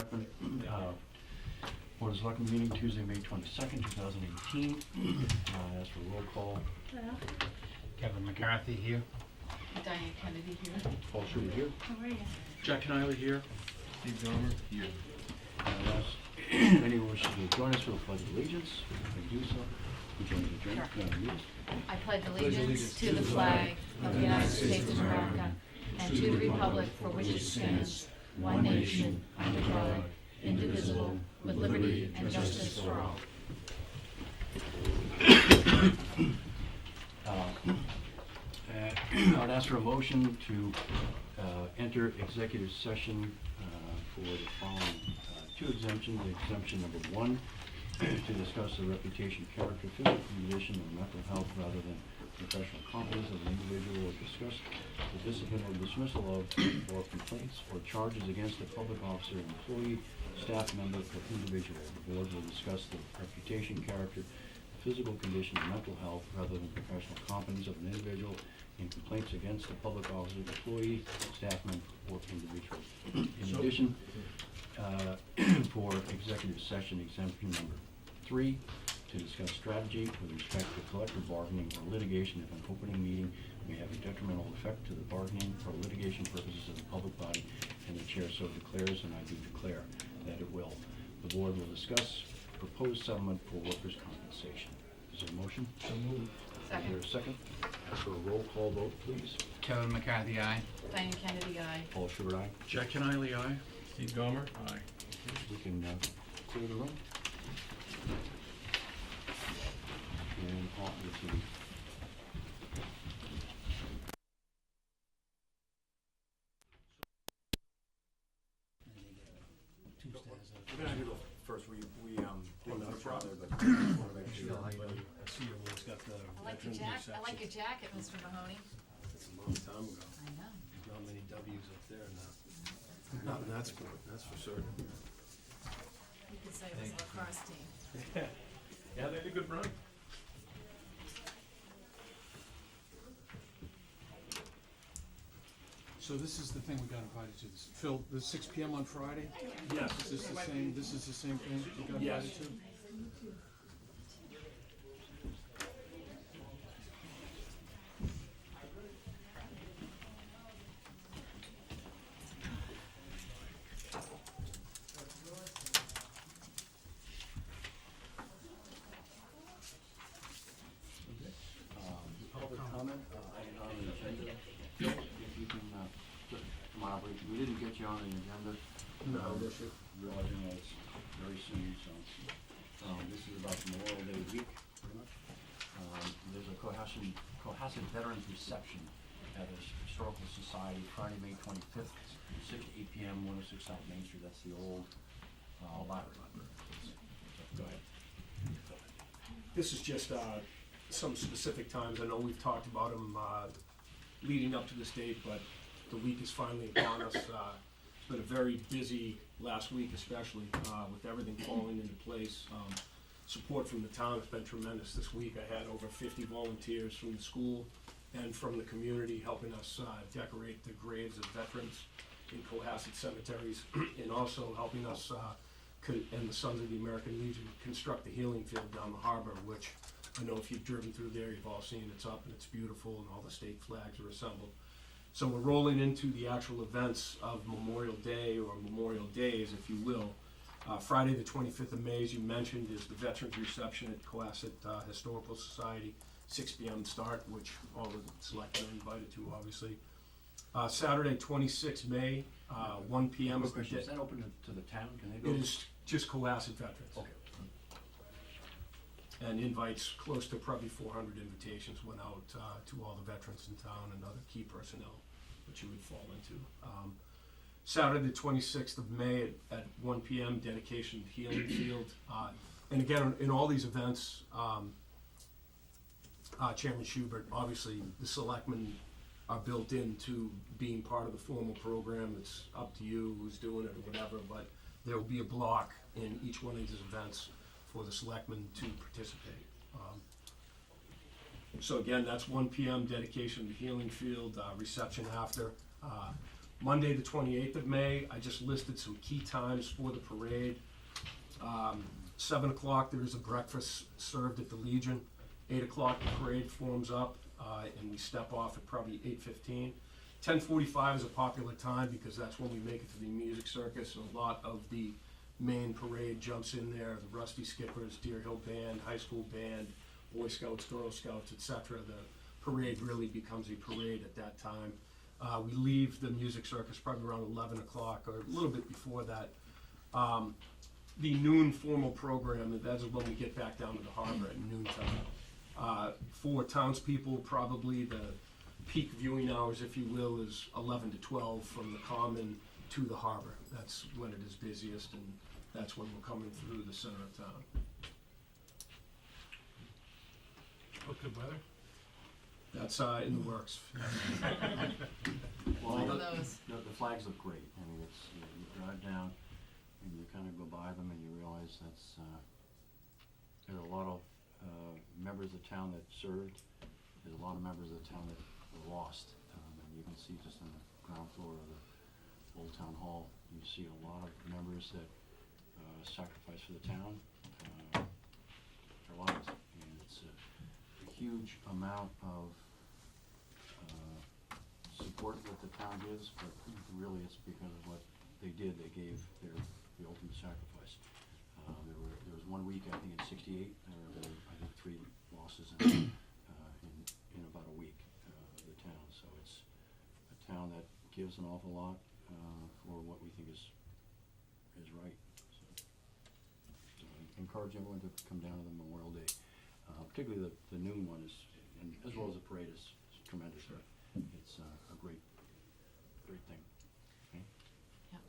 Selectmen. Board of Selectmen meeting Tuesday, May 22nd, 2018. As for roll call, Kevin McCarthy here. Diane Kennedy here. Paul Schubert here. How are you? Jack Kennedy here. Steve Gomer, here. Anyone wishes to join us for the Pledge of Allegiance, you may do so. You join the joint. Sure. I pledge allegiance to the flag of the United States of America and to the republic for which it stands, one nation, under God, indivisible, with liberty and justice for all. I would ask for a motion to enter executive session for the following two exemptions. Exemption number one, to discuss the reputation, character, physical condition, or mental health rather than professional competence of an individual, or discuss the discipline or dismissal of, or complaints or charges against a public officer, employee, staff member, or individual. The board will discuss the reputation, character, physical condition, or mental health rather than professional competence of an individual in complaints against a public officer, employee, staff member, or individual. In addition, for executive session exemption number 3, to discuss strategy with respect to collective bargaining or litigation if an opening meeting may have a detrimental effect to the bargaining or litigation purposes of the public body, and the chair so declares, and I do declare that it will. The board will discuss proposed settlement for workers' compensation. Is there a motion? So moved. Is there a second? Ask for a roll call vote, please. Kevin McCarthy, aye. Diane Kennedy, aye. Paul Schubert, aye. Jack Kennedy, aye. Steve Gomer, aye. We can clear the room. And on to We're gonna do the first, we didn't know each other, but I wanna make sure everybody. I see your one's got the veterans reception. I like your jacket, Mr. Mahoney. It's a long time ago. I know. Not many W's up there now. Not in that sport, that's for certain. You could say it was a lacrosse team. Yeah, they had a good run. So this is the thing we got invited to. Phil, the 6 p.m. on Friday? Yes. Is this the same, this is the same thing you got Yes. invited to? public comment, item on the agenda. If you can, just come on over. We didn't get you on the agenda. No issue. Realizing that it's very soon, so, this is about Memorial Day week, pretty much. There's a Cohasset Veterans Reception at the Historical Society, Friday, May 25th, 6 to 8 p.m., 106 South Main Street. That's the old, library. Go ahead. This is just some specific times. I know we've talked about them leading up to this date, but the week is finally upon us. It's been a very busy last week, especially with everything falling into place. Support from the town has been tremendous. This week I had over 50 volunteers from the school and from the community helping us decorate the graves of veterans in Cohasset cemeteries, and also helping us and the Sons of the American Legion construct the healing field down the harbor, which I know if you've driven through there, you've all seen it's up and it's beautiful, and all the state flags are assembled. So we're rolling into the actual events of Memorial Day, or Memorial Days, if you will. Friday the 25th of May, as you mentioned, is the Veterans Reception at Cohasset Historical Society, 6 p.m. start, which all the selectmen are invited to, obviously. Saturday, 26th May, 1 p.m. Quick question, is that open to the town? Can they go? It is just Cohasset veterans. Okay. And invites, close to probably 400 invitations went out to all the veterans in town and other key personnel, which you would fall into. Saturday, the 26th of May at 1 p.m., dedication of Healing Field. And again, in all these events, Chairman Schubert, obviously the selectmen are built into being part of the formal program. It's up to you who's doing it or whatever, but there will be a block in each one of these events for the selectmen to participate. So again, that's 1 p.m. dedication of the Healing Field, reception after. Monday, the 28th of May, I just listed some key times for the parade. 7 o'clock, there is a breakfast served at the Legion. 8 o'clock, the parade forms up, and we step off at probably 8:15. 10:45 is a popular time because that's when we make it to the music circus. A lot of the main parade jumps in there, the Rusty Skippers, Deer Hill Band, High School Band, Boy Scouts, Girl Scouts, etc. The parade really becomes a parade at that time. We leave the music circus probably around 11 o'clock or a little bit before that. The noon formal program, that's when we get back down to the harbor at noontime. For townspeople, probably the peak viewing hours, if you will, is 11 to 12 from the common to the harbor. That's when it is busiest, and that's when we're coming through the center of town. Oh, good weather? That's in the works. Well, One of the, those. the flags look great. I mean, it's, you drive down and you kind of go by them and you realize there's a lot of members of town that served. There's a lot of members of the town that were lost. And you can see just on the ground floor of the Old Town Hall, you see a lot of members that sacrificed for the town, their lives. And it's a huge amount of support that the town gives, but really it's because of what they did. They gave the ultimate sacrifice. There was 1 week, I think in '68, there were, I think, 3 losses in about a week, the town. So it's a town that gives an awful lot for what we think is right. So I encourage everyone to come down to the Memorial Day. Particularly the noon one is, and as well as the parade is tremendous. Sure. It's a great thing. Okay? Yep.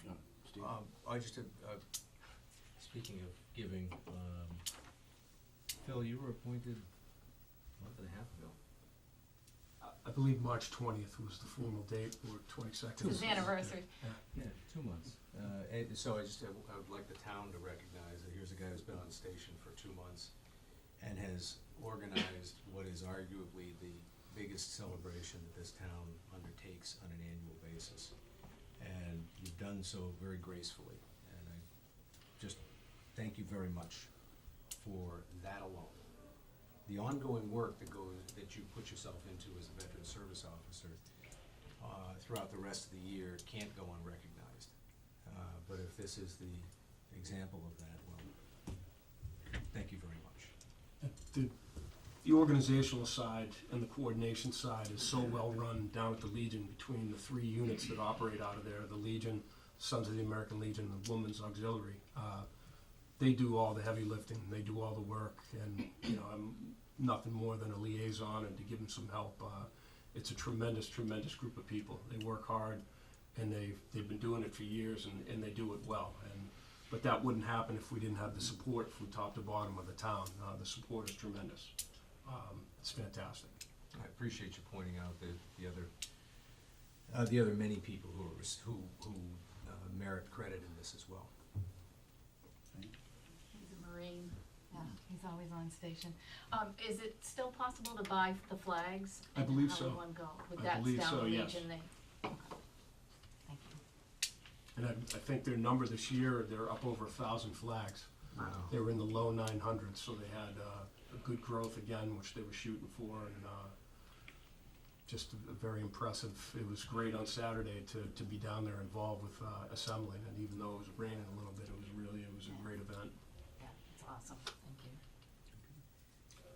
Okay. Steve? I just had, speaking of giving, Phil, you were appointed a month and a half ago. I believe March 20th was the formal date, or 22nd. It's his anniversary. Yeah, 2 months. And so I would like the town to recognize that here's a guy who's been on station for 2 months and has organized what is arguably the biggest celebration that this town undertakes on an annual basis. And you've done so very gracefully, and I just thank you very much for that alone. The ongoing work that you put yourself into as a veteran service officer throughout the rest of the year can't go unrecognized. But if this is the example of that, well, thank you very much. The organizational side and the coordination side is so well run down at the Legion between the 3 units that operate out of there, the Legion, Sons of the American Legion, and the Women's Auxiliary. They do all the heavy lifting, they do all the work, and I'm nothing more than a liaison and to give them some help. It's a tremendous group of people. They work hard, and they've been doing it for years, and they do it well. But that wouldn't happen if we didn't have the support from top to bottom of the town. The support is tremendous. It's fantastic. I appreciate you pointing out the other many people who merit credit in this as well. He's a Marine. Yeah, he's always on station. Is it still possible to buy the flags? I believe and so. How would one go? Would I that believe down so, the yes. Legion? Okay. Thank you. And I think their number this year, they're up over 1,000 flags. Wow. They were in the low 900s, so they had a good growth again, which they were shooting for, and just very impressive. It was great on Saturday to be down there involved with assembling, and even though it was raining a little bit, it was a great event. Yeah, it's awesome. Thank you.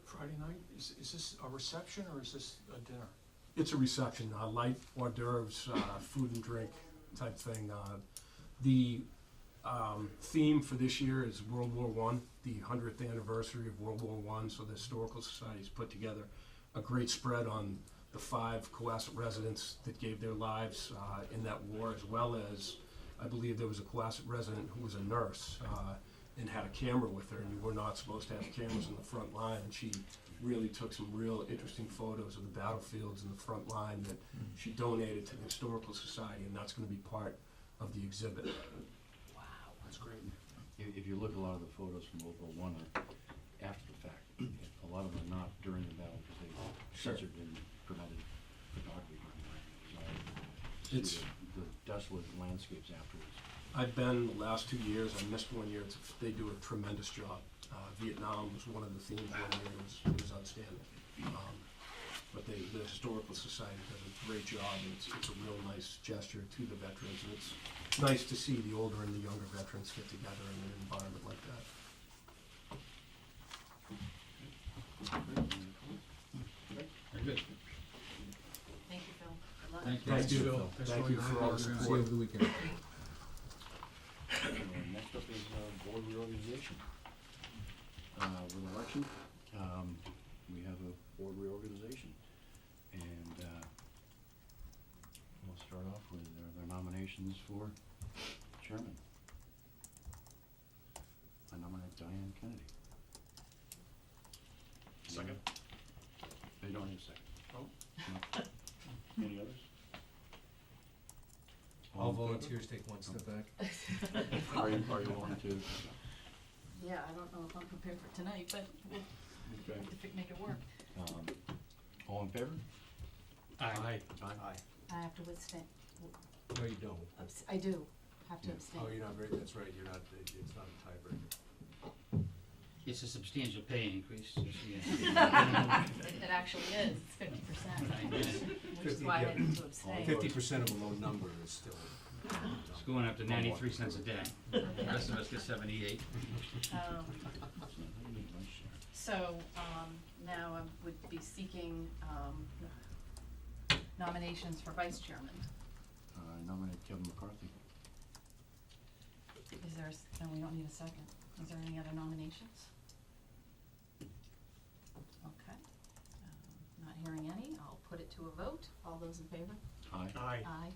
Friday night, is this a reception or is this a dinner? It's a reception, light hors d'oeuvres, food and drink type thing. The theme for this year is World War I, the 100th anniversary of World War I. So the Historical Society's put together a great spread on the 5 Cohasset residents that gave their lives in that war, as well as I believe there was a Cohasset resident who was a nurse and had a camera with her, and you were not supposed to have cameras in the front line, and she really took some real interesting photos of the battlefields in the front line that she donated to the Historical Society, and that's going to be part of the exhibit. Wow. That's great. If you look at a lot of the photos from World War I are after the fact. A lot of them are not during the battle because they censored and prevented photography during the war. So see It's- the desolate landscapes afterwards. I've been the last 2 years, I missed 1 year, they do a tremendous job. Vietnam was one of the themes 1 year, it was outstanding. But the Historical Society does a great job, and it's a real nice gesture to the veterans, and it's nice to see the older and the younger veterans get together in an environment like that. Very good. Thank you, Phil. Good luck. Thank you. Thank you, Phil. thank you for all the See you support. over the weekend. Next up is board reorganization. With election, we have a board reorganization. And we'll start off with their nominations for chairman. I nominate Diane Kennedy. Second. They don't need a second. Oh. No. Any others? All in favor? volunteers take one step back. Are you willing to? Yeah, I don't know if I'm prepared for tonight, but we'll Okay. make it work. All in favor? Aye. Aye. I have to withstand, No, you don't. I do have to abstain. Oh, you're not very, that's right, you're not, it's not a tiebreaker. It's a substantial pay increase this year. It actually is, it's 50%, which is why I had to abstain. 50% of a low number is still. It's going up to 93 cents a day. The rest of us get 78. So, now I would be seeking, nominations for vice chairman. I nominate Kevin McCarthy. Is there, no, we don't need a second. Is there any other nominations? Okay. Not hearing any, I'll put it to a vote. All those in favor? Aye. Aye. Aye.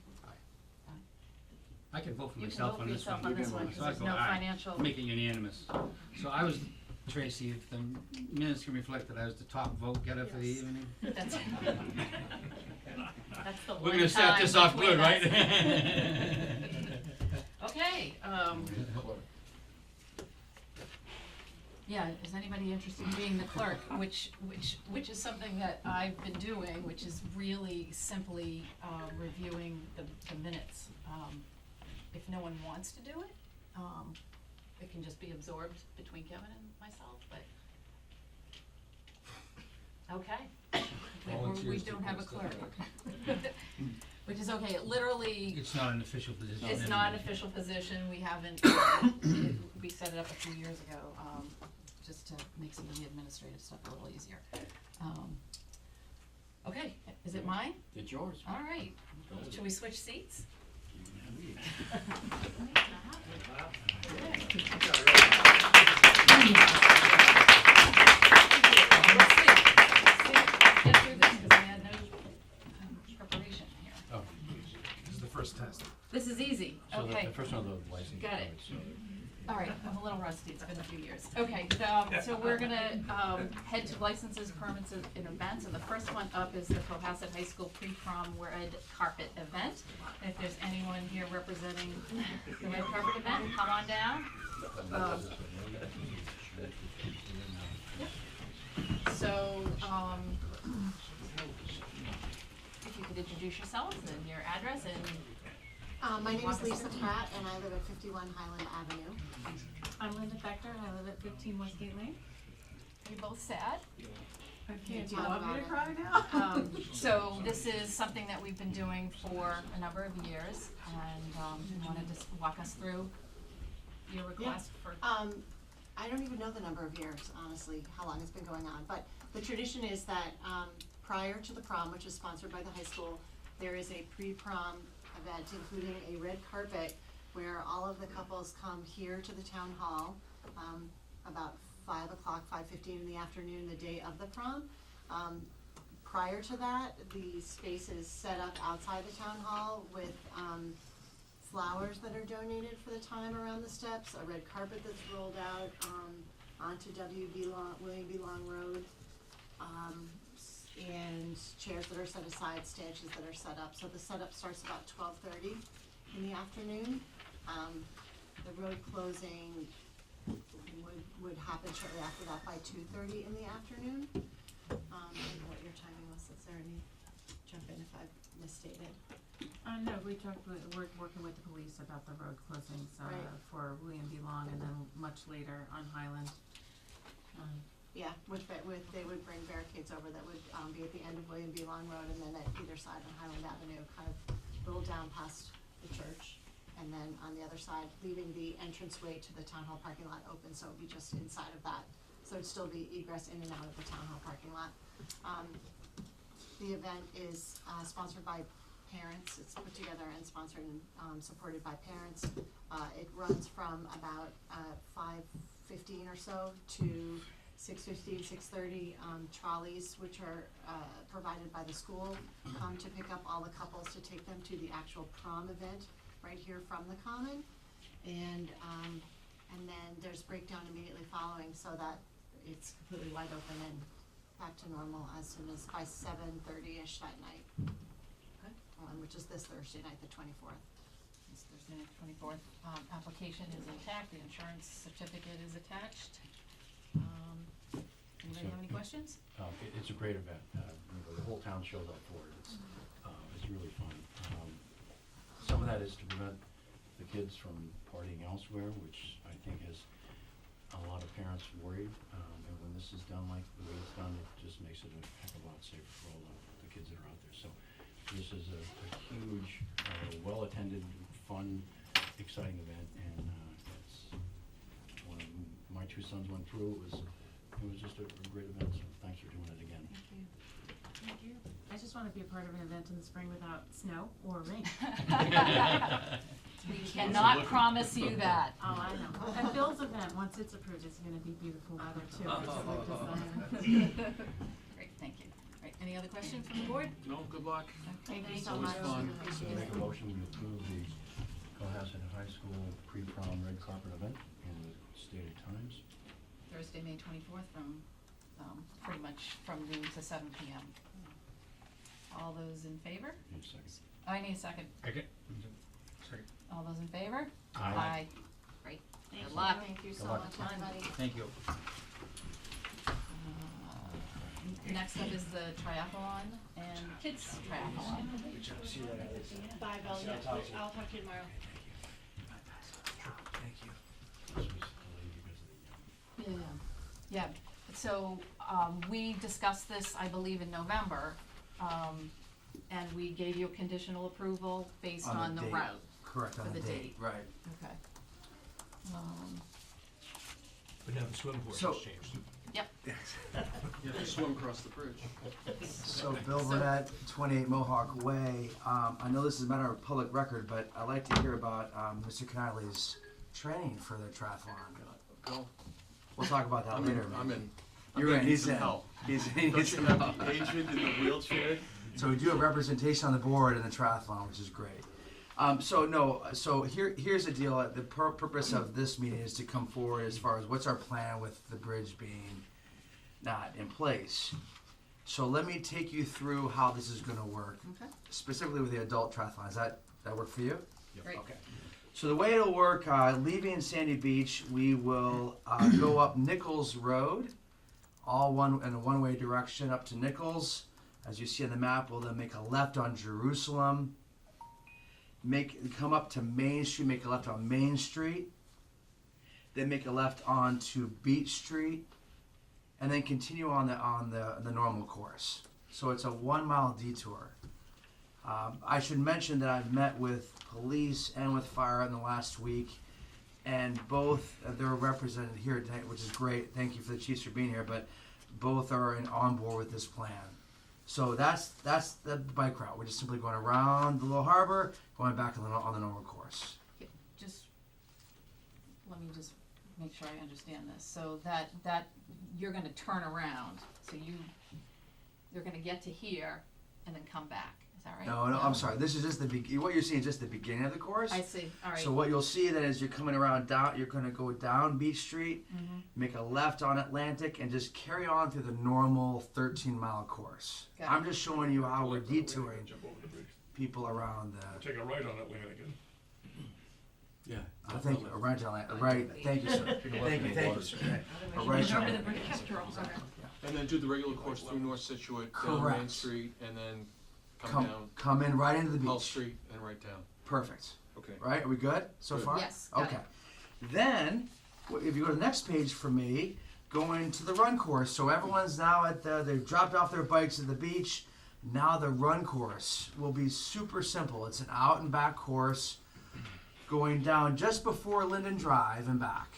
I can vote for You can myself vote on for this yourself one. on this one, So because I there's go no aye. financial. Make it unanimous. So I was, Tracy, if the minutes can reflect that I was the top vote getter for the Yes. evening. That's the one We're gonna start time this off between good, right? us. Okay, yeah, is anybody interested in being the clerk, which is something that I've been doing, which is really simply, reviewing the minutes. If no one wants to do it, it can just be absorbed between Kevin and myself, but, okay. We Volunteers don't take have a one clerk. step Which is okay, it literally, It's not an official position. it's not an official position, we haven't, we set it up a few years ago, just to make some of the administrative stuff a little easier. Okay, is it mine? It's yours. All right, should we switch seats? Get through this, 'cause I had no preparation here. Oh, This is the first test. This is easy, so okay. the first one, the license. Got it. plate, so- All right, I'm a little rusty, it's been a few years. Okay, so we're gonna, head to licenses, permits, and events, and the first one up is the Cohasset High School pre-prom red carpet event. And if there's anyone here representing the red carpet event, come on down. So, if you could introduce yourself and your address and My name Walk is us Lisa through. Pratt, and I live at 51 Highland Avenue. I'm Linda Becker, and I live at 15 Westgate Lane. you're both sad. Can't Do you talk want me to about cry now? So this is something that we've been doing for a number of years, and you wanna just walk us through your request for, I don't even know the number of years, honestly, how long it's been going on, but the tradition is that, prior to the prom, which is sponsored by the high school, there is a pre-prom event, including a red carpet, where all of the couples come here to the town hall, about 5:00, 5:15 in the afternoon, the day of the prom. Prior to that, the space is set up outside the town hall with, flowers that are donated for the time around the steps, a red carpet that's rolled out, onto William B. Long Road, and chairs that are set aside, stanchions that are set up. So the setup starts about 12:30 in the afternoon. The road closing would happen shortly after that by 2:30 in the afternoon. I don't know what your timing was, is there any, jump in if I've misstated. No, we're working with the police about the road closings, Right. for William B. Long and then much later on Highland. Yeah, they would bring barricades over that would, be at the end of William B. Long Road and then at either side on Highland Avenue, kind of a little down past the church. And then on the other side, leaving the entranceway to the town hall parking lot open, so it'd be just inside of that. So it'd still be egress in and out of the town hall parking lot. The event is, sponsored by parents. It's put together and sponsored and, supported by parents. It runs from about, 5:15 or so to 6:15, 6:30. Trolleys, which are, provided by the school, come to pick up all the couples to take them to the actual prom event right here from the common. And then there's breakdown immediately following so that it's completely wide open and back to normal as soon as by 7:30-ish that night. Which is this Thursday night, the 24th. This Thursday, 24th, application is intact, the insurance certificate is attached. Anybody have any questions? It's a great event. The whole town shows up for it. It's really fun. Some of that is to prevent the kids from partying elsewhere, which I think has a lot of parents worried. And when this is done like the way it's done, it just makes it a heck of a lot safer for all the kids that are out there. So this is a huge, well-attended, fun, exciting event, and it's when my two sons went through, it was just a great event. So thanks for doing it again. Thank you. Thank you. I just wanna be a part of an event in the spring without snow or rain. We cannot promise you that. Oh, I know. And Bill's event, once it's approved, it's gonna be beautiful weather too. It's like design. Great, thank you. All right, any other questions from the board? No, good luck. Okay, Thank you so always much. fun. So make a motion to approve the Cohasset High School pre-prom red carpet event in the stated times. Thursday, May 24th, from, pretty much from noon to 7 p.m. All those in favor? Need a second. Oh, I need a second. Okay. Second. All those in favor? Aye. Great. Thank Good you. luck. Thank you so Good luck. much, everybody. Thank you. Next up is the triathlon and kids triathlon. Bye, Bill. I'll talk to you tomorrow. This was delayed because of the, Yeah, so, we discussed this, I believe, in November, and we gave you a conditional approval based On the on the date. route. Correct, For on the the date. date, right. Okay. But now the swim course So- has changed. Yep, You have to swim across the bridge. So Bill Burnett, 28 Mohawk Way, I know this is a matter of public record, but I'd like to hear about Mr. Connolly's training for the triathlon. Go. We'll talk about that later. I'm in. You're in, he's some in. help. He's in, Don't he's you in. have the agent in the wheelchair? So we do have representation on the board in the triathlon, which is great. So here's the deal. The purpose of this meeting is to come forward as far as what's our plan with the bridge being not in place. So let me take you through how this is going to work, okay, specifically with the adult triathlon. Does that work for you? great. Okay. So the way it'll work, leaving Sandy Beach, we will go up Nichols Road, all in a one-way direction up to Nichols. As you see on the map, we'll then make a left on Jerusalem. Come up to Main Street, make a left on Main Street. Then make a left onto Beach Street, and then continue on the normal course. So it's a 1 mile detour. I should mention that I've met with police and with fire in the last week, and both they're represented here tonight, which is great. Thank you for the chiefs for being here, but both are on board with this plan. So that's the bike route. We're just simply going around the little harbor, going back on the normal course. Just, let me just make sure I understand this. So that you're gonna turn around, so you're gonna get to here and then come back, is that right? No, I'm sorry. This is just what you're seeing is just the beginning of the course. I see, all right. So what you'll see then is you're coming around down, you're going to go down Beach Street, make a left on Atlantic, and just carry on through the normal 13-mile course. Got I'm it. just showing you how we're detouring Jump over the bridge. people around the. Take a right on Atlantic and Yeah. I think right, right. Thank you, sir. Thank you, sir. A right on. Remember the bridge, okay. And then do the regular course through North Situate, down Main Correct. Street, and then come down come in right into the Hull beach. Street and right down. Perfect. Okay. Right? Are we good so Good. far? Yes, got Okay. it. Then, if you go to the next page for me, going to the run course. So everyone's now they've dropped off their bikes at the beach. Now the run course will be super simple. It's an out and back course going down just before Linden Drive and back.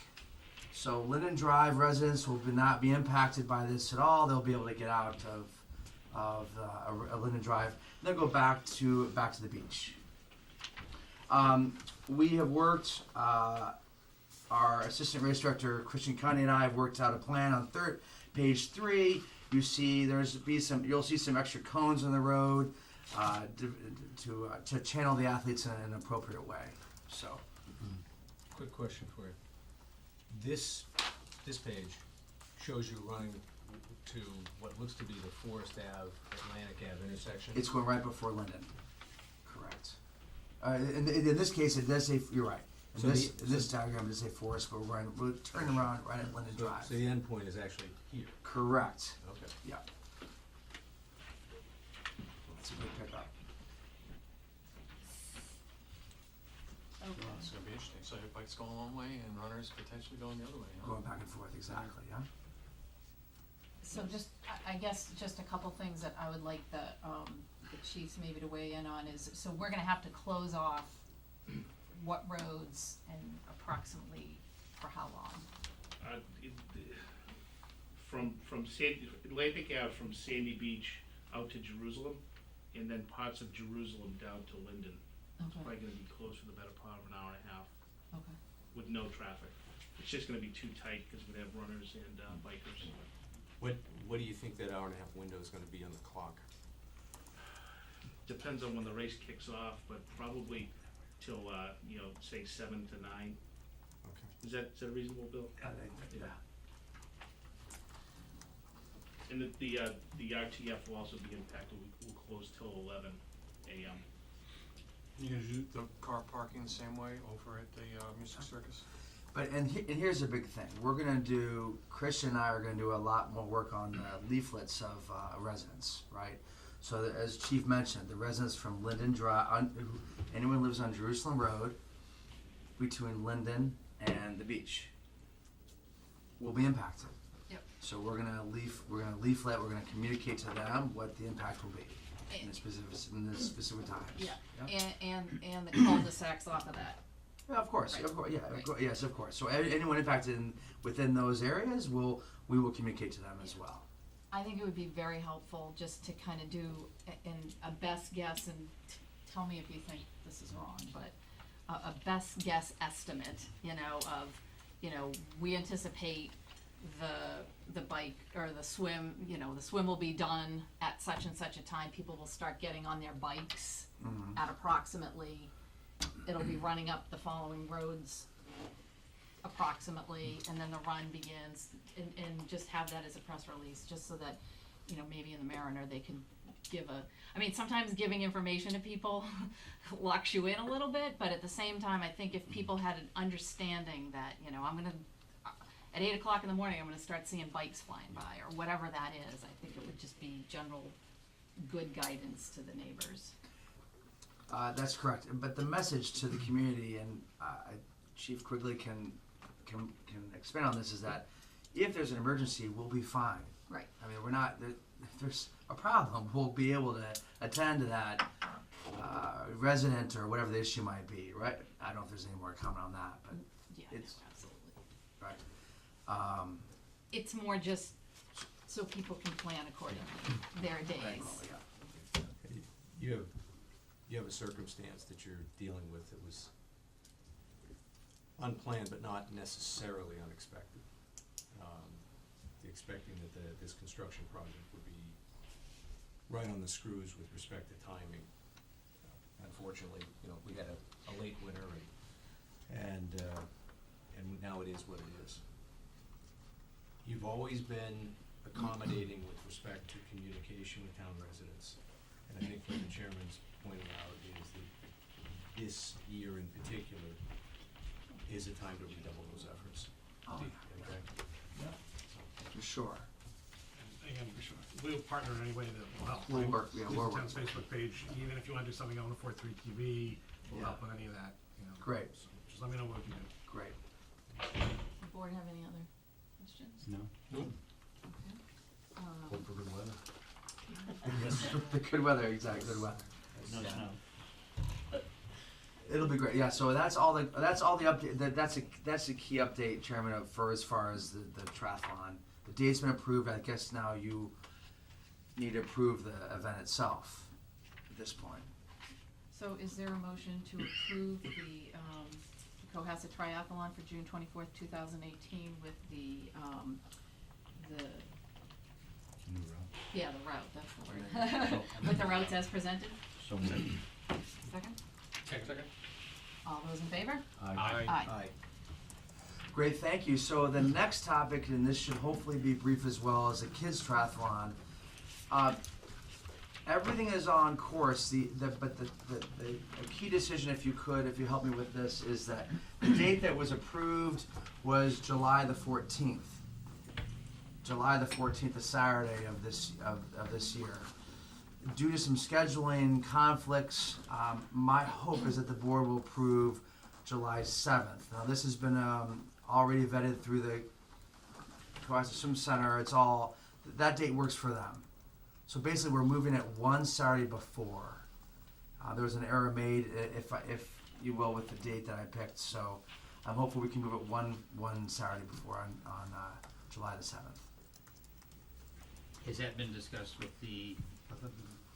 So Linden Drive residents will not be impacted by this at all. They'll be able to get out of Linden Drive. Then go back to the beach. We have worked. Our assistant race director Christian Cunny and I have worked out a plan on page 3. You see, you'll see some extra cones on the road to channel the athletes in an appropriate way. So, Quick question for you. This page shows you running to what looks to be the Forest Ave, Atlantic Ave intersection. it's going right before Linden. Correct. In this case, it does say, you're right. In this diagram, it does say Forest, but we're turning around right at Linden Drive. So the end point is actually here. Correct. Okay. Yeah. That's a good pickup. Okay. It's gonna be interesting. So your bikes going one way and runners potentially going the other way, huh? Going back and forth, exactly, yeah. So just, I guess, just a couple things that I would like the chiefs maybe to weigh in on is, so we're gonna have to close off what roads and approximately for how long? From Atlantic Ave from Sandy Beach out to Jerusalem, and then parts of Jerusalem down to Linden. It's Okay, probably gonna be close for the better part of an hour and a half okay. with no traffic. It's just gonna be too tight because we're gonna have runners and bikers. What do you think that hour and a half window is gonna be on the clock? Depends on when the race kicks off, but probably till, say 7 to 9. Okay. Is that reasonable, Bill? Yeah. And the RTF will also be impacted. We'll close till 11 a.m. You gonna do the car parking the same way over at the music circus? But and here's a big thing. Christian and I are gonna do a lot more work on the leaflets of residents, right? So that, as Chief mentioned, the residents from Linden Drive, anyone who lives on Jerusalem Road, between Linden and the beach, will be impacted. Yep. So we're gonna leaflet. We're gonna communicate to them what the impact will be in the specific times. Yeah, and the cul-de-sacs off of that. Yeah, of course, Right. of course, yeah, Right. yes, of course. So anyone impacted within those areas, we will communicate to them as well. I think it would be very helpful just to kind of do a best guess, and tell me if you think this is wrong, but a best guess estimate, we anticipate the bike or the swim, the swim will be done at such and such a time. People will start getting on their bikes at approximately, it'll be running up the following roads approximately, and then the run begins, and just have that as a press release, just so that, maybe in the Mariner, they can sometimes giving information to people locks you in a little bit, but at the same time, I think if people had an understanding that, at 8 o'clock in the morning, I'm gonna start seeing bikes flying by, or whatever that is, I think it would just be general good guidance to the neighbors. That's correct. But the message to the community, and Chief Quigley can expand on this, is that if there's an emergency, we'll be fine. Right. I mean, if there's a problem, we'll be able to attend to that resident or whatever the issue might be, right? I don't know if there's any more comment on that, but Yeah, It's- absolutely. right. It's more just so people can plan accordingly, their days. Yeah. You have a circumstance that you're dealing with that was unplanned but not necessarily unexpected. Expecting that this construction project would be right on the screws with respect to timing. Unfortunately, we had a late winter and now it is what it is. You've always been accommodating with respect to communication with town residents. And I think what the chairman's pointing out is that this year in particular is a time to redouble those efforts. Oh, Okay? for sure. Again, for sure. we'll partner in any way that will help. We'll right? work, yeah, Use we'll the work. town's Facebook page, even if you wanna do something on the 4.3 TV, we'll Yeah. help with any of that, you know. Great, So just let me know what we can do. great. The board have any other questions? No? Okay. Hope for good weather. The good weather, exactly, good weather. No Yeah. snow. It'll be great. Yeah. So that's all the update. That's a key update, Chairman, for as far as the triathlon. The date's been approved. I guess now you need to approve the event itself at this point. So is there a motion to approve the Cohasset Triathlon for June 24th, 2018 with the New route. yeah, the route, that's the word. With the routes as presented? So moved. Second? Second. All those in favor? Aye. Aye. Great. Thank you. So the next topic, and this should hopefully be brief as well, is the kids triathlon. Everything is on course. But the key decision, if you help me with this, is that the date that was approved was July the 14th. July the 14th, a Saturday of this year. Due to some scheduling conflicts, my hope is that the board will approve July 7th. Now, this has been already vetted through the Cohasset Swim Center. It's all, that date works for them. So basically, we're moving it one Saturday before. There was an error made, if you will, with the date that I picked. So I'm hopeful we can move it one Saturday before on July the 7th. Has that been discussed with the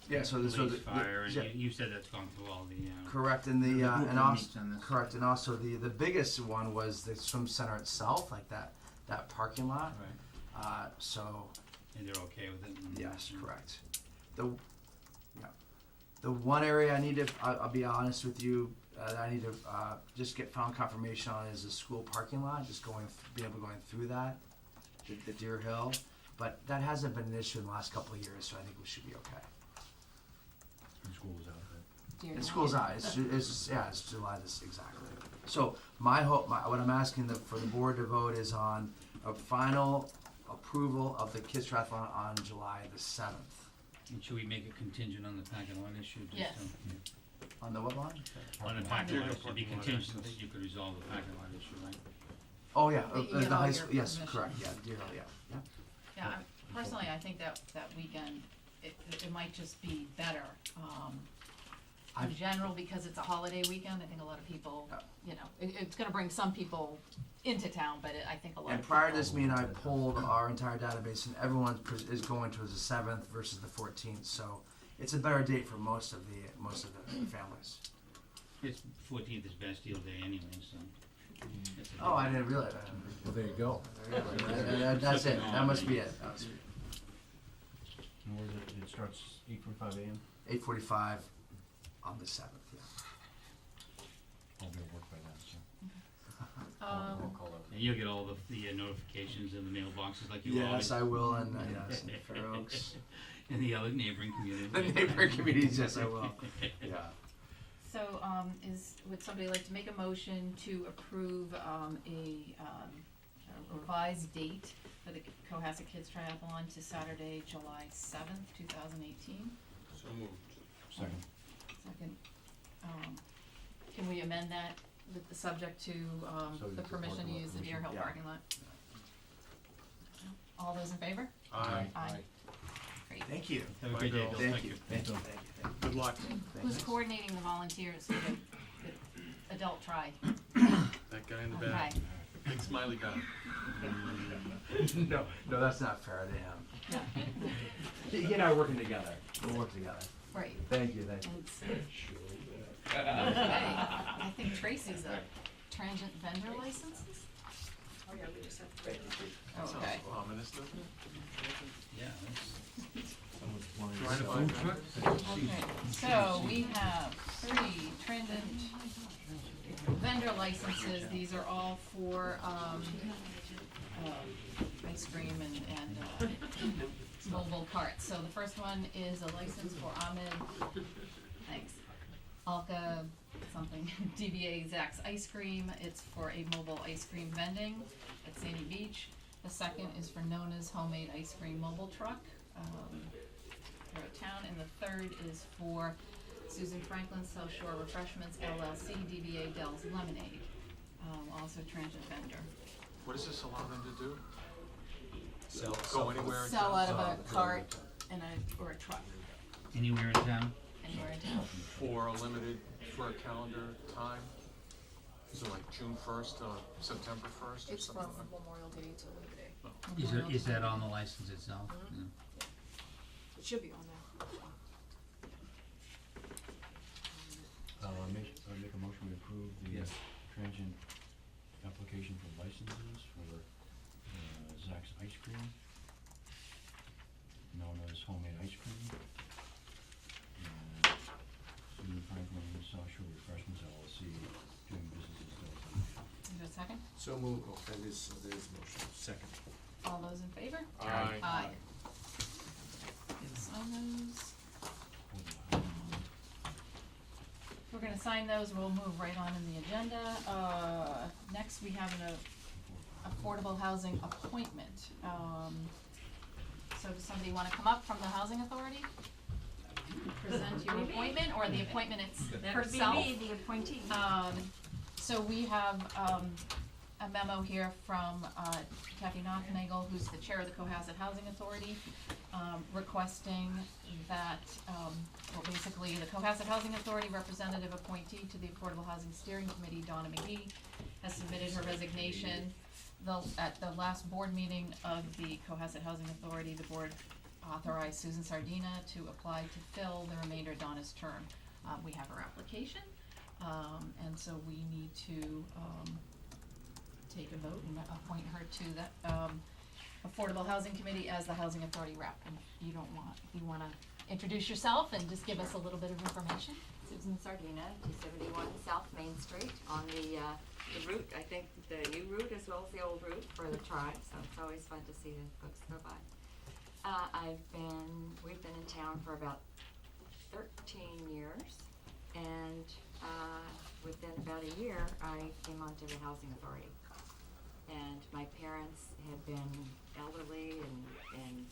Yeah, so police, fire, and yeah. you said that's gone through all the, Correct, and group and that also meets on this. correct, and also the biggest one was the swim center itself, like that parking lot. Right. So And they're okay with it? yes, correct. The one area I need to, I'll be honest with you, that I need to just get final confirmation on is the school parking lot. Just be able to going through that, the Deer Hill, but that hasn't been an issue in the last couple of years, so I think we should be okay. The school was out there. Dear The school's out. It's July this exactly. So my hope, what I'm asking for the board to vote is on a final approval of the kids triathlon on July the 7th. And should we make a contingent on the parking lot issue? just Yes. On the what line? On the parking lot, Yeah, it should be parking lot contingent access. that you could resolve the parking lot issue, right? Oh yeah, That you the get high all school. your Yes, permission. correct. Yeah, Deer Hill. Yeah. Yeah, personally, I think that weekend, it might just be better. In general, because it's a holiday weekend, I think a lot of people, it's gonna bring some people into town, but I think a lot of And people. prior to this meeting, I pulled our entire database, and everyone is going towards the 7th versus the 14th. So it's a better date for most of the families. It's 14th is Bastille Day anyway, so. that's a Oh, I big- didn't realize that. Well, there you go. That's it. That must be it. And where is it? It starts 8:45 a.m.? 8:45 on the 7th. Yeah. I'll be at work by then, so. And you'll get all the notifications in the mailboxes like you always. Yes, I will, and yes, in Fair Oaks. In the other neighboring communities. The neighboring communities, yes, I will. Yeah. So, would somebody like to make a motion to approve, a revised date for the Cohasset Kids Triathlon to Saturday, July 7th, 2018? So moved. Second. Second, can we amend that with the subject to, Subject the to permission to parking lot use the Deer permission. Hill Yeah. parking lot? All those in favor? Aye. Great. Thank you. Have a great day, Bill. Thank you. Thank you. Good luck. Who's coordinating the volunteers for the adult tri? That guy in the back. Okay. Big smiley guy. No, that's not fair to him. Yeah. He and I are working together. We'll work together. Right. Thank you. Okay, I think Tracy's a transient vendor licenses? Oh, yeah, we just have to. Okay. Ominous, doesn't it? Yeah, that's. Trying to find that. Okay, so we have 3 transient vendor licenses. These are all for, ice cream and mobile carts. So the first one is a license for Ahmed, thanks, Alka something, DBA Zack's Ice Cream. It's for a mobile ice cream vending at Sandy Beach. The second is for Nona's Homemade Ice Cream Mobile Truck for a town, and the third is for Susan Franklin South Shore Refreshments LLC, DBA Dell's Lemonade, also transient vendor. What does this allow them to do? Sell Go anywhere in Sell town? out of a Sell. cart or a truck, Anywhere in town? anywhere in town. For a limited, for a calendar time? Is it like June first or September first or It's something from like that? Memorial Day to Labor Day. Is that on the license itself? Mhm. Yeah. It should be on there. Make a motion to approve the Yes. transient application for licenses for Zach's Ice Cream, known as Homemade Ice Cream, and Susan Franklin South Shore Refreshments LLC, doing business as Dell's Lemonade. Is there a second? So move, oh, that is motion, second. All those in favor? Aye. Aye. Sign those. We're gonna sign those, we'll move right on in the agenda. Next, we have an affordable housing appointment. So does somebody wanna come up from the housing authority? Present your appointment, or the appointment herself? That would be me, the appointee. So we have, a memo here from, Kathy Nothnagel, who's the chair of the Cohasset Housing Authority, requesting that, well, basically, the Cohasset Housing Authority representative appointee to the Affordable Housing Steering Committee, Donna McGee, has submitted her resignation. At the last board meeting of the Cohasset Housing Authority, the board authorized Susan Sardina to apply to fill the remainder of Donna's term. We have her application, and so we need to, take a vote and appoint her to the, Affordable Housing Committee as the Housing Authority rep. And if you wanna introduce yourself and just give us a little bit of information? Susan Sardina, 271 South Main Street, on the route, I think the new route as well as the old route for the tribe, so it's always fun to see the folks go by. We've been in town for about 13 years, and within about a year, I came onto the Housing Authority. And my parents had been elderly and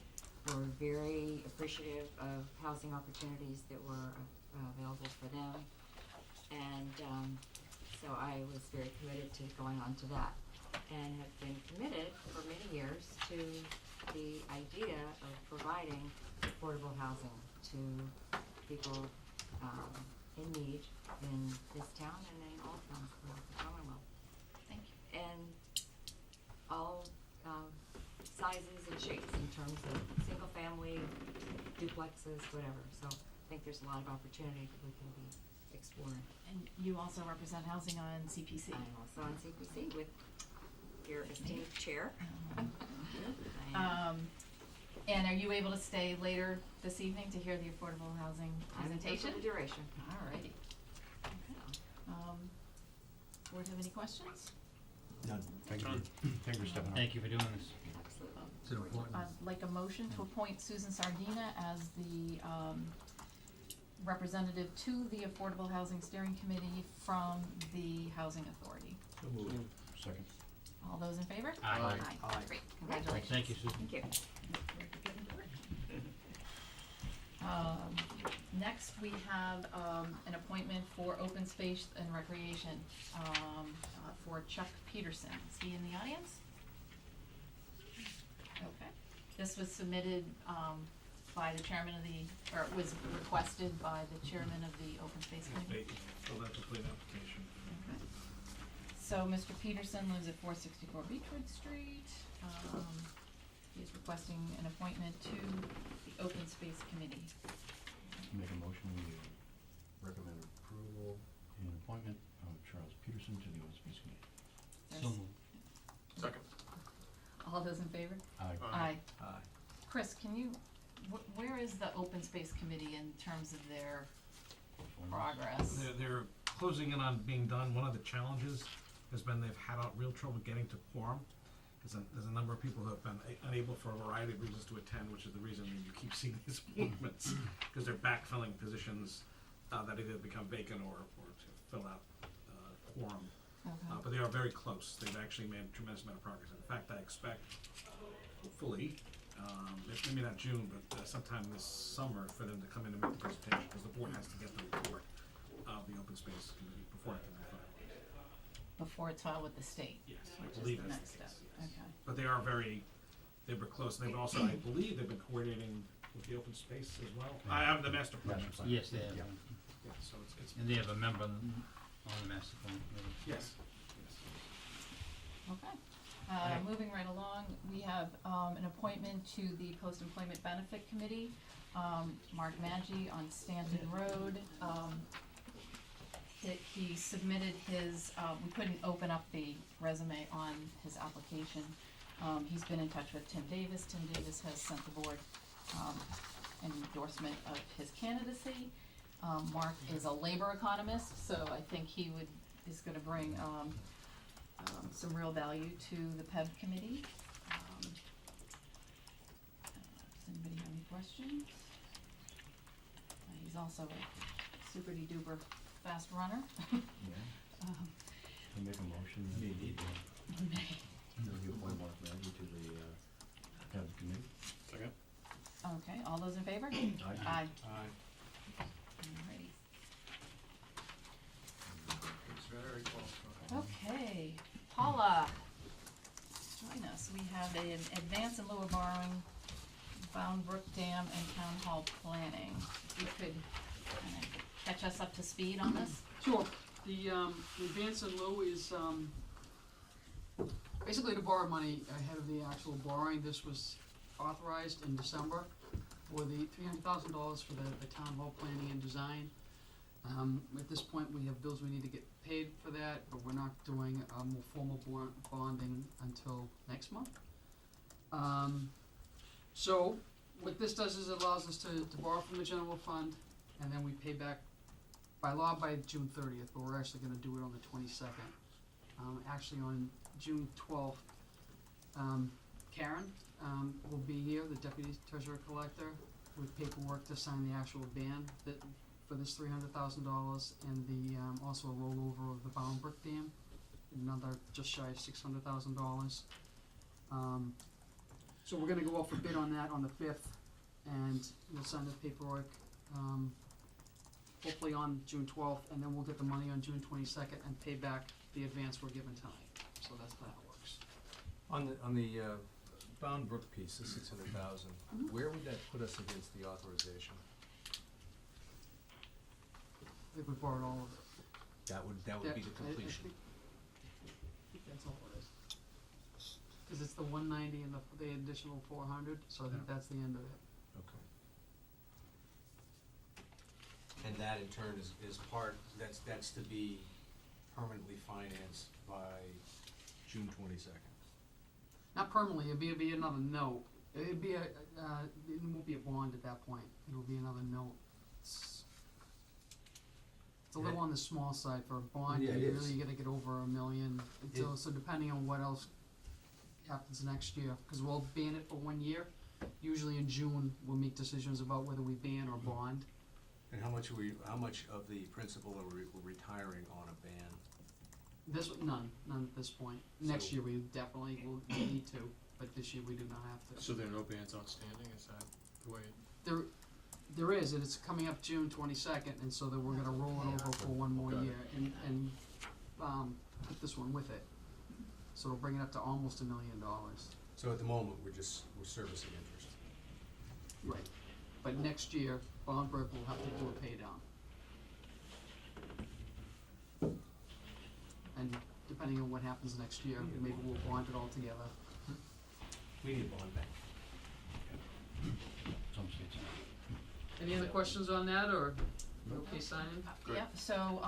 were very appreciative of housing opportunities that were available for them. And so I was very committed to going on to that, and have been committed for many years to the idea of providing affordable housing to people in need in this town and in all towns throughout the Commonwealth. Thank you. And all sizes and shapes in terms of single family, duplexes, whatever. So I think there's a lot of opportunity that we can be exploring. And you also represent housing on CPC. I'm also on CPC with your esteemed chair. And are you able to stay later this evening to hear the affordable housing presentation? I'm for the duration. Alrighty. Board have any questions? None. Thank you for stepping up. Thank you for doing this. Absolutely. It's important. I'd like a motion to appoint Susan Sardina as the representative to the Affordable Housing Steering Committee from the Housing Authority. So move. Second. All those in favor? Aye. Aye. Great, congratulations. Thank you, Susan. Thank you. Next, we have an appointment for Open Space and Recreation for Chuck Peterson. Is he in the audience? Okay. This was submitted by the chairman of the, or it was requested by the chairman of the Open Space Committee. Fill that complete application. Okay. So Mr. Peterson lives at 464 Beechwood Street. He's requesting an appointment to the Open Space Committee. Make a motion, we recommend approval and appointment of Charles Peterson to the Open Space Committee. So moved. Second. All those in favor? Aye. Aye. Aye. Chris, can you, where is the Open Space Committee in terms of their progress? They're closing in on being done. One of the challenges has been they've had real trouble getting to quorum. There's a number of people who have been unable for a variety of reasons to attend, which is the reason that you keep seeing these appointments, because they're backfilling positions that either become vacant or to fill out quorum. Okay. But they are very close. They've actually made a tremendous amount of progress. In fact, I expect, hopefully, maybe not June, but sometime this summer for them to come in and make the presentation, because the board has to get the report of the open space committee before it can be filed. Before it's filed with the state? Yes, I Which is believe the that's next the step, case, yes. okay. But they were close, and they've also, I believe, they've been coordinating with the open space as well. I have the master plan. I'm sorry. Yes, they have, Yeah, yeah, so it's, and they have a member on the master plan committee. yes, Okay. Right. Moving right along, we have an appointment to the Post-Employment Benefit Committee. Mark Maggi on Stanton Road. He submitted his, we couldn't open up the resume on his application. He's been in touch with Tim Davis. Tim Davis has sent the board an endorsement of his candidacy. Mark is a labor economist, so I think is gonna bring some real value to the PEB committee. Does anybody have any questions? He's also a super-de-duper fast runner. I make a motion that we appoint Mark Maggi to the PEB committee. Second? Okay, all those in favor? Aye. Alrighty. It's very close. Okay, Paula, join us. We have an advance in lieu of borrowing, Bound Brook Dam and Town Hall planning. If you could kinda catch us up to speed on this? Sure. The advance in lieu is, basically to borrow money ahead of the actual borrowing. This was authorized in December for the $300,000 for the town hall planning and design. At this point, we have bills we need to get paid for that, but we're not doing more formal bonding until next month. So what this does is it allows us to borrow from the general fund, and then we pay back by law by June 30th, but we're actually gonna do it on the 22nd. Actually on June 12th, Karen will be here, the deputy treasurer collector, with paperwork to sign the actual ban for this $300,000 and the also a rollover of the Bound Brook Dam, another just shy of $600,000. So we're gonna go out for bid on that on the 5th, and we'll sign the paperwork hopefully on June 12th, and then we'll get the money on June 22nd and pay back the advance we're given tonight. So that's how it works. On the Bound Brook piece, the 600,000, where would that put us against the authorization? I think we borrowed all of it. That would be the completion. I think that's all it is. Cause it's the 190 and the additional 400, so I think that's the end of it. Okay. And that in turn is part, that's to be permanently financed by June 22nd. Not permanently, it'd be another note. It'd be it won't be a bond at that point. It'll be another note. It's a little on the small side for a bond. Yeah, it You is. really gotta get over $1 million. So depending on what else happens next year, cause we'll ban it for 1 year. Usually in June, we'll make decisions about whether we ban or bond. And how much of the principal are we retiring on a ban? None at this point. Next So- year we definitely will need to, but this year we do not have to. So there are no bans outstanding, is that the way? There is, and it's coming up June 22nd, and so that we're gonna roll it over for 1 more Got it. year and put this one with it. So it'll bring it up to almost $1 million. So at the moment, we're servicing interest. Right. But next year, Bond Brook will have to do a pay down. And depending on what happens next year, maybe we'll bond it all together. We need a bond bank. Some states. Any other questions on that, or okay signing? Yep, so,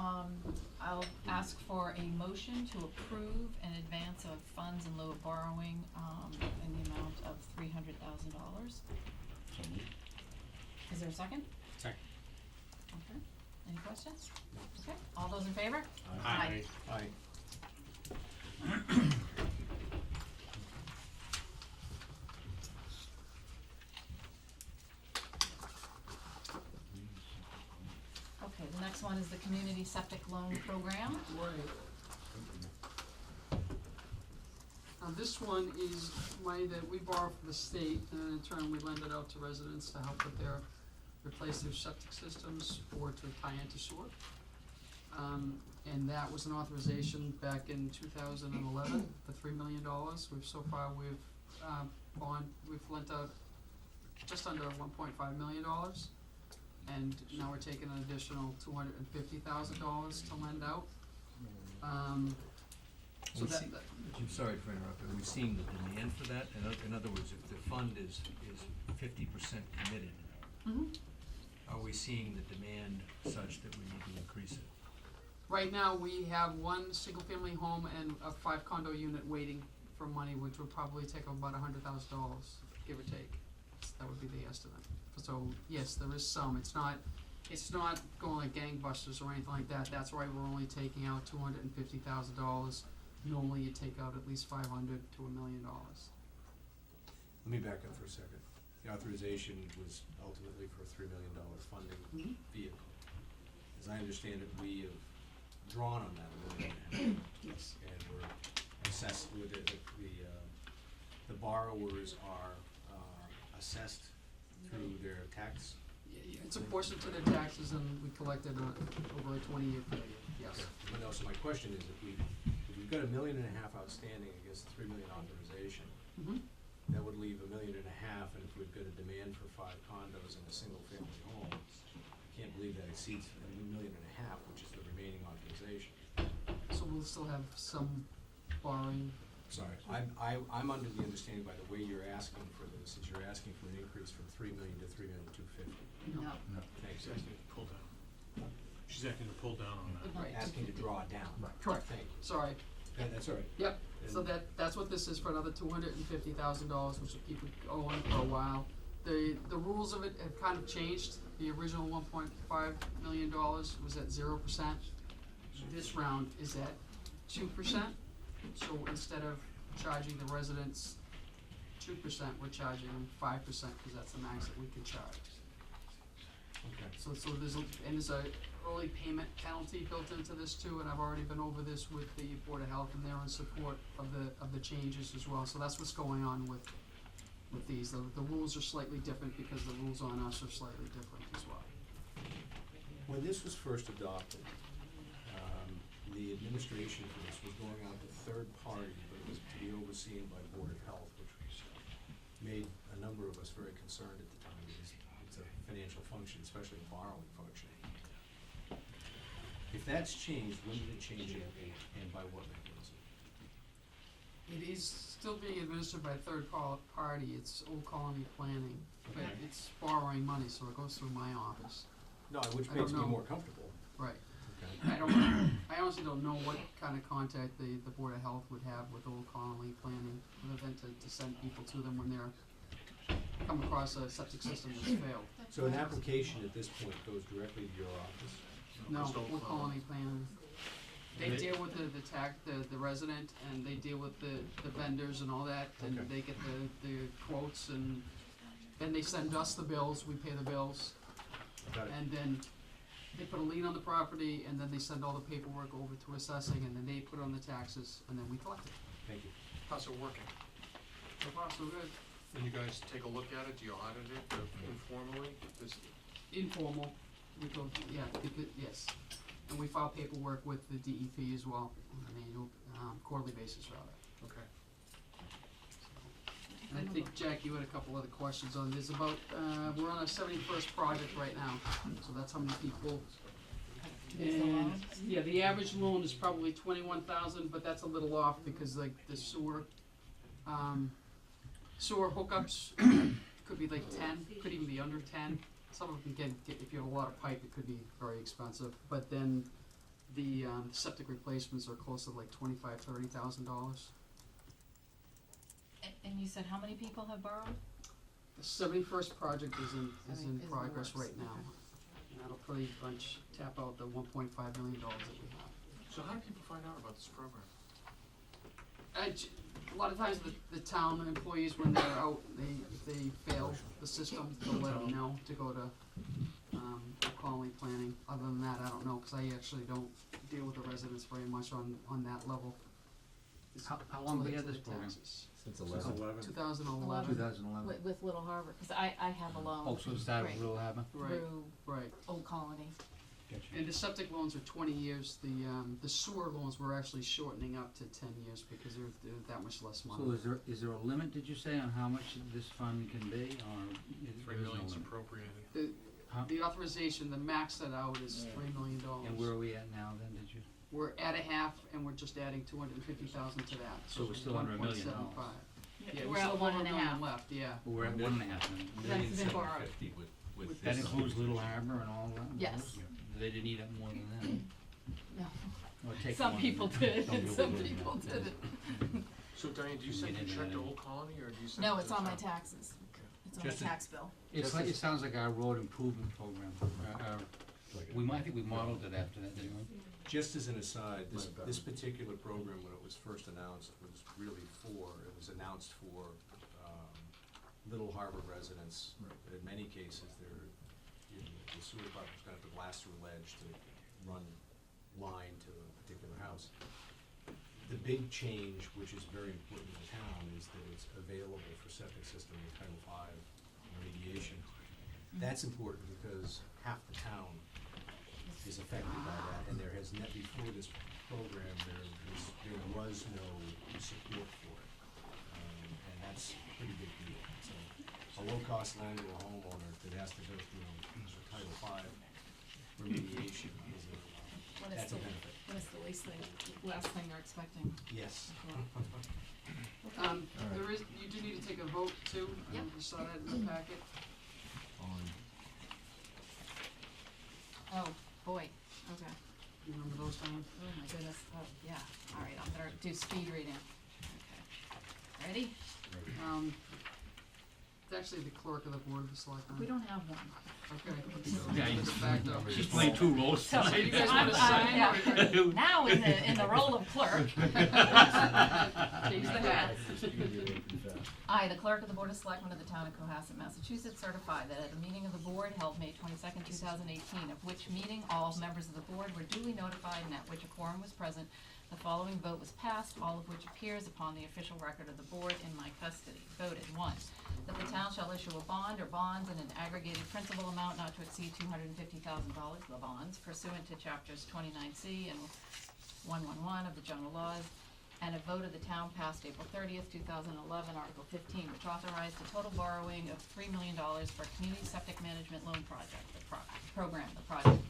I'll ask for a motion to approve an advance of funds in lieu of borrowing, in the amount of $300,000. So moved. Is there a second? Second. Okay, any questions? Okay, all those in favor? Aye. Aye. Okay, the next one is the Community Septic Loan Program. Right. This one is money that we borrow from the state, and in turn we lend it out to residents to help with their, replace their septic systems or to tie into sewer. And that was an authorization back in 2011 for $3 million. We've lent out just under $1.5 million. And now we're taking an additional $250,000 to lend out. So that, I'm sorry for interrupting, are we seeing the demand for that? In other words, if the fund is 50% committed, are we seeing the demand such that we need to increase it? right now, we have one single-family home and a 5 condo unit waiting for money, which would probably take about $100,000, give or take. That would be the estimate. So, yes, there is some. It's not going like gangbusters or anything like that. That's why we're only taking out $250,000. Normally, you take out at least $500,000 to $1 million. Let me back up for a second. The authorization was ultimately for a $3 million funding vehicle. As I understand it, we have drawn on that $1 million. Yes. And we're assessed with it, the borrowers are assessed through their tax. Yeah, it's a portion to their taxes, and we collected over a 20-year period, yes. But no, so my question is, if we've got $1.5 million outstanding against the $3 million authorization, that would leave $1.5 million, and if we've got a demand for 5 condos and a single-family home, I can't believe that exceeds $1.5 million, which is the remaining authorization. So we'll still have some borrowing. Sorry, I'm under the understanding by the way you're asking for this, is you're asking for an increase from $3 million to $3,250,000. No. Thanks. She's asking to pull down. She's asking to pull down on that. Right. Asking to draw down. Correct. Thank you. Sorry. That's all right. Yep. So And- that's what this is, for another $250,000, which will keep it going for a while. The rules of it have kind of changed. The original $1.5 million was at 0%. This round is at 2%. So instead of charging the residents 2%, we're charging them 5%, because that's the max that we can charge. Okay. So there's a early payment penalty built into this too, and I've already been over this with the Board of Health, and they're in support of the changes as well. So that's what's going on with these. The rules are slightly different because the rules on us are slightly different as well. When this was first adopted, the administration for this was going out to third party, but it was to be overseen by Board of Health, which made a number of us very concerned at the time, because it's a financial function, especially a borrowing function. If that's changed, when did it change and by what mechanism? It is still being administered by a third party. It's Old Colony Planning. But Okay. it's borrowing money, so it goes through my office. No, which I don't makes me know. more comfortable. Right. Okay. I honestly don't know what kind of contact the Board of Health would have with Old Colony Planning, other than to send people to them when they're come across a septic system that's failed. So an application at this point goes directly to your office? No, Just Old Old Colony Planning. They deal with the resident, and they deal with the vendors and all that, and Okay. they get the quotes, and then they send us the bills, we pay the bills, Got it. and then they put a lien on the property, and then they send all the paperwork over to assessing, and then they put on the taxes, and then we collect it. Thank you. How's it working? So far, so good. And you guys take a look at it, do you audit it informally? Informal, we go, yeah, because, yes. And we file paperwork with the DEP as well, on an annual, quarterly basis rather. Okay. And I think, Jack, you had a couple other questions on this about, we're on our 71st project right now, so that's how many people. And, yeah, the average loan is probably 21,000, but that's a little off because like the sewer hookups could be like 10, could even be under 10. Some of them can get, if you have a lot of pipe, it could be very expensive, but then the septic replacements are close to like $25,000, $30,000. And you said how many people have borrowed? The 71st project is in Is the progress works, right now. And that'll pretty much tap out the $1.5 million that we have. So how do people find out about this program? A lot of times the town employees, when they're out, they fail the system, they'll let them know to go to colony planning. Other than that, I don't know, because I actually don't deal with the residents very much on that level. How long have we had this program? Since Two 11. 2011. 2011. With Little Harbor, cause I have a loan. Oh, so it started with Right. Little Harbor? Right, Through right. Old Colony. And the septic loans are 20 years. The sewer loans were actually shortening up to 10 years because they're that much less money. So is there a limit, did you say, on how much this fund can be, or $3 there is no million's limit? appropriated. Huh? The authorization, the max set out is $3 million. And where are we at now then, did you? We're at a half, and we're just adding 250,000 to that. So we're still under $1 million. 1.75. Yeah, We're we still at have one over and a $1 million half. left. Yeah. Well, we're at 1.5 million. That's been borrowed. With That this. includes Little Harbor and all that? Yes. They didn't eat up more than that. No. Or take Some more people than that. did, some people didn't. So Diane, do you send your Get into check that to in- Old Colony, or do you send No, it it's to the on my town? taxes. It's on Just my as- tax bill. It's like, it sounds like our road improvement program. I think we modeled it after that, didn't we? Just as an aside, this particular program, when it was first announced, was really it was announced for Little Harbor residents. In many cases, the sewer department's gonna have to blast through a ledge to run line to a particular house. The big change, which is very important to the town, is that it's available for septic system in Title V remediation. That's important because half the town is affected by that, and before this program, there was no support for it. And that's a pretty big deal. So a low-cost landed homeowner that has to go through a Title V remediation that's a benefit. What is the last thing you're expecting? Yes. You do need to take a vote too. Yep. You saw that in the packet. Oh, boy, okay. You remember those, Diane? Oh my goodness, oh, yeah, all right, I better do speed reading. Okay. Ready? It's actually the clerk of the board of the selectmen. We don't have one. Okay. Yeah, It's a fact though. She's playing two roles So, tonight. You guys wanna sign? yeah. Now in the role of clerk. Change the hat. I, the clerk of the Board of Selectmen of the town of Cohasset, Massachusetts, certify that at a meeting of the board held May 22nd, 2018, of which meeting all members of the board were duly notified and at which a quorum was present, the following vote was passed, all of which appears upon the official record of the board in my custody. Voted, 1, that the town shall issue a bond or bonds in an aggregated principal amount not to exceed $250,000, the bonds, pursuant to chapters 29C and 111 of the general laws, and a vote of the town passed April 30th, 2011, Article 15, which authorized a total borrowing of $3 million for Community Septic Management Loan Project, the project.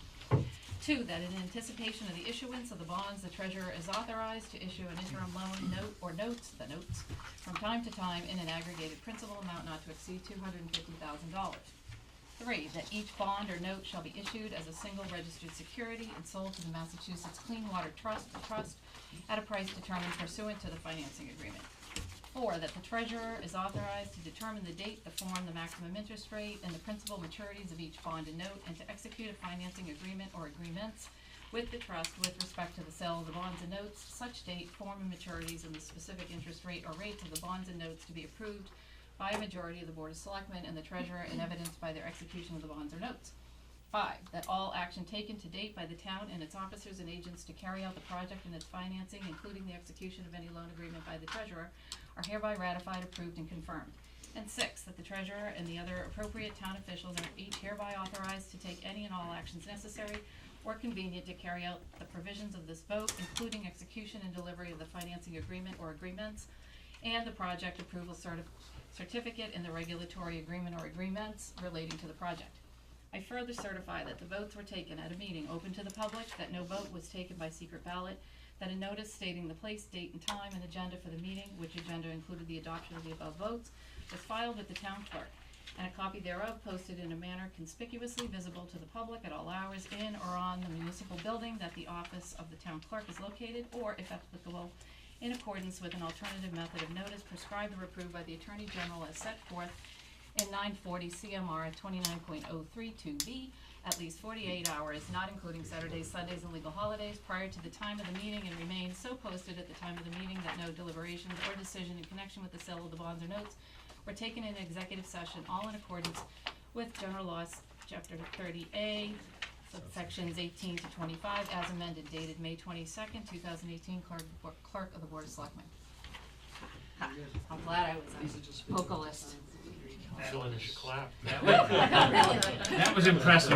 2, that in anticipation of the issuance of the bonds, the treasurer is authorized to issue an interim loan note or notes from time to time in an aggregated principal amount not to exceed $250,000. 3, that each bond or note shall be issued as a single registered security and sold to the Massachusetts Clean Water Trust, the trust, at a price determined pursuant to the financing agreement. 4, that the treasurer is authorized to determine the date, the form, the maximum interest rate, and the principal maturities of each bond and note, and to execute a financing agreement or agreements with the trust with respect to the sale of the bonds and notes, such date, form, and maturities, and the specific interest rate or rates of the bonds and notes to be approved by a majority of the Board of Selectmen and the treasurer and evidenced by their execution of the bonds or notes. 5, that all action taken to date by the town and its officers and agents to carry out the project and its financing, including the execution of any loan agreement by the treasurer, are hereby ratified, approved, and confirmed. And 6, that the treasurer and the other appropriate town officials are each hereby authorized to take any and all actions necessary or convenient to carry out the provisions of this vote, including execution and delivery of the financing agreement or agreements, and the project approval certificate and the regulatory agreement or agreements relating to the project. I further certify that the votes were taken at a meeting open to the public, that no vote was taken by secret ballot, that a notice stating the place, date, and time and agenda for the meeting, which agenda included the adoption of the above votes, was filed with the town clerk, and a copy thereof posted in a manner conspicuously visible to the public at all hours in or on the municipal building that the office of the town clerk is located, or, if applicable, in accordance with an alternative method of notice prescribed or approved by the Attorney General as set forth in 940 CMR 29.032B, at least 48 hours, not including Saturdays, Sundays, and legal holidays, prior to the time of the meeting, and remain so posted at the time of the meeting that no deliberations or decision in connection with the sale of the bonds or notes were taken in executive session, all in accordance with General Laws, Chapter 30A, subsections 18 to 25, as amended, dated May 22nd, 2018, clerk of the Board of Selectmen. Ha, I'm glad I was These are a just vocalist. Madeline, you should clap. That was impressive.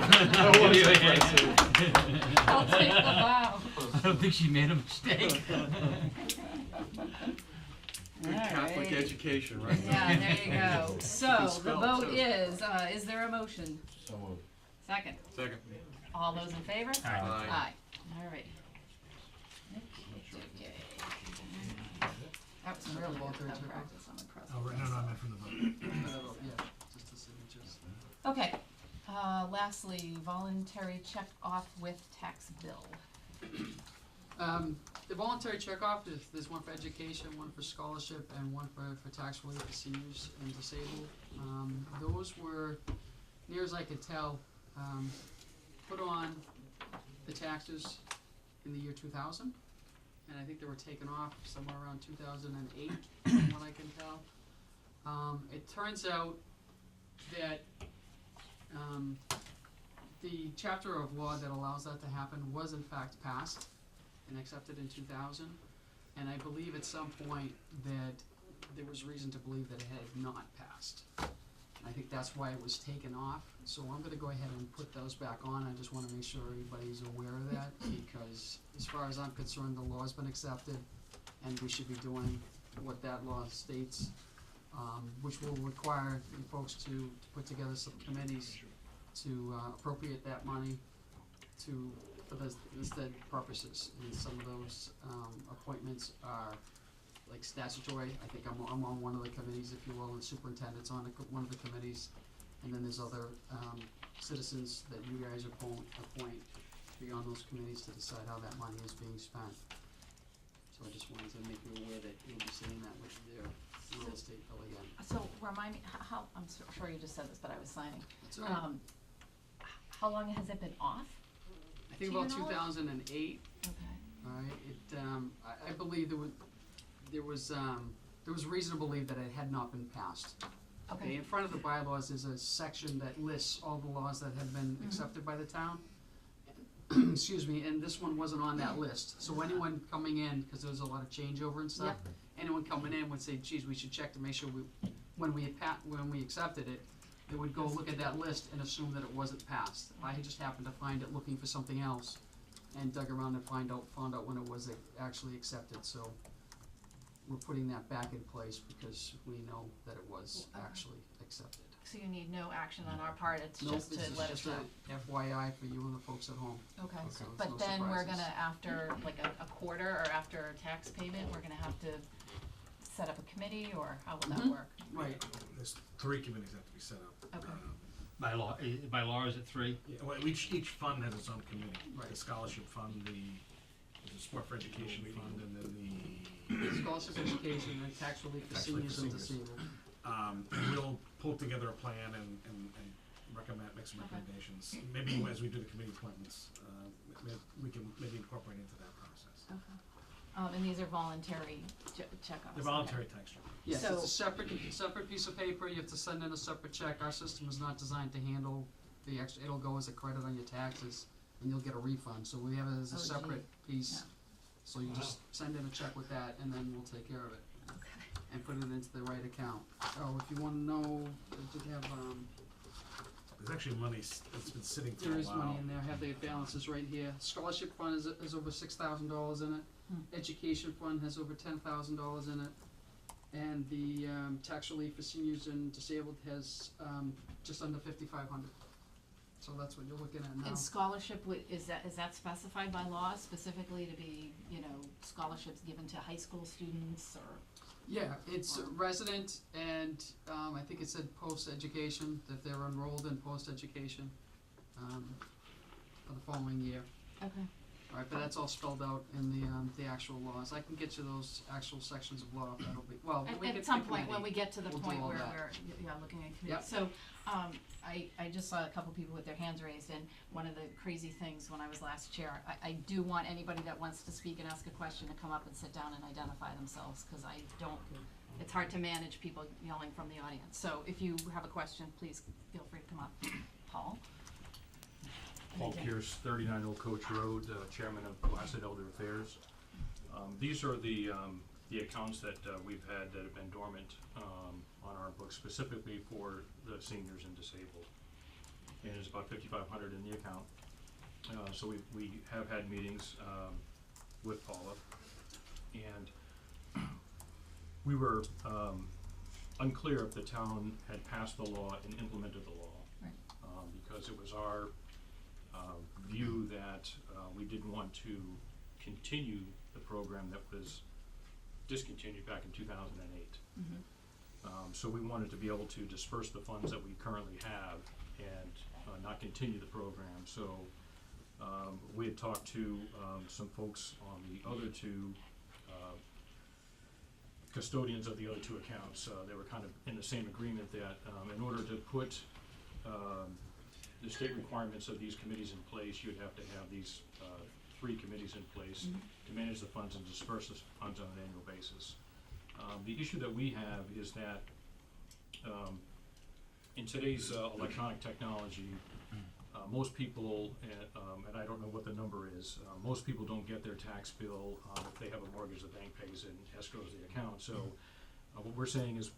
I'll take the bow. I don't think she made a mistake. Good Catholic Alright. education, right? Yeah, there you go. So, the spelled, vote too. is there a motion? So moved. Second. Second. All those in favor? Aye. Aye. All right. Okay. That was really good Voluntary check-off? practice, I'm impressed. Oh, right, no, I meant from the vote. Yeah, just the signatures. Okay, lastly, voluntary check off with tax bill. The voluntary checkoff is, there's one for education, one for scholarship, and one for tax relief for seniors and disabled. Those were, near as I could tell, put on the taxes in the year 2000, and I think they were taken off somewhere around 2008, from what I can tell. It turns out that the chapter of law that allows that to happen was in fact passed and accepted in 2000, and I believe at some point that there was reason to believe that it had not passed. I think that's why it was taken off, so I'm gonna go ahead and put those back on. I just wanna make sure everybody's aware of that, because as far as I'm concerned, the law's been accepted, and we should be doing what that law states, which will require you folks to put together some committees to appropriate that money for the said purposes. And some of those appointments are like statutory. I think I'm on one of the committees, if you will, and superintendent's on one of the committees. And then there's other citizens that you guys appoint beyond those committees to decide how that money is being spent. So I just wanted to make you aware that you'll be seeing that with their real estate bill again. So remind me, how, sure you just said this, but I was signing. That's all right. How long has it been off? I think to about your knowledge? 2008. Okay. Alright, I believe there was reason to believe that it had not been passed. Okay, in front of the bylaws is a section that lists all the laws that have been accepted by the town. Excuse me, and this one wasn't on that list, so anyone coming in, cause there was a lot of changeover and stuff, anyone coming in would say, geez, we should check to make sure when we accepted it, they would go look at that list and assume that it wasn't passed. I just happened to find it looking for something else, and dug around and found out when it was actually accepted, so we're putting that back in place because we know that it was actually accepted. So you need no action on our part, it's Nope, just this to is let us just know. a FYI for you and the folks at home. Okay, So it's but no then we're surprises. gonna, after like a quarter or after a tax payment, we're gonna have to set up a committee, or how will that work? Right. There's 3 committees that have to be set up. Okay. By law, is it 3? Yeah, well, each fund has its own committee. Right. The scholarship fund, there's a sport for education fund, and then the Scholarship education and tax relief for Tax relief seniors for and seniors. disabled. And we'll pull together a plan and make some Okay. recommendations. Maybe as we do the committee appointments, we can maybe incorporate into that process. Okay. And these are voluntary checkoffs? The voluntary tax check. Yes, So- it's a separate piece of paper, you have to send in a separate check. Our system is not designed to handle the extra, it'll go as a credit on your taxes, and you'll get a refund, so we have it as a Oh, gee. separate piece. Yeah. So you just send in a check with that, and then we'll take care of it, Okay. and put it into the right account. Oh, if you wanna know, I did have, There's actually money that's been sitting for a while. there is money in there, I have the balances right here. Scholarship fund is over $6,000 in it. Education fund has over $10,000 in it. And the tax relief for seniors and disabled has just under $5,500. So that's what you're looking at now. And scholarship, is that specified by law specifically to be, scholarships given to high school students, or? Yeah, it's resident and I think it said post-education, that they're enrolled in post-education for the following year. Okay. Alright, but that's all spelled out in the actual laws. I can get you those actual sections of law, that'll be, well, when we get to At the some point, when committee, we get to the we'll do point all where that. we're, looking at committee. Yep. So, I just saw a couple people with their hands raised, and one of the crazy things when I was last chair, I do want anybody that wants to speak and ask a question to come up and sit down and identify themselves, cause it's hard to manage people yelling from the audience. So if you have a question, please feel free to come up. Paul? Paul Pierce, 39 Old Coach Road, Chairman of Placid Elder Affairs. These are the accounts that we've had that have been dormant on our books, specifically for the seniors and disabled. And there's about 5,500 in the account. So we have had meetings with Paula, and we were unclear if the town had passed the law and implemented the law. Right. Because it was our view that we didn't want to continue the program that was discontinued back in 2008. So we wanted to be able to disperse the funds that we currently have and not continue the program. So we had talked to some folks on the other two custodians of the other two accounts. They were kind of in the same agreement that in order to put the state requirements of these committees in place, you'd have to have these 3 committees in place to manage the funds and disperse the funds on an annual basis. The issue that we have is that in today's electronic technology, most people, and I don't know what the number is, most people don't get their tax bill. If they have a mortgage, the bank pays and escrows the account. So what we're saying is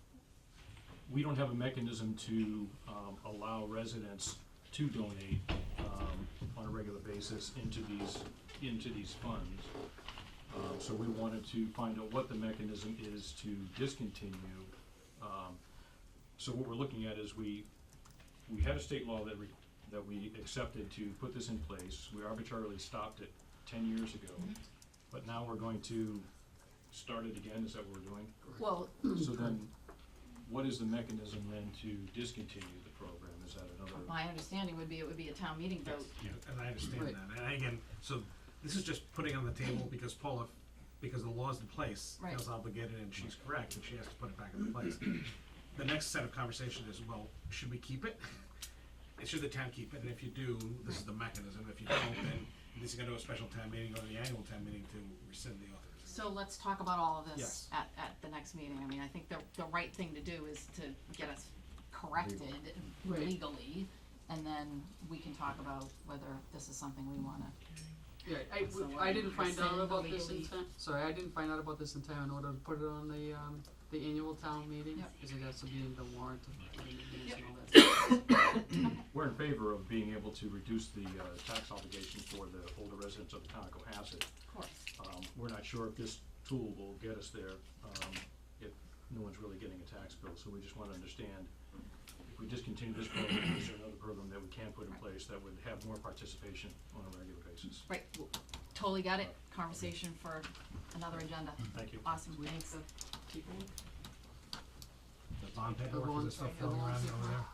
we don't have a mechanism to allow residents to donate on a regular basis into these funds. So we wanted to find out what the mechanism is to discontinue. So what we're looking at is we had a state law that we accepted to put this in place. We arbitrarily stopped it 10 years ago, but now we're going to start it again. Is that what we're doing? Well, So then, what is the mechanism then to discontinue the program? Is that another? my understanding would be it would be a town meeting vote. Yeah, and I understand Right. that, and again, so this is just putting on the table because Paula, because the law's in place, Right. feels obligated, and she's correct, and she has to put it back into place. The next set of conversation is, well, should we keep it? And should the town keep it? And if you do, this is the mechanism. If you don't, then this is gonna go to a special town meeting or the annual town meeting to rescind the authorization. So let's talk about all of this Yes. at the next meeting. I mean, I think the right thing to do is to get us corrected Right. legally, and then we can talk about whether this is something we wanna. Yeah, So what I do didn't you find out rescind about this in legally? time, sorry, I didn't find out about this in time in order to put it on the annual town meeting, Yep. because it has to be in the warrant of the meetings Yep. and all that. We're in favor of being able to reduce the tax obligation for the older residents of the town of Cohasset. Of course. We're not sure if this tool will get us there, if no one's really getting a tax bill, so we just wanna understand, if we discontinue this program, is there another program that we can put in place that would have more participation on a regular basis? Right, totally got it. Conversation for another agenda. Thank you. Awesome, thanks. The bond paperwork, is bonds, this stuff the floating around bonds. over there?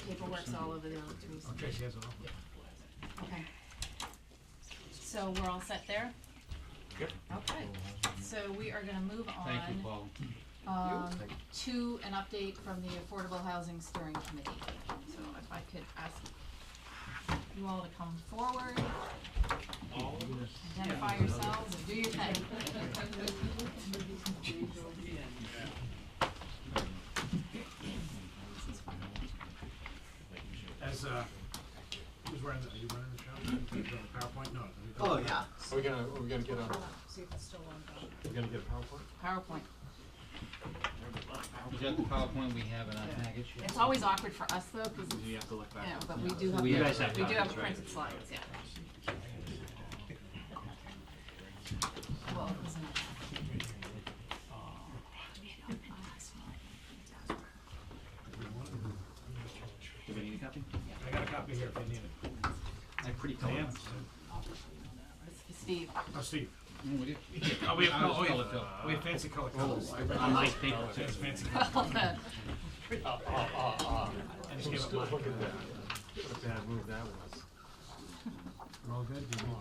Paperwork's all over there, Teresa. Oh, Tracy has it all? Okay. So we're all set there? Yep. Okay, so we are gonna move on. Thank you, Paul. To an update from the Affordable Housing Steering Committee. So if I could ask you all to come forward, identify yourselves and do your thing. As, who's running are you running the show? Doing the PowerPoint? No. Oh, yeah. Are we gonna get a, See if it's still on. we're gonna get a PowerPoint? PowerPoint. Is that the PowerPoint we have in our package? It's always awkward for us though, cause You have to look back. you know, but we do have, We we guys have do have copies, right? printed slides, yeah. Well, isn't it? Do we need a copy? I got a copy here if you need it. I have pretty color. Dan? Steve. Oh, Steve. What do you? Oh, we have, Ours color fill. we have fancy color colors. On nice paper. It's fancy color. I just gave up mine. What a bad move that was. We're all good? Do you need-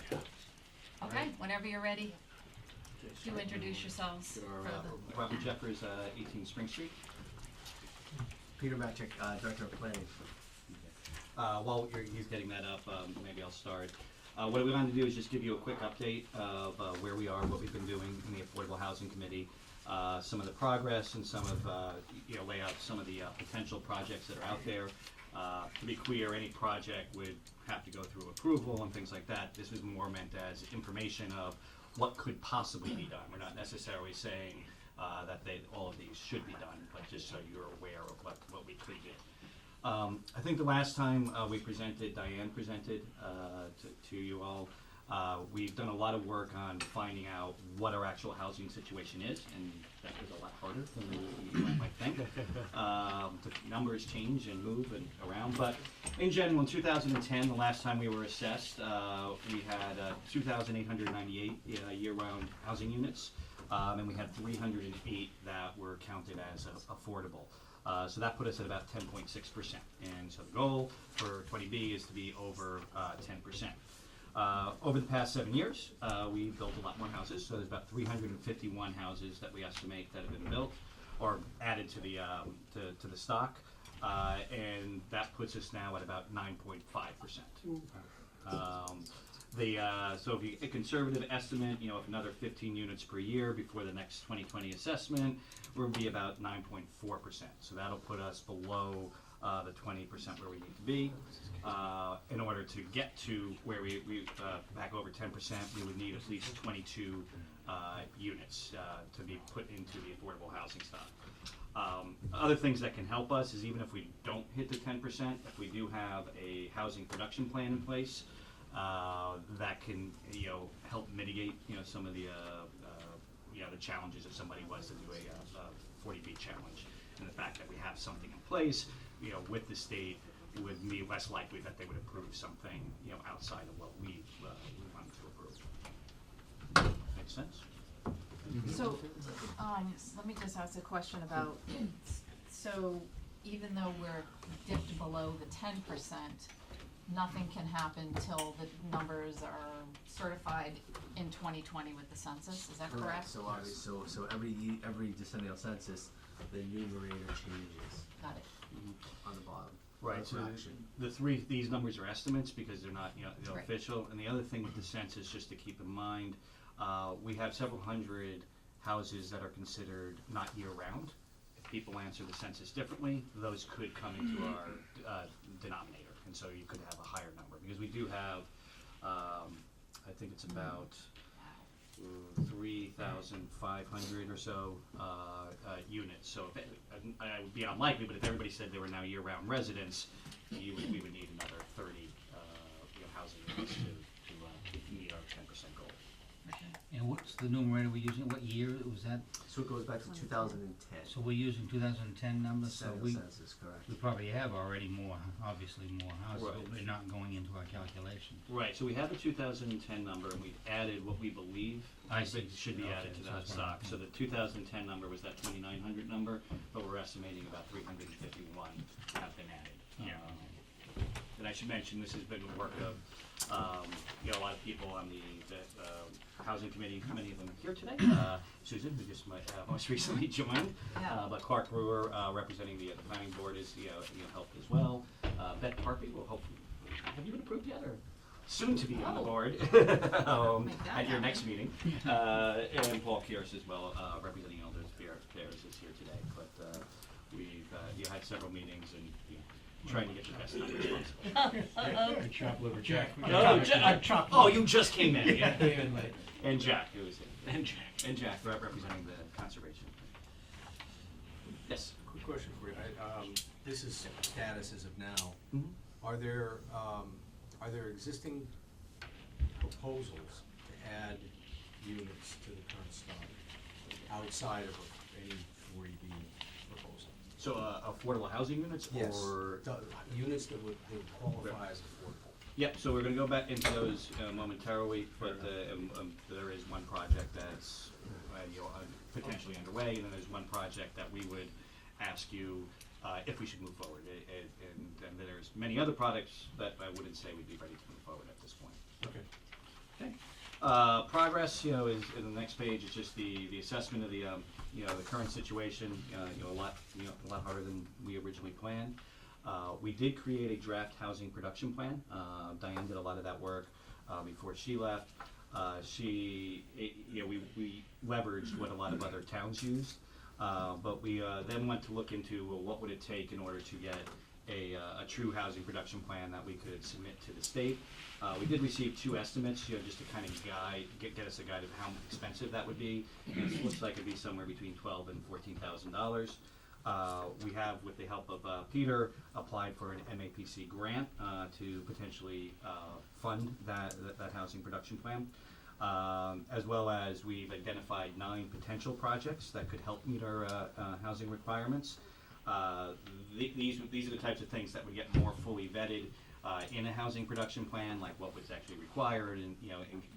Good. Okay, whenever you're ready, do introduce yourselves for the. Robert Jeffers, 18 Spring Street. Peter Matchik, Director of Planning. While he's getting that up, maybe I'll start. What we wanted to do is just give you a quick update of where we are, what we've been doing in the Affordable Housing Committee, some of the progress and some of, lay out some of the potential projects that are out there. To be clear, any project would have to go through approval and things like that. This was more meant as information of what could possibly be done. We're not necessarily saying that all of these should be done, but just so you're aware of what we could do. I think the last time Diane presented to you all, we've done a lot of work on finding out what our actual housing situation is, and that was a lot harder than you might think. The numbers change and move and around, but in general, in 2010, the last time we were assessed, we had 2,898 year-round housing units, and we had 308 that were counted as affordable. So that put us at about 10.6%. And so the goal for 20B is to be over 10%. Over the past 7 years, we built a lot more houses. So there's about 351 houses that we estimate that have been built or added to the stock, and that puts us now at about 9.5%. So if a conservative estimate, if another 15 units per year before the next 2020 assessment, we'll be about 9.4%. So that'll put us below the 20% where we need to be. In order to get to where we back over 10%, we would need at least 22 units to be put into the affordable housing stock. Other things that can help us is even if we don't hit the 10%, if we do have a housing production plan in place, that can help mitigate some of the the challenges if somebody was to do a 40B challenge, and the fact that we have something in place with the state would be less likely that they would approve something outside of what we wanted to approve. Makes sense? So, let me just ask a question about, so even though we're dipped below the 10%, nothing can happen till the numbers are certified in 2020 with the census, is that correct? So obviously, so every decennial census, the numerator changes Got it. on the bottom. Right, so Fraction. these numbers are estimates because they're not, they're Right. official. And the other thing with the census, just to keep in mind, we have several hundred houses that are considered not year-round. If people answer the census differently, those could come into our denominator, and so you could have a higher number. Because we do have, I think it's about 3,500 or so units. So if I would be unlikely, but if everybody said they were now year-round residents, we would need another 30 housing units to meet our 10% goal. And what's the numerator we're using? What year was that? So it goes back to 2010. So we're using 2010 numbers, so Decennial we census, correct. probably have already obviously more houses, Right. but we're not going into our calculation. Right, so we have a 2010 number, and we've added what we believe I see. should be added Okay, to so that that's stock. fine. So the 2010 number was that 2,900 number, but we're estimating about 351 have been added. Yeah. And I should mention, this has been the work of, a lot of people on the housing committee, many of them are here today. Susan, who just most recently joined, Yeah. but Clark Brewer, representing the planning board, is helped as well. Beth Harpy will hopefully, have you been approved yet, or soon to be on the Oh. board Make that at your happen. next meeting? And Paul Kears as well, representing Elders Affairs is here today. But we've had several meetings and trying to get the best numbers possible. Good chop liver Jack. Oh, you just came in. Yeah, came in late. And Jack, who is here. And Jack. Representing the conservation. Yes. Quick question for you. This is status as of now. Mhm. Are there existing proposals to add units to the current stock outside of any 40B proposal? So affordable housing units or? Units that would qualify as affordable. Yep, so we're gonna go back into those momentarily, but there is one project that's potentially underway, and then there's one project that we would ask you if we should move forward. And then there's many other products that I wouldn't say we'd be ready to move forward at this point. Okay. Okay. Progress, is in the next page is just the assessment of the the current situation. A lot harder than we originally planned. We did create a draft housing production plan. Diane did a lot of that work before she left. We leveraged what a lot of other towns used, but we then went to look into what would it take in order to get a true housing production plan that we could submit to the state. We did receive 2 estimates, just to kind of get us a guide of how expensive that would be. And it looks like it'd be somewhere between $12,000 and $14,000. We have, with the help of Peter, applied for an MAPC grant to potentially fund that housing production plan. As well as we've identified 9 potential projects that could help meet our housing requirements. These are the types of things that would get more fully vetted in a housing production plan, like what was actually required, and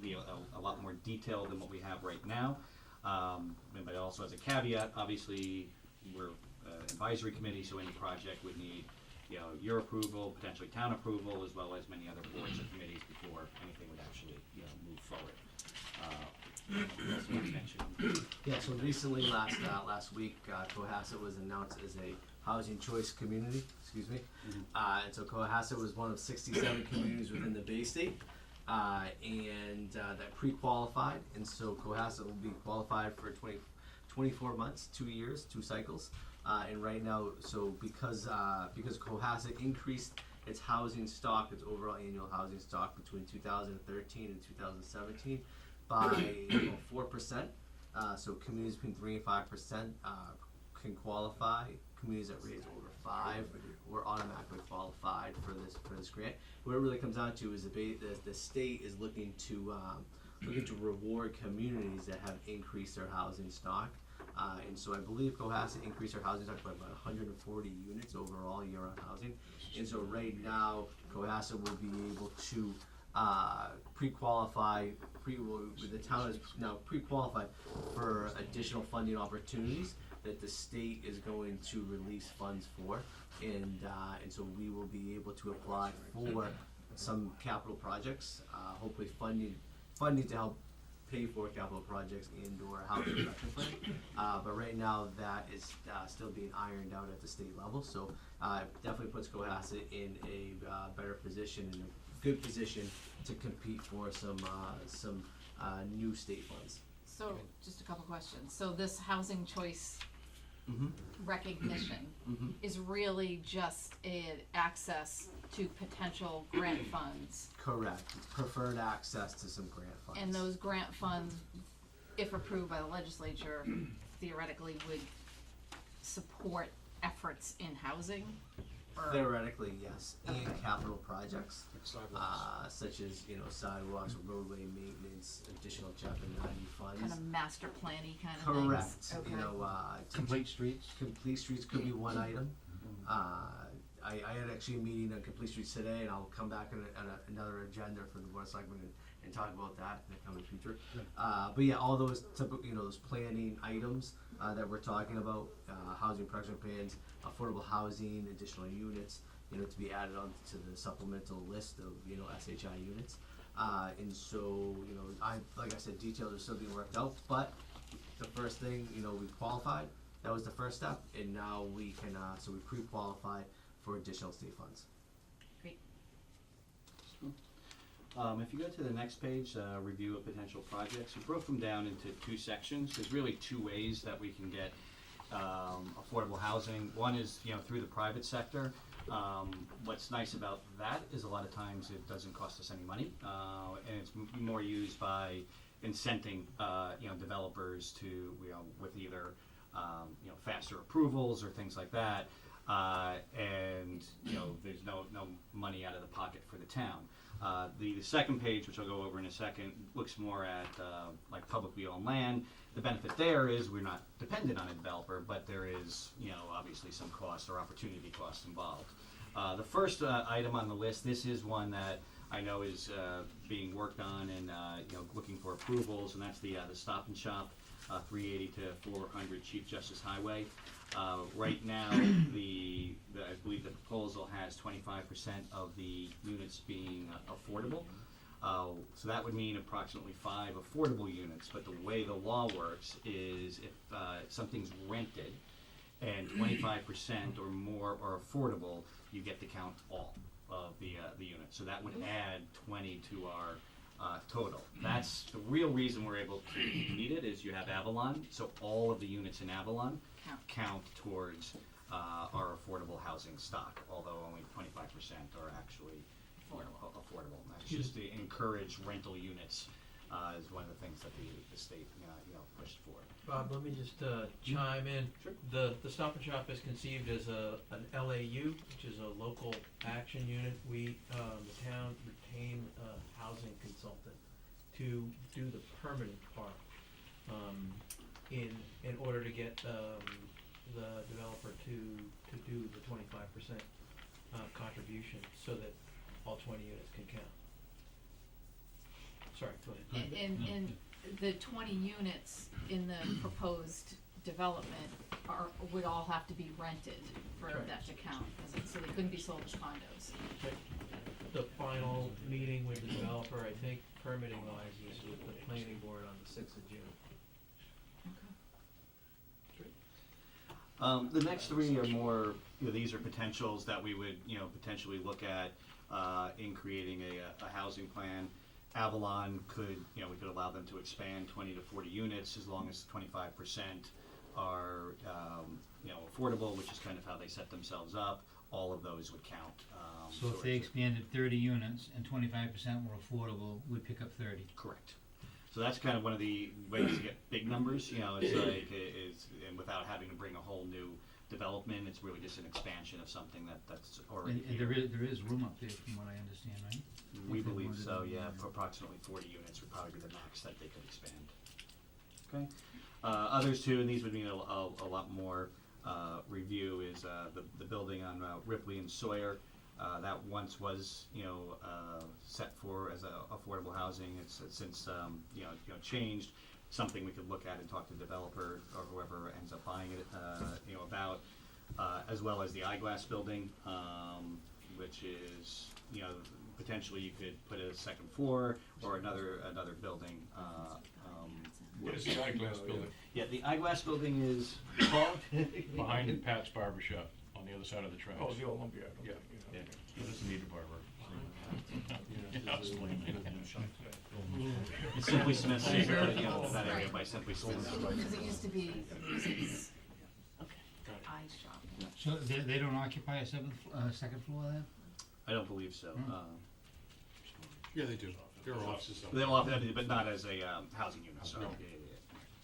be a lot more detailed than what we have right now. But also as a caveat, obviously we're advisory committee, so any project would need your approval, potentially town approval, as well as many other boards and committees before anything would actually move forward. What else do you want to mention? Yeah, so recently, last week, Cohasset was announced as a housing choice community, excuse me. And so Cohasset was one of 67 communities within the Bay State, and that pre-qualified. And so Cohasset will be qualified for 24 months, 2 years, 2 cycles. And right now, so because Cohasset increased its housing stock, its overall annual housing stock between 2013 and 2017 by 4%. So communities between 3 and 5% can qualify. Communities that raise over 5 were automatically qualified for this grant. What it really comes down to is the state is looking to reward communities that have increased their housing stock. And so I believe Cohasset increased their housing stock by about 140 units overall year-round housing. And so right now, Cohasset will be able to pre-qualify. The town is now pre-qualified for additional funding opportunities that the state is going to release funds for, and so we will be able to apply for some capital projects, hopefully funding to help pay for capital projects and/or housing production plan. But right now, that is still being ironed out at the state level. So it definitely puts Cohasset in a better position, in a good position to compete for some new state funds. So, just a couple questions. So this housing choice recognition is really just access to potential grant funds. Correct. Preferred access to some grant funds. And those grant funds, if approved by the legislature, theoretically would support efforts in housing? Or? Theoretically, yes, and capital projects, such as sidewalks, roadway maintenance, additional chapter 90 funds. Kind of master planning kind of Correct. things. Okay. Complete streets? Complete streets could be one item. I had actually a meeting on complete streets today, and I'll come back on another agenda for the board of selectmen and talk about that in the coming future. But yeah, all those typical, those planning items that we're talking about, housing production plans, affordable housing, additional units, to be added on to the supplemental list of, SHI units. And so, like I said, details are still being worked out, but the first thing, we qualified, that was the first step, and now we can, so we pre-qualified for additional state funds. Great. If you go to the next page, review of potential projects, we broke them down into 2 sections. There's really 2 ways that we can get affordable housing. One is, through the private sector. What's nice about that is a lot of times it doesn't cost us any money, and it's more used by incenting, developers to, with either, faster approvals or things like that. And there's no money out of the pocket for the town. The second page, which I'll go over in a second, looks more at like publicly owned land. The benefit there is we're not dependent on a developer, but there is obviously some cost or opportunity cost involved. The first item on the list, this is one that I know is being worked on and looking for approvals, and that's the Stop and Shop, 380 to 400 Chief Justice Highway. Right now, I believe the proposal has 25% of the units being affordable. So that would mean approximately 5 affordable units, but the way the law works is if something's rented and 25% or more are affordable, you get to count all of the units. So that would add 20 to our total. That's the real reason we're able to meet it, is you have Avalon, so all of the units in Avalon count towards are affordable housing stock, although only 25% are actually affordable. And that's just to encourage rental units is one of the things that the state pushed for. Bob, let me just chime in. Sure. The Stop and Shop is conceived as an LAU, which is a local action unit. We, the town retained a housing consultant to do the permitting part, in order to get the developer to do the 25% contribution so that all 20 units can count. Sorry, go ahead. And the 20 units in the proposed development would all have to be rented for Correct. that to count, so they couldn't be sold as condos. The final meeting with the developer, I think permitting wise, is with the planning board on the 6th of June. The next three are more, these are potentials that we would, potentially look at in creating a housing plan. Avalon could, we could allow them to expand 20 to 40 units as long as 25% are, affordable, which is kind of how they set themselves up. All of those would count. So if they expanded 30 units and 25% were affordable, we'd pick up 30. Correct. So that's kind of one of the ways to get big numbers, it's like, and without having to bring a whole new development, it's really just an expansion of something that's already And here. there is room up there from what I understand, right? We If they believe wanted so, to- yeah, for approximately 40 units would probably be the max that they could expand. Okay. Others too, and these would need a lot more review, is the building on Ripley and Sawyer. That once was, set for as affordable housing. It's since changed. Something we could look at and talk to the developer or whoever ends up buying it, about, as well as the Eyeglass building, which is, potentially you could put a second floor or another building. What is the Eyeglass building? Yeah, the Eyeglass building is called Behind Pat's Barber Shop, on the other side of the tracks. Oh, the Olympia. Yeah, yeah. He doesn't need a barber. Yeah, I was blaming him. Simply Smith's, that area by Simply Smith's. Because it used to be eye shop. So they don't occupy a second floor then? I don't believe so. Yeah, they do. There are offices. They're off, but not as a housing unit, so. No. Yeah.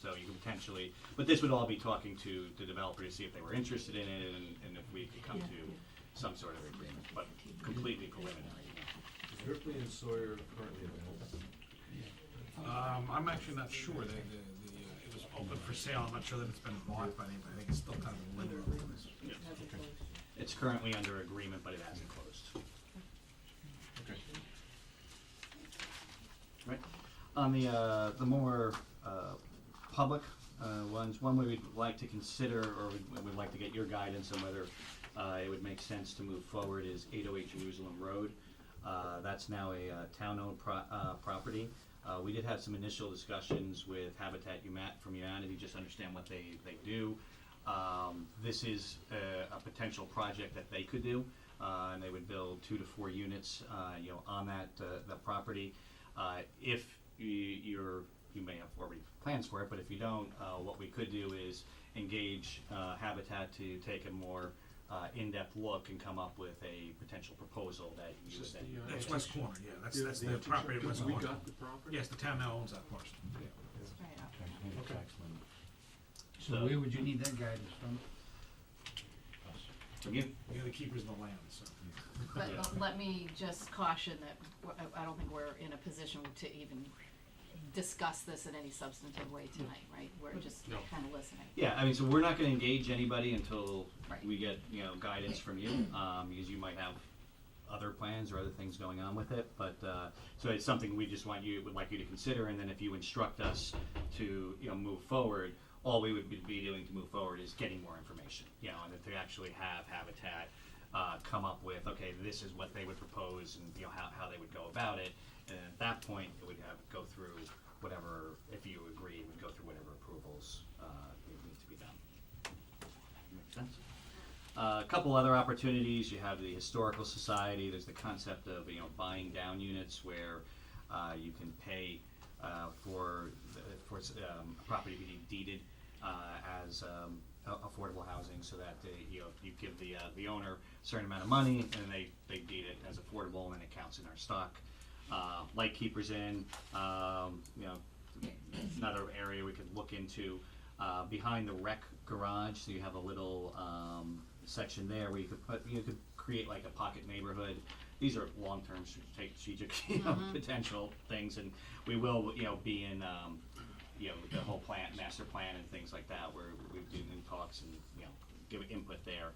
So you could potentially, but this would all be talking to the developer to see if they were interested in it and if we could come to some sort of agreement, but completely preliminary. Is Ripley and Sawyer currently available? I'm actually not sure. It was open for sale. I'm not sure that it's been bought by anybody. I think it's still kind of a limited release. Yeah. It's currently under agreement, but it hasn't closed. Okay. Right. On the more public ones, one we would like to consider, or we would like to get your guidance on whether it would make sense to move forward, is 808 Jerusalem Road. That's now a town-owned property. We did have some initial discussions with Habitat from Humanity, just to understand what they do. This is a potential project that they could do, and they would build 2 to 4 units, on that property. If you may have already plans for it, but if you don't, what we could do is engage Habitat to take a more in-depth look and come up with a potential proposal that you would then. That's West Corner, yeah. That's the property at West We Corner. got the property? Yes, the town now owns that parcel. Okay. So where would you need that guidance from? From you? You're the keepers of the land, so. But let me just caution that I don't think we're in a position to even discuss this in any substantive way tonight, right? We're just No. kind of listening. Yeah, I mean, so we're not gonna engage anybody until Right. we get, guidance from you, because you might have other plans or other things going on with it, but, so it's something we just would like you to consider, and then if you instruct us to, move forward, all we would be doing to move forward is getting more information, and if they actually have Habitat, come up with, okay, this is what they would propose, and, how they would go about it, and at that point, it would go through whatever, if you agree, it would go through whatever approvals, need to be done. Make sense? A couple other opportunities, you have the Historical Society, there's the concept of, buying down units where, you can pay, for a property being deeded, as, affordable housing, so that you give the owner a certain amount of money, and they deed it as affordable, and it counts in our stock. Light keepers in, another area we could look into, behind the rec garage, so you have a little, section there where you could create like a pocket neighborhood. These are long-term strategic, potential things, and we will, be in, the whole master plan and things like that, where we do new talks and, give input there.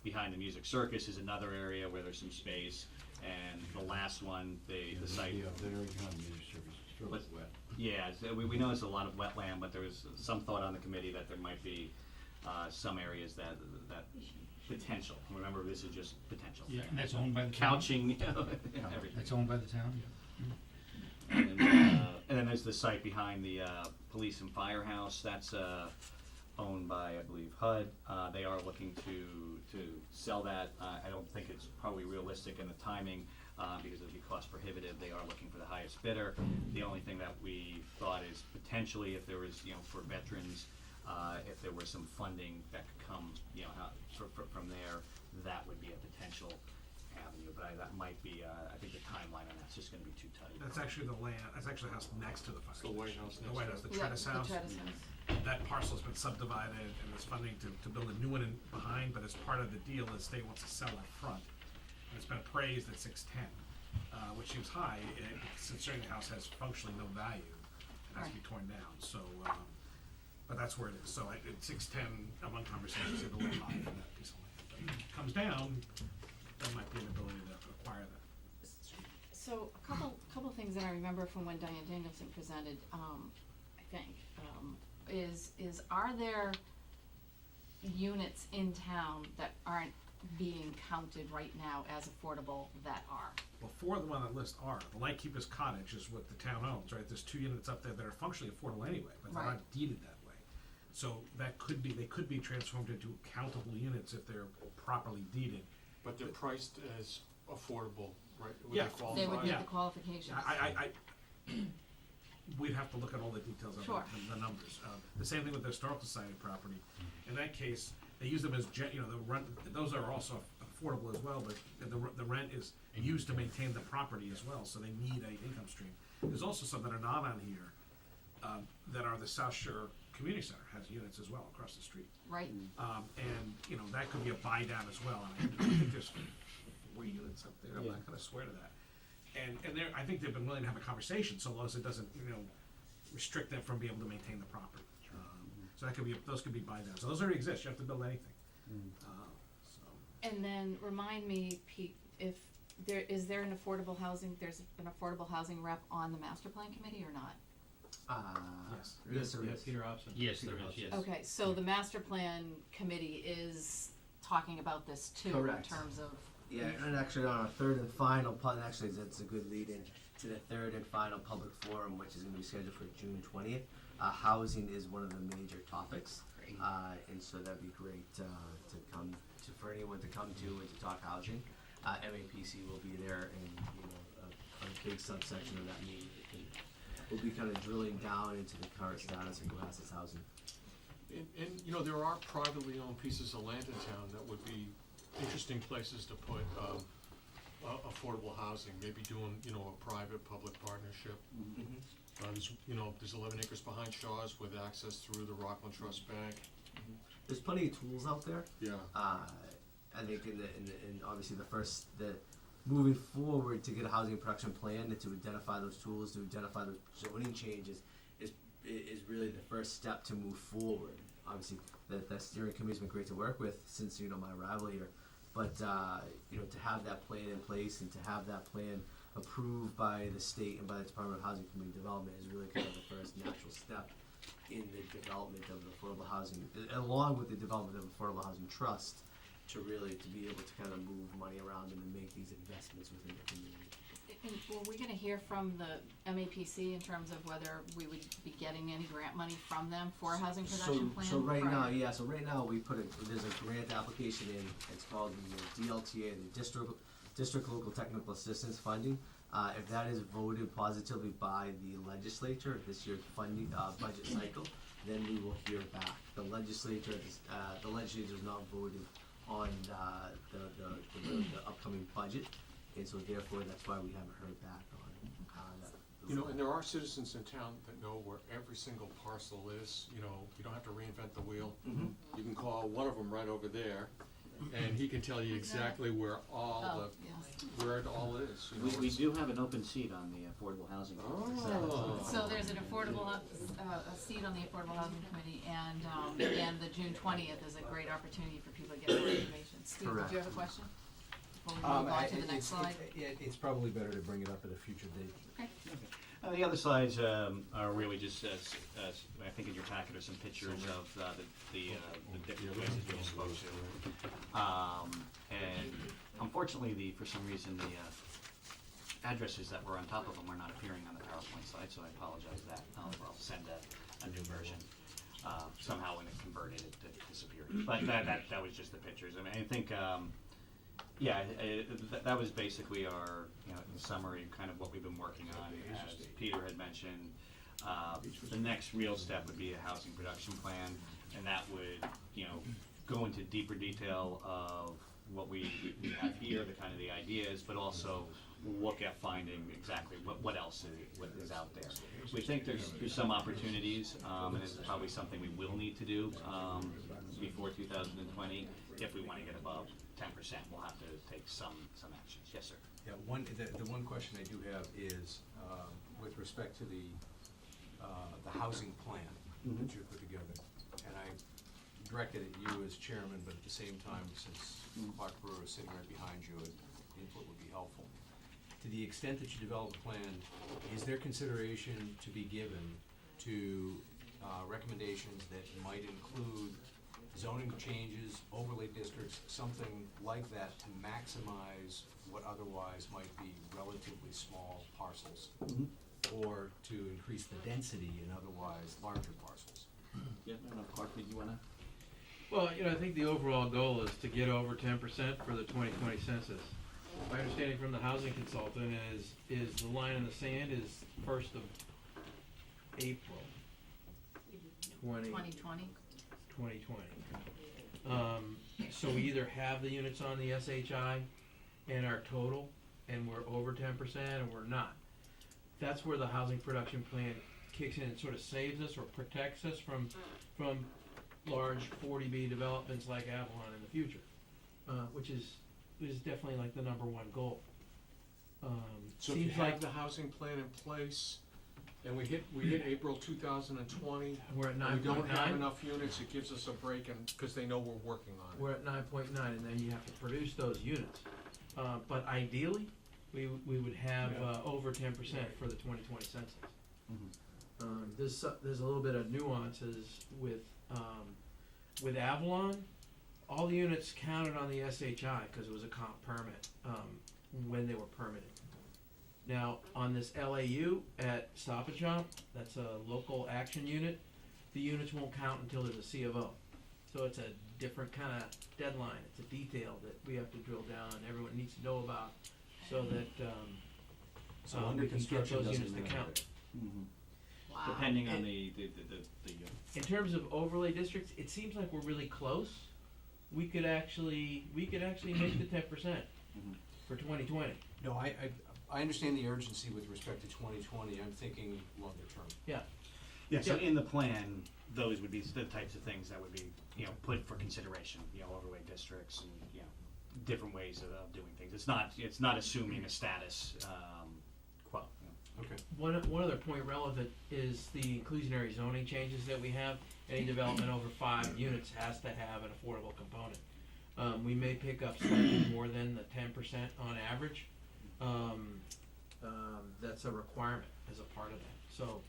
Behind the music circus is another area where there's some space, and the last one, the site. The area behind the music service is fairly wet. Yeah, so we know there's a lot of wetland, but there was some thought on the committee that there might be, some areas that potential. Remember, this is just potential. Yeah, and that's owned by the town? Couching, everything. That's owned by the town? And then there's the site behind the police and firehouse. That's owned by, I believe, HUD. They are looking to sell that. I don't think it's probably realistic in the timing because it'd be cost prohibitive. They are looking for the highest bidder. The only thing that we thought is potentially if there was, for veterans, if there was some funding that could come, from there, that would be a potential avenue. But that might be, I think the timeline on that's just going to be too tight. That's actually the land, that's actually the house next to the fire The station. White House The next White to House, it. the Trellis House. That parcel's been subdivided, and there's funding to build a new one in behind, but as part of the deal, the state wants to sell that front. And it's been appraised at 610, which seems high, considering the house has functionally no value. It has to be torn down, so, but that's where it is. So at 610, among conversations, it's a little high for that piece of land. But if it comes down, there might be an ability to acquire that. So a couple things that I remember from when Diane Danielson presented, I think, is are there units in town that aren't being counted right now as affordable that are? Well, four of them on that list are. The Lightkeeper's Cottage is what the town owns, right? There's 2 units up there that are functionally affordable anyway, but they're Right. not deeded that way. So that could be, they could be transformed into countable units if they're properly deeded. But they're priced as affordable, right? Would Yeah. they qualify? They would meet Yeah. the qualifications. We'd have to look at all the details of Sure. the numbers. The same thing with the Historical Society property. In that case, they use them as, the rent, those are also affordable as well, but the rent is used to maintain the property as well, so they need an income stream. There's also some that are not on here, that are the South Shore Community Center has units as well across the street. Right. And, that could be a buy down as well. And I think there's 4 units up there. I'm not gonna swear to that. And I think they've been willing to have a conversation, so long as it doesn't, restrict them from being able to maintain the property. So that could be, those could be buy downs. So those already exist. You have to build anything. And then remind me, Pete, if there's an affordable housing rep on the master plan committee or not? Yes. Yes, there is. Peter Opson. Yes, there is, yes. Okay, so the master plan committee is talking about this too, Correct. in terms of. Yeah, and actually on our third and final, actually that's a good lead in to the third and final public forum, which is gonna be scheduled for June 20th. Housing is one of the major topics. Great. And so that'd be great, to come, for anyone to come to and to talk housing. MAPC will be there and, a big subsection of that meeting. We'll be kind of drilling down into the current status of Cohasset's housing. And there are privately owned pieces of land in town that would be interesting places to put affordable housing, maybe doing, a private-public partnership. There's 11 acres behind Shaw's with access through the Rockland Trust Bank. There's plenty of tools out there. Yeah. I think in obviously moving forward to get a housing production plan and to identify those tools, to identify those zoning changes is really the first step to move forward. Obviously, the steering committee's been great to work with since, my arrival here. But, to have that plan in place and to have that plan approved by the state and by the Department of Housing and Community Development is really kind of the first natural step in the development of affordable housing, along with the development of affordable housing trust, to be able to kind of move money around and to make these investments within the community. And were we gonna hear from the MAPC in terms of whether we would be getting any grant money from them for a housing production plan? So right prior? now, right now we there's a grant application in, it's called the DLTA, the District Local Technical Assistance Funding. If that is voted positively by the legislature this year's funding, budget cycle, then we will hear back. The legislature has not voted on the upcoming budget, and so therefore that's why we haven't heard back on that. You know, and there are citizens in town that know where every single parcel is, you know, you don't have to reinvent the wheel. Mhm. You can call one of them right over there, and he can tell you exactly where all where it all is, you know. We do have an open seat on the Affordable Housing Committee. Oh. So there's an affordable, a seat on the Affordable Housing Committee, and the June 20th is a great opportunity for people to get more information. Steve, did you have a question? Before we move on to the next slide? It's probably better to bring it up at a future date. Okay. The other slides are really just I think in your packet are some pictures of the different places we spoke to. And unfortunately, for some reason, the addresses that were on top of them are not appearing on the PowerPoint slide, so I apologize for that. I'll send a new version. Somehow when it converted, it disappeared. But that was just the pictures. I mean, I think, that was basically our, in summary, kind of what we've been working on. As Peter had mentioned, the next real step would be a housing production plan, and that would, go into deeper detail of what we have here, the ideas, but also look at finding exactly what else is out there. We think there's some opportunities, and this is probably something we will need to do before 2020 if we want to get above 10%. We'll have to take some actions. Yes, sir. Yeah, the one question I do have is, with respect to the housing plan that you put together, and I directed at you as chairman, but at the same time, since Clark Brewer is sitting right behind you, input would be helpful. To the extent that you develop a plan, is there consideration to be given to recommendations that might include zoning changes, overlay districts, something like that to maximize what otherwise might be relatively small parcels, or to increase the density in otherwise larger parcels? Yeah, I don't know, Clark, did you wanna? Well, I think the overall goal is to get over 10% for the 2020 census. My understanding from the housing consultant is the line in the sand is 1st of April 2020. 2020. So we either have the units on the SHI and our total, and we're over 10%, or we're not. That's where the housing production plan kicks in and sort of saves us or protects us from large 40B developments like Avalon in the future, which is definitely like the number one goal. So if you have the housing plan in place, and we hit April 2020, we're at 9.9. and we don't have enough units, it gives us a break, and because they know we're working on it. We're at 9.9, and then you have to produce those units. But ideally, we would have over 10% for the 2020 census. There's a little bit of nuances with Avalon. All the units counted on the SHI because it was a comp permit when they were permitted. Now, on this LAU at Stop and Shop, that's a local action unit, the units won't count until there's a C of O. So it's a different kind of deadline. It's a detail that we have to drill down and everyone needs to know about so that So under we can get construction those doesn't units to matter. count. Wow. Depending on And the in terms of overlay districts, it seems like we're really close. We could actually make the 10% for 2020. No, I understand the urgency with respect to 2020. I'm thinking longer term. Yeah. Yeah, so in the plan, those would be the types of things that would be, put for consideration, overlay districts and, different ways of doing things. It's not assuming a status, quo. Okay. One other point relevant is the inclusionary zoning changes that we have. Any development over 5 units has to have an affordable component. We may pick up slightly more than the 10% on average. That's a requirement as a part of that. So,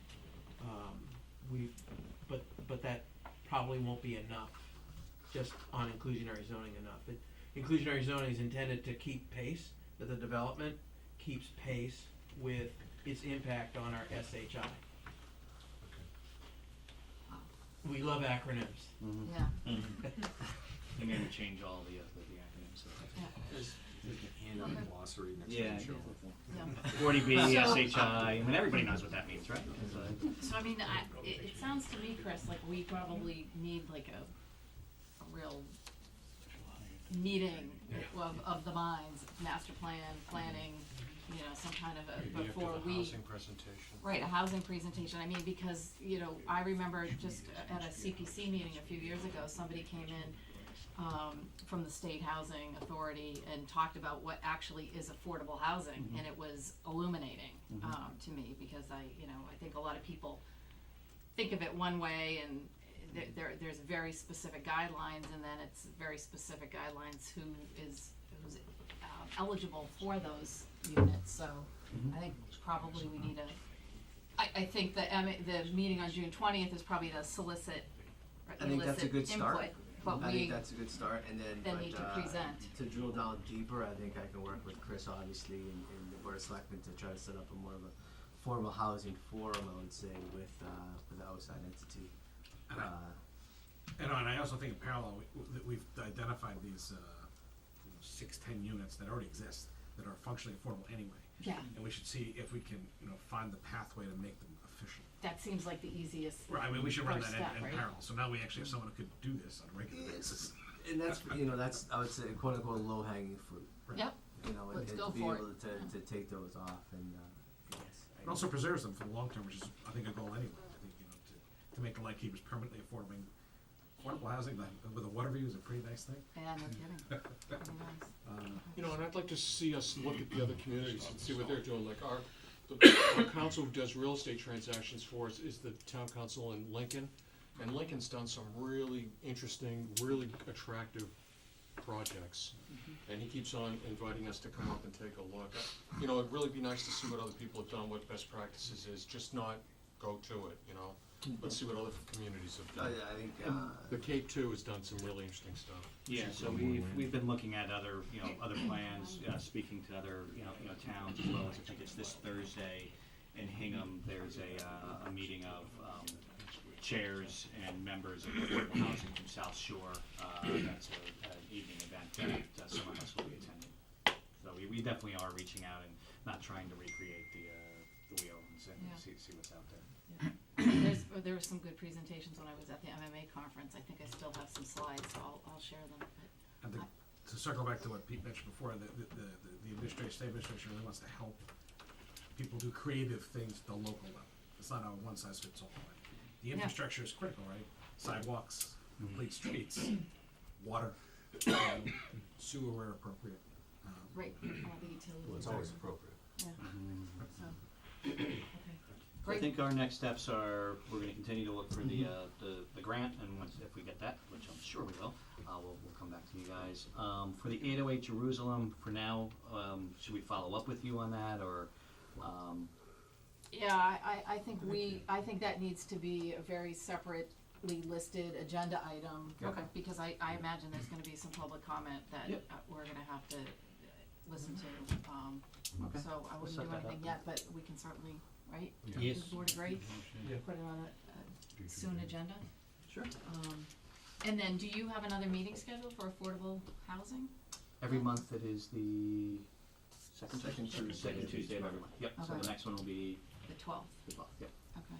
but that probably won't be enough, just on inclusionary zoning enough. Inclusionary zoning is intended to keep pace, that the development keeps pace with its impact on our SHI. We love acronyms. Yeah. They made me change all the acronyms. So. There's a hand on the glossary next to Yeah. the show. Yeah. 40B, So- SHI, I mean, everybody knows what that means, right? So I mean, it sounds to me, Chris, like we probably need like a real meeting of the minds, master plan, planning, you know, some kind of a, Maybe after before the we. housing presentation. Right, a housing presentation, I mean, because, you know, I remember just at a CPC meeting a few years ago, somebody came in, from the State Housing Authority and talked about what actually is affordable housing, and it was illuminating, to me, because I think a lot of people think of it one way, and there's very specific guidelines, and then it's very specific guidelines who's eligible for those units, so I think probably we need I think the meeting on June 20th is probably to solicit or I think that's a elicit good start. input, but I we think that's a good start, and then need to present. to drill down deeper, I think I can work with Chris, obviously, and the Board of Selectmen to try to set up a more of a formal housing forum, I would say, with an outside entity. And I also think in parallel, that we've identified these 6-10 units that already exist, that are functionally affordable anyway. Yeah. And we should see if we can, find the pathway to make them efficient. That seems like the easiest. Right, I mean, we should run first that step, in right? parallel, so now we actually have someone who could do this on a regular basis. And that's, that's, I would say, quote unquote, low hanging fruit. Yep. And Let's go to be for it. able to take those off, and, yes. It also preserves them for the long term, which is, I think, a goal anyway. I think, to make the Lightkeepers permanently affordable housing, like, with a water view is a pretty nice thing. Yeah, no kidding. Pretty nice. And I'd like to see us look at the other communities and see what they're doing, like our council who does real estate transactions for us is the town council in Lincoln, and Lincoln's done some really interesting, really attractive projects, and he keeps on inviting us to come up and take a look. It'd really be nice to see what other people have done, what best practices is, just not go to it, Let's see what other communities have done. I think, The Cape too has done some really interesting stuff. Yeah, so we've been looking at other plans, speaking to other towns, as well as I think it's this Thursday in Hingham. There's a meeting of chairs and members of affordable housing from South Shore. That's an evening event that some of us will be attending. So we definitely are reaching out and not trying to recreate the wheel and see what's out there. There were some good presentations when I was at the MMA conference. I think I still have some slides, so I'll share them. And to circle back to what Pete mentioned before, the state administration really wants to help people do creative things at the local level. It's not a one-size-fits-all, right? The infrastructure is critical, right? Sidewalks, complete streets, water, sewer where appropriate. Right, all the utilities. Well, it's always appropriate. Yeah, so, okay. I Great. think our next steps are, we're gonna continue to look for the grant, and if we get that, which I'm sure we will, we'll come back to you guys. For the 808 Jerusalem, for now, should we follow up with you on that, or, Yeah, I think that needs to be a very separately listed agenda item. Okay. Because I imagine there's gonna be some public comment that Yep. We're gonna have to listen to. Okay. So I We'll wouldn't set do that anything up. yet, but we can certainly, right? Yes. Does the board agree? Yeah. Put it on a soon agenda? Sure. And then, do you have another meeting scheduled for affordable housing? Every month it is the second Tuesday. Second Tuesday of every month, yep, so Okay. the next one will be The 12th? the 12th, yep. Okay.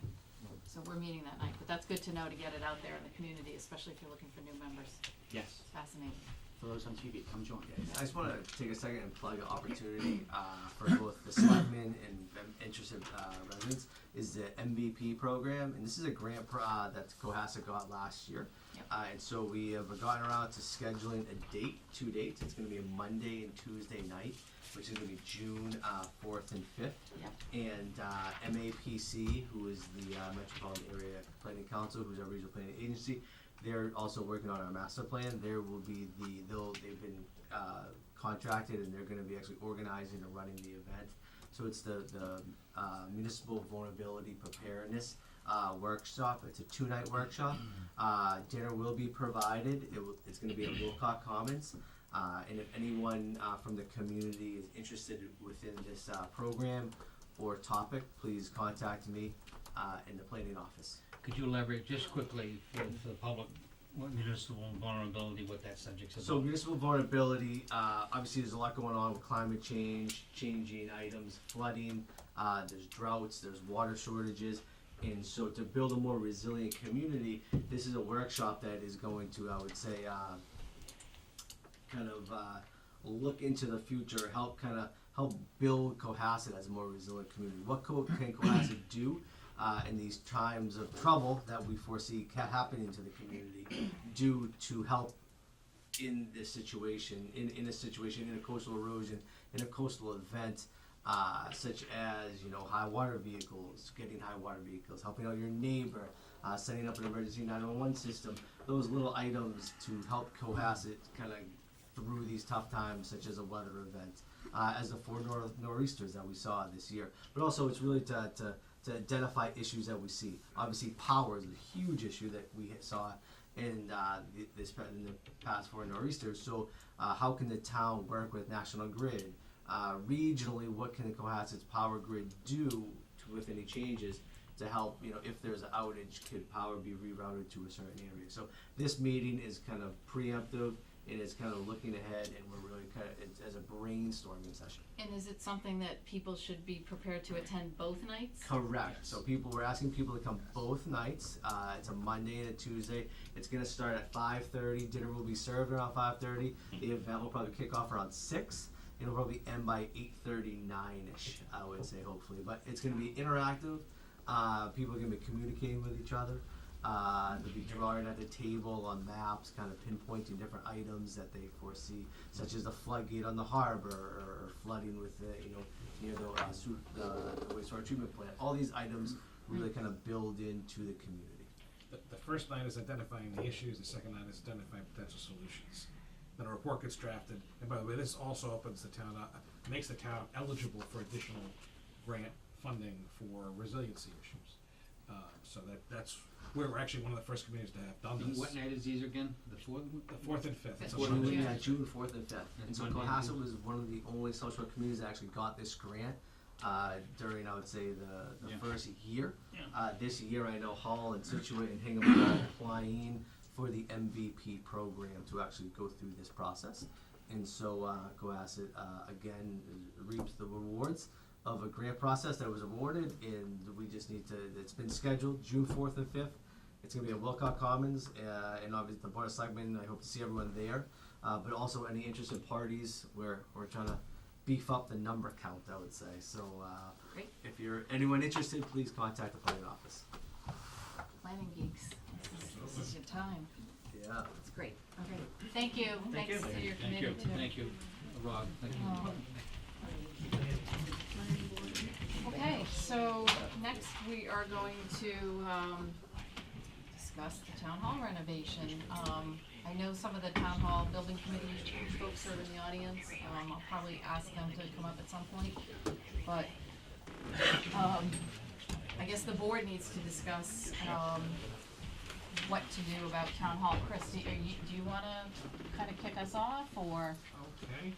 So we're meeting that night, but that's good to know to get it out there in the community, especially if you're looking for new members. Yes, It's fascinating. for those on TV, come join. I just want to take a second and plug an opportunity for both the selectmen and interested residents is the MVP program, and this is a grant that Cohasset got last year. Yep. And so we have gotten around to scheduling two dates. It's going to be a Monday and Tuesday night, which is going to be June 4th and 5th. Yep. And MAPC, who is the Metropolitan Area Planning Council, who's our regional planning agency, they're also working on our master plan. There will be they've been contracted, and they're going to be actually organizing and running the event. So it's the municipal vulnerability preparedness workshop. It's a 2-night workshop. Dinner will be provided. It's going to be at Wilcox Commons. And if anyone from the community is interested within this program or topic, please contact me in the planning office. Could you elaborate just quickly for the public what municipal vulnerability, what that subject's about. So municipal vulnerability, obviously there's a lot going on with climate change, changing items, flooding, there's droughts, there's water shortages. And so to build a more resilient community, this is a workshop that is going to, I would say, look into the future, help build Cohasset as a more resilient community. What can Cohasset do in these times of trouble that we foresee happening to the community, do to help in this situation, in a coastal erosion, in a coastal event, such as, high water vehicles, getting high water vehicles, helping out your neighbor, setting up an emergency 911 system, those little items to help Cohasset kind of through these tough times, such as a weather event, as the 4 nor'easters that we saw this year. But also it's really to identify issues that we see. Obviously power is a huge issue that we saw in the past 4 nor'easters. So how can the town work with National Grid? Regionally, what can Cohasset's power grid do with any changes to help, if there's an outage, could power be rerouted to a certain area? So this meeting is kind of preemptive, and it's kind of looking ahead, and we're really it's as a brainstorming session. And is it something that people should be prepared to attend both nights? Correct. So we're asking people to come both nights. It's a Monday and a Tuesday. It's gonna start at 5:30. Dinner will be served around 5:30. The event will probably kick off around 6. It'll probably end by 8:39ish, I would say, hopefully. But it's gonna be interactive. People are gonna be communicating with each other. They'll be drawing at the table on maps, kind of pinpointing different items that they foresee, such as the floodgate on the harbor, or flooding with near the wastewater treatment plant. All these items really kind of build into the community. The first night is identifying the issues, the second night is identifying potential solutions. Then a report gets drafted, and by the way, this also opens the town up, makes the town eligible for additional grant funding for resiliency issues. So that's we're actually one of the first communities to have done this. What night is these again? The 4th? The 4th and 5th. It's a June, Monday. June 4th and 5th. And so Monday and Cohasset Tuesday. was one of the only South Shore communities that actually got this grant during, I would say, the first year. This year, I know Hall and Situate and Hingham are all applying for the MVP program to actually go through this process. And so Cohasset, again, reaps the rewards of a grant process that was awarded, and we just need to, it's been scheduled June 4th and 5th. It's gonna be at Wilcox Commons, and obviously the Board of Selectmen, I hope to see everyone there. But also any interested parties, we're trying to beef up the number count, I would say. So Great. if you're anyone interested, please contact the planning office. Planning geeks, this is your time. Yeah. It's great. Okay, thank you. Thank you. Thanks to your Thank committee you. too. Thank you, Rob. Thank you. Okay, so next we are going to discuss the town hall renovation. I know some of the town hall building committee folks are in the audience. I'll probably ask them to come up at some point, but I guess the board needs to discuss what to do about town hall. Chris, do you wanna kind of kick us off, or? Okay.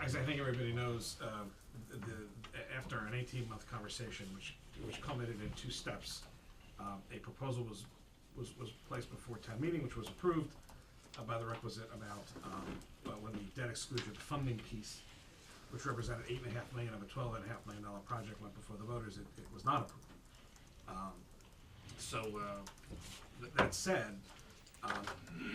As I think everybody knows, after an 18-month conversation, which culminated in 2 steps, a proposal was placed before town meeting, which was approved by the requisite amount when the debt exclusion funding piece, which represented $8.5 million of a $12.5 million project, went before the voters. It was not approved. That said,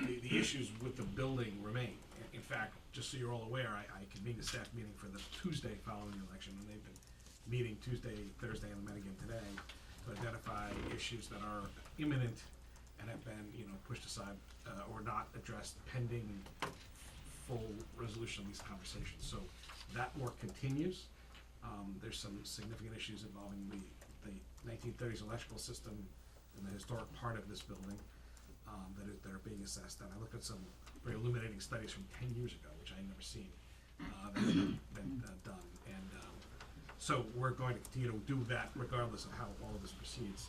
the issues with the building remain. In fact, just so you're all aware, I convened a staff meeting for the Tuesday following the election, and they've been meeting Tuesday, Thursday, and met again today to identify issues that are imminent and have been, pushed aside or not addressed pending full resolution of these conversations. So that work continues. There's some significant issues involving the 1930s electrical system in the historic part of this building that are being assessed. And I looked at some very illuminating studies from 10 years ago, which I had never seen, that have been done. And so we're going to continue to do that regardless of how all of this proceeds.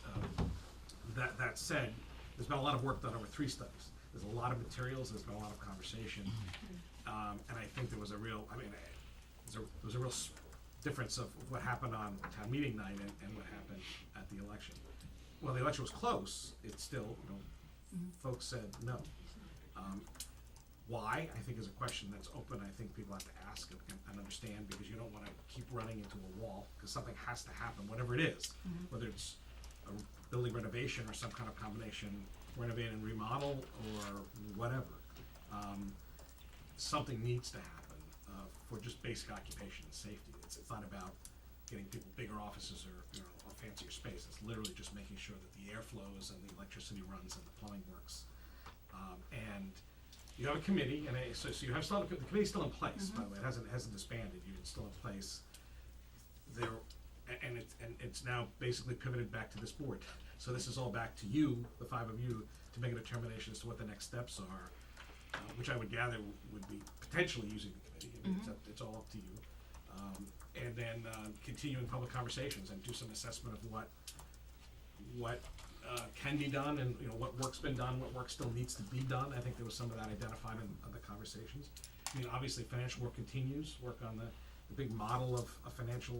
That said, there's been a lot of work done over 3 studies. There's a lot of materials, there's been a lot of conversation. And I think there was a real, there was a real difference of what happened on town meeting night and what happened at the election. Well, the election was close, it's still, you know, folks said no. Why, I think is a question that's open, I think people have to ask and understand, because you don't wanna keep running into a wall, cause something has to happen, whatever it is. Whether it's a building renovation or some kind of combination, renovate and remodel or whatever. Something needs to happen, for just basic occupation and safety. It's not about getting people bigger offices or, you know, or fancier space. It's literally just making sure that the air flows and the electricity runs and the plumbing works. And you have a committee, and so you have still, the committee's still in place, by the way, it hasn't disbanded, it's still in place. There, and it's now basically pivoted back to this board. So this is all back to you, the five of you, to make a determination as to what the next steps are, which I would gather would be potentially using the committee. I mean, it's all up to you. And then continuing public conversations and do some assessment of what can be done, and you know what work's been done, what work still needs to be done. I think there was some of that identified in the conversations. I mean, obviously, financial work continues. Work on the big model of financial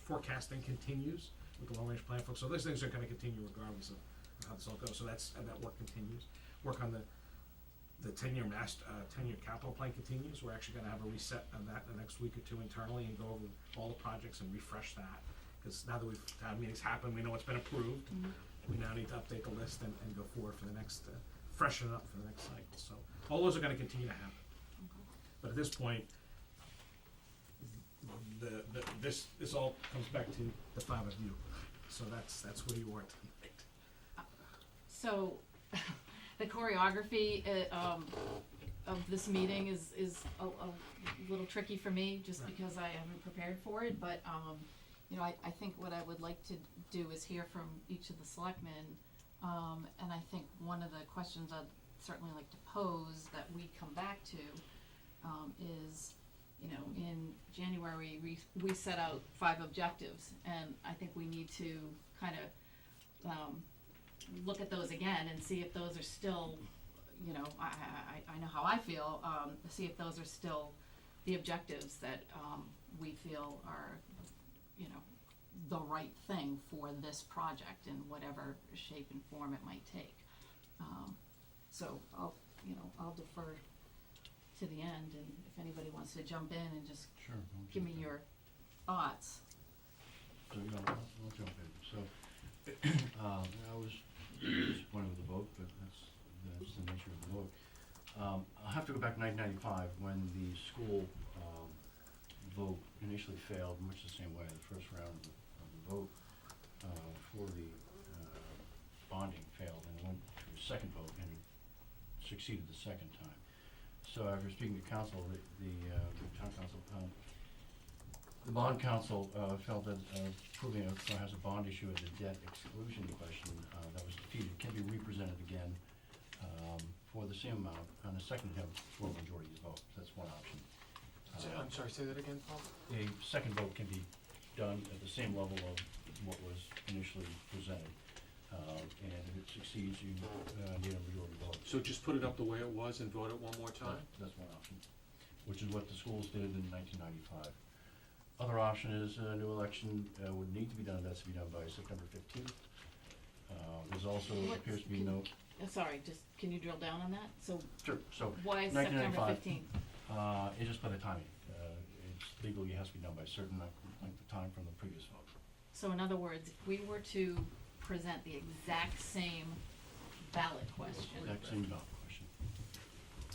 forecasting continues with the long-range plan folks. So those things are going to continue regardless of how this all goes. So that work continues. Work on the 10-year 10-year capital plan continues. We're actually going to have a reset of that in the next week or two internally and go over all the projects and refresh that. Because now that we've had meetings happen, we know what's been approved. We now need to update the list and go forward for the next, freshen it up for the next cycle. So all those are going to continue to happen. But at this point, this all comes back to the five of you. So that's where you are tonight. So, the choreography of this meeting is a little tricky for me, just because I haven't prepared for it, but, you know, I think what I would like to do is hear from each of the selectmen, and I think one of the questions I'd certainly like to pose that we come back to, is, you know, in January, we set out 5 objectives, and I think we need to kind of, look at those again and see if those are still, you know, I know how I feel, see if those are still the objectives that, we feel are, you know, the right thing for this project in whatever shape and form it might take. So I'll defer to the end, and if anybody wants to jump in and just Sure. give me your thoughts. So, you know, I'll jump in. So, I was disappointed with the vote, but that's the nature of the vote. I'll have to go back to 1995 when the school vote initially failed, much the same way. The first round of the vote for the bonding failed, and it went to a second vote, and it succeeded the second time. So after speaking to council, the town council, the bond council felt that proving has a bond issue as a debt exclusion question that was defeated can be represented again for the same amount on a second attempt for a majority vote. That's one option. I'm sorry, say that again, Paul? A second vote can be done at the same level of what was initially presented. And if it succeeds, you need a majority vote. So just put it up the way it was and vote it one more time? That's one option, which is what the schools did in 1995. Other option is a new election would need to be done, that's to be done by September 15th. There's also appears to be no. Sorry, just, can you drill down on that? So, Sure, so. why is September 15th? It's just by the timing. It's legally has to be done by a certain length of time from the previous vote. So in other words, if we were to present the exact same ballot question, Exact same ballot question.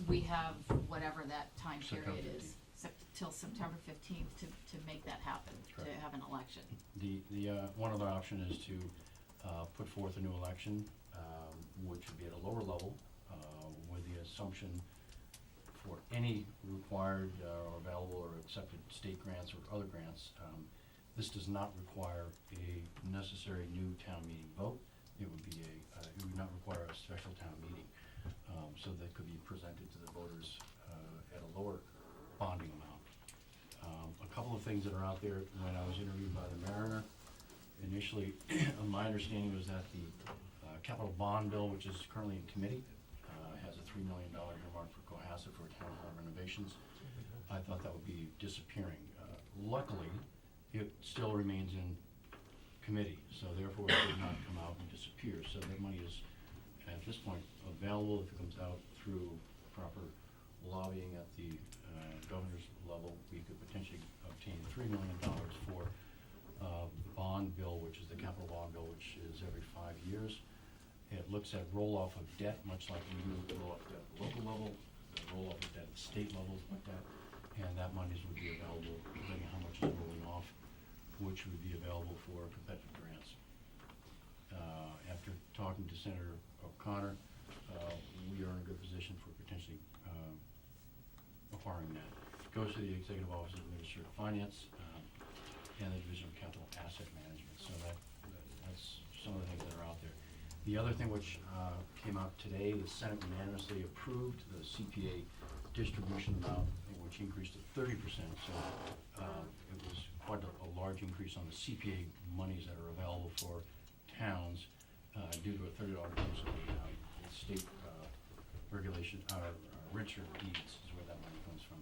we have whatever that time period September is, till September 15th to make that happen, Correct. to have an election. The one other option is to put forth a new election, which would be at a lower level, with the assumption for any required or available or accepted state grants or other grants. This does not require a necessary new town meeting vote. It would be it would not require a special town meeting, so that could be presented to the voters at a lower bonding amount. A couple of things that are out there. When I was interviewed by the Mariner, initially, my understanding was that the capital bond bill, which is currently in committee, has a $3 million earmark for Cohasset for town hall renovations. I thought that would be disappearing luckily, it still remains in committee, so therefore it did not come out and disappear. So that money is, at this point, available if it comes out through proper lobbying at the governor's level. We could potentially obtain $3 million for the bond bill, which is the capital bond bill, which is every 5 years. It looks at roll-off of debt, much like we do roll-off debt at the local level, roll-off of debt at the state level like that, and that monies would be available, depending on how much is rolling off, which would be available for competitive grants. After talking to Senator O'Connor, we are in a good position for potentially acquiring that. It goes to the Executive Office of Administrative Finance and the Division of Capital Asset Management. So that's some of the things that are out there. The other thing which came out today, the Senate unanimously approved the CPA distribution amount, which increased to 30%. So it was quite a large increase on the CPA monies that are available for towns due to a $30 increase in the state regulation, richer deeds is where that money comes from.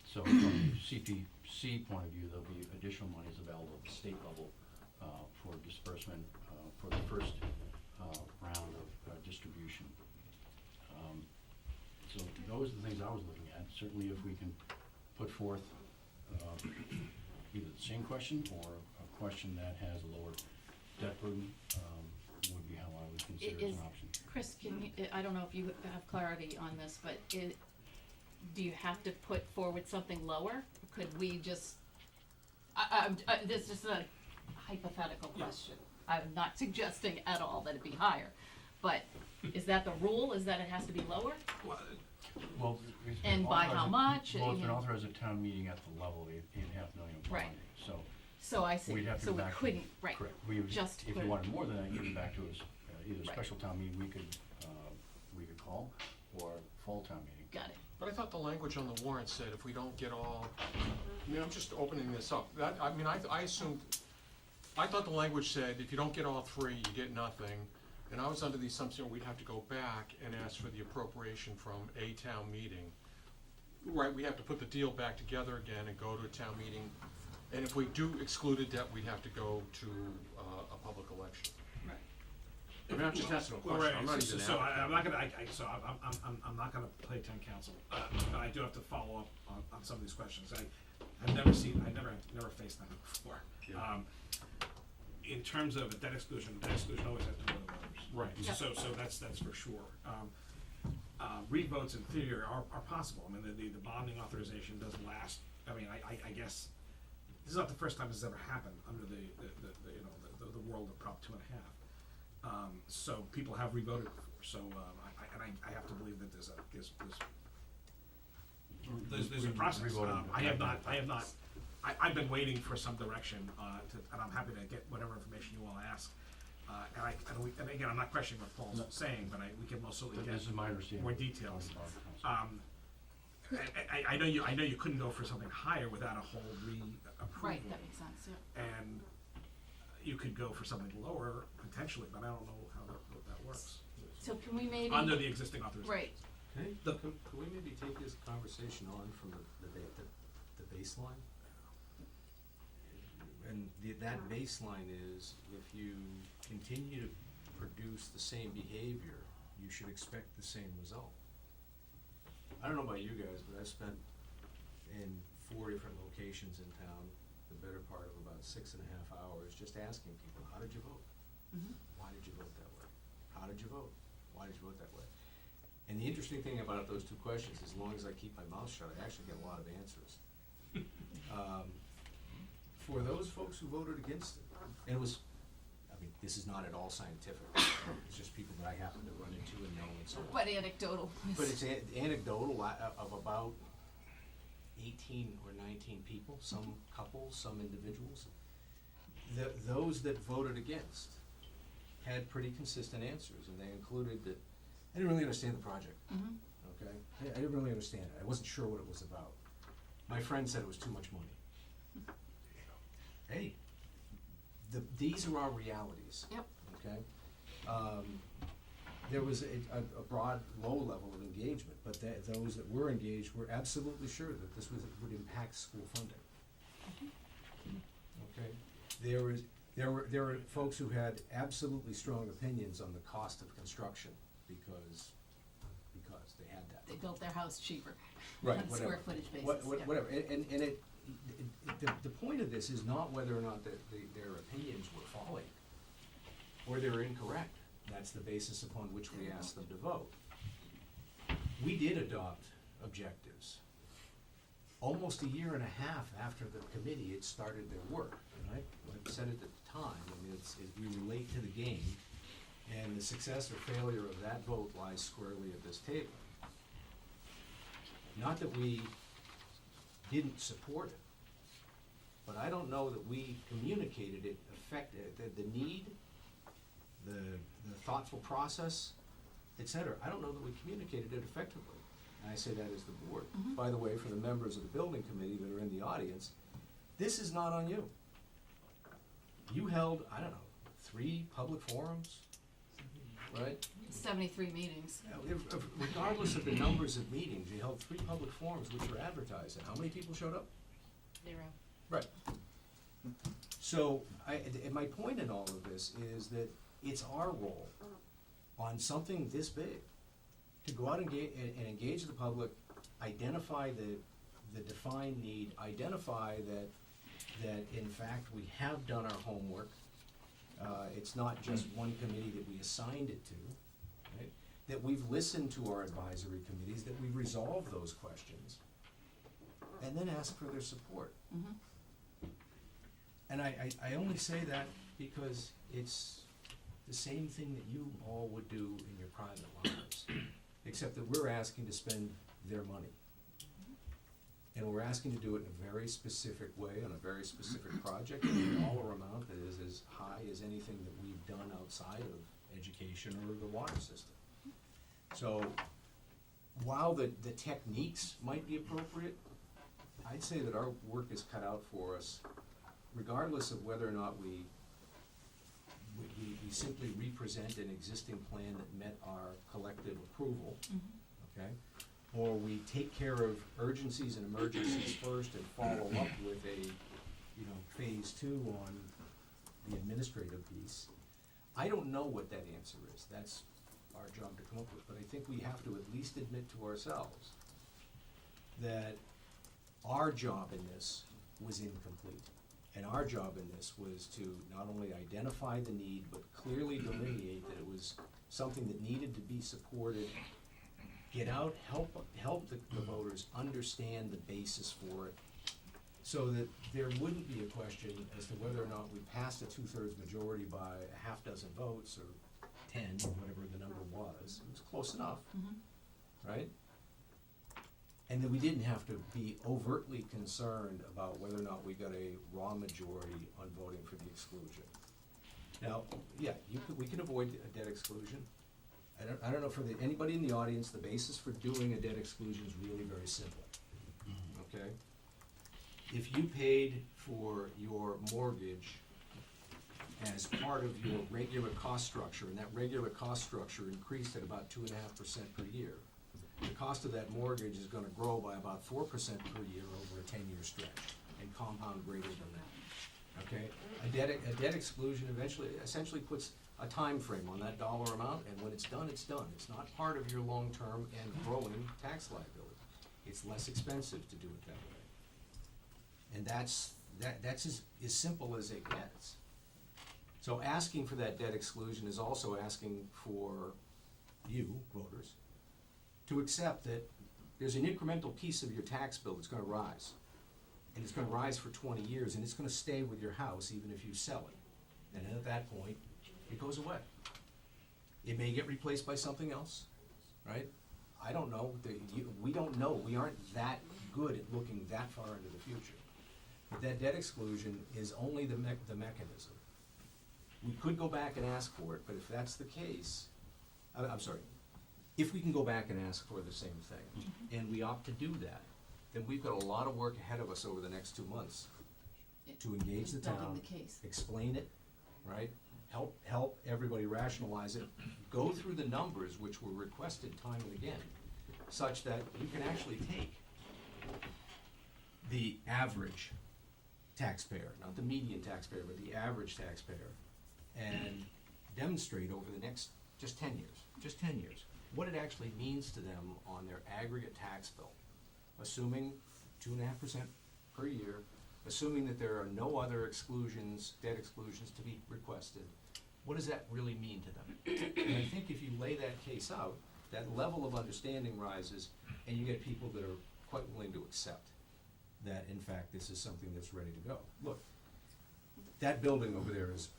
So from the CPC point of view, there'll be additional monies available at the state level for disbursement for the first round of distribution. So those are the things I was looking at. Certainly if we can put forth either the same question or a question that has a lower debt burden, would be how I would consider it as an option. Chris, can you, I don't know if you have clarity on this, but do you have to put forward something lower? Could we just, this is a hypothetical question. I'm not suggesting at all that it be higher, but is that the rule, is that it has to be lower? Well, it's been And by how authorized- much? Well, it's You been know. authorized at town meeting at the level of $8.5 million Right. bonding, so. So I see, We'd have to so go we back to- couldn't, right, Correct. We would, just if put you it- wanted more than that, you'd be back to us, either Right. special town meeting we could call, or fall town meeting. got it. But I thought the language on the warrant said if we don't get all, I mean, I'm just opening this up. That, I mean, I assumed, I thought the language said if you don't get all three, you get nothing. And I was under the assumption we'd have to go back and ask for the appropriation from a town meeting. Right, we have to put the deal back together again and go to a town meeting. And if we do exclude a debt, we'd have to go to a public election. Right. I mean, I'm just asking a Well, question, right, I'm not so, even so advocating. I'm not gonna, I'm not gonna play town council, but I do have to follow up on some of these questions. I've never faced them before. Yeah. In terms of a debt exclusion always has to go to voters. Right. Yep. So that's for sure. Revotes in theory are possible. I mean, the bonding authorization does last, I mean, I guess, this is not the first time this has ever happened under the world of Prop 2.5. So people have revoted before, so, I have to believe that there's a process. Revoting. I've been waiting for some direction, and I'm happy to get whatever information you all ask. And again, I'm not questioning what Paul's saying, but we can most certainly get This is my understanding. more details. Of I know you couldn't go for something higher without a whole re-approval. Right, that makes sense, yeah. And you could go for something lower potentially, but I don't know how that works. So can we maybe? Under the existing authorization. Right, Could we maybe take this conversation on from the baseline? And that baseline is, if you continue to produce the same behavior, you should expect the same result. I don't know about you guys, but I've spent in 4 different locations in town the better part of about 6.5 hours just asking people, how did you vote? Mhm. Why did you vote that way? How did you vote? Why did you vote that way? And the interesting thing about those two questions, as long as I keep my mouth shut, I actually get a lot of answers. For those folks who voted against it, and it was, I mean, this is not at all scientific, it's just people that I happen to run into and know and so on. but anecdotal. But it's anecdotal of about 18 or 19 people, some couples, some individuals. Those that voted against had pretty consistent answers, and they included that, I didn't really understand the project, Mhm. okay? I didn't really understand it, I wasn't sure what it was about. My friend said it was too much money. Hey, these are our realities. Yep. Okay? there was a broad, low level of engagement, but those that were engaged were absolutely sure that this would impact school funding. Okay, there were folks who had absolutely strong opinions on the cost of construction because they had that. They built their house cheaper. Right, On a whatever. square footage basis, yeah. Whatever, and the point of this is not whether or not their opinions were falling, or they were incorrect. That's the basis upon which we asked them to vote. We did adopt objectives. Almost a year and a half after the committee had started their work, and I said it at the time, I mean, we relate to the game, and the success or failure of that vote lies squarely at this table. Not that we didn't support it, but I don't know that we communicated it the need, the thoughtful process, et cetera. I don't know that we communicated it effectively. And I say that as the board. By the way, for the members of the building committee that are in the audience, this is not on you. You held, I don't know, 3 public forums, right? 73 meetings. Regardless of the numbers of meetings, you held 3 public forums which were advertised, and how many people showed up? 0. Right. So, and my point in all of this is that it's our role on something this big to go out and engage the public, identify the defined need, identify that in fact we have done our homework. It's not just one committee that we assigned it to, right? That we've listened to our advisory committees, that we resolve those questions, and then ask for their support. And I only say that because it's the same thing that you all would do in your private lives, except that we're asking to spend their money. And we're asking to do it in a very specific way, on a very specific project, and a dollar amount that is as high as anything that we've done outside of education or the water system. So, while the techniques might be appropriate, I'd say that our work is cut out for us, regardless of whether or not we simply represent an existing plan that met our collective approval, okay? Or we take care of urgencies and emergencies first and follow up with a, phase 2 on the administrative piece. I don't know what that answer is. That's our job to come up with, but I think we have to at least admit to ourselves that our job in this was incomplete. And our job in this was to not only identify the need, but clearly delineate that it was something that needed to be supported, get out, help the voters understand the basis for it, so that there wouldn't be a question as to whether or not we passed a 2/3 majority by a half dozen votes, or 10, or whatever the number was. It was close enough, right? And that we didn't have to be overtly concerned about whether or not we got a raw majority on voting for the exclusion. Now, yeah, we can avoid a debt exclusion. I don't know, for anybody in the audience, the basis for doing a debt exclusion is really very simple, okay? If you paid for your mortgage as part of your regular cost structure, and that regular cost structure increased at about 2.5% per year, the cost of that mortgage is gonna grow by about 4% per year over a 10-year stretch, and compound greater than that, okay? A debt exclusion essentially puts a time frame on that dollar amount, and when it's done, it's done. It's not part of your long-term and growing tax liability. It's less expensive to do it that way. And that's as simple as it gets. So asking for that debt exclusion is also asking for you, voters, to accept that there's an incremental piece of your tax bill that's gonna rise. And it's gonna rise for 20 years, and it's gonna stay with your house even if you sell it. And then at that point, it goes away. It may get replaced by something else, right? I don't know, we don't know, we aren't that good at looking that far into the future. But that debt exclusion is only the mechanism. We could go back and ask for it, but if that's the case, I'm sorry, if we can go back and ask for the same thing, and we opt to do that, then we've got a lot of work ahead of us over the next 2 months to engage the Building town, the case. explain it, right? help everybody rationalize it, go through the numbers which were requested time and again, such that you can actually take the average taxpayer, not the median taxpayer, but the average taxpayer, and demonstrate over the next just 10 years, what it actually means to them on their aggregate tax bill, assuming 2.5% per year, assuming that there are no other exclusions, debt exclusions to be requested. What does that really mean to them? And I think if you lay that case out, that level of understanding rises, and you get people that are quite willing to accept that, in fact, this is something that's ready to go. Look, that building over there is,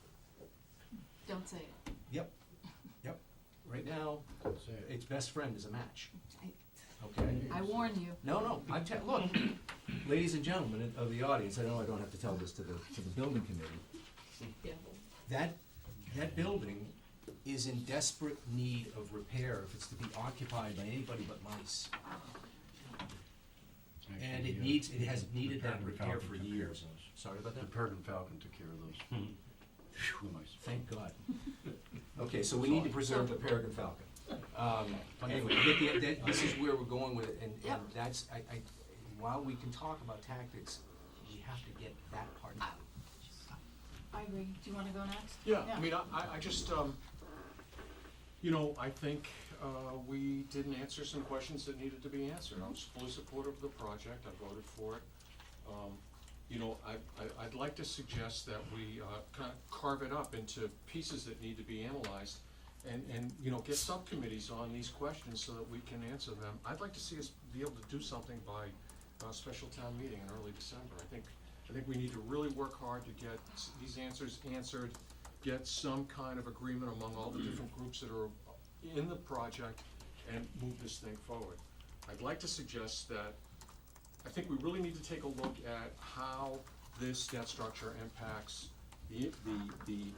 Don't say it. yep, right now, Don't say it. its best friend is a match, I- okay? I warned you. No, look, ladies and gentlemen of the audience, I know I don't have to tell this to the building committee. That building is in desperate need of repair if it's to be occupied by anybody but mice. And it has needed that repair for years. Sorry about The that? Peregrine Falcon took care of those. The mice. Thank God. Okay, so we need to preserve the Peregrine Falcon. Anyway, this is where we're going with it, and Yep. that's, while we can talk about tactics, we have to get that part done. I agree. Do you wanna go next? Yeah, I mean, I just, you know, I think, we didn't answer some questions that needed to be answered. I was fully supportive of the project, I voted for it. You know, I'd like to suggest that we, kind of carve it up into pieces that need to be analyzed and, you know, get subcommittees on these questions so that we can answer them. I'd like to see us be able to do something by, special town meeting in early December. I think we need to really work hard to get these answers answered, get some kind of agreement among all the different groups that are in the project, and move this thing forward. I'd like to suggest that, I think we really need to take a look at how this debt structure impacts the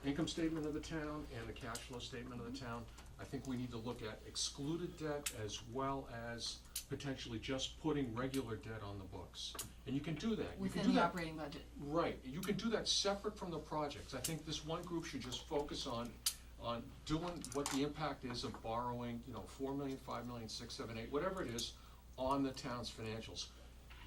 income statement of the town and the cash flow statement of the town. I think we need to look at excluded debt as well as potentially just putting regular debt on the books. And you can do that. You can Within do the that. operating budget. Right, you can do that separate from the projects. I think this one group should just focus on doing what the impact is of borrowing, you know, 4 million, 5 million, 6, 7, 8, whatever it is, on the town's financials.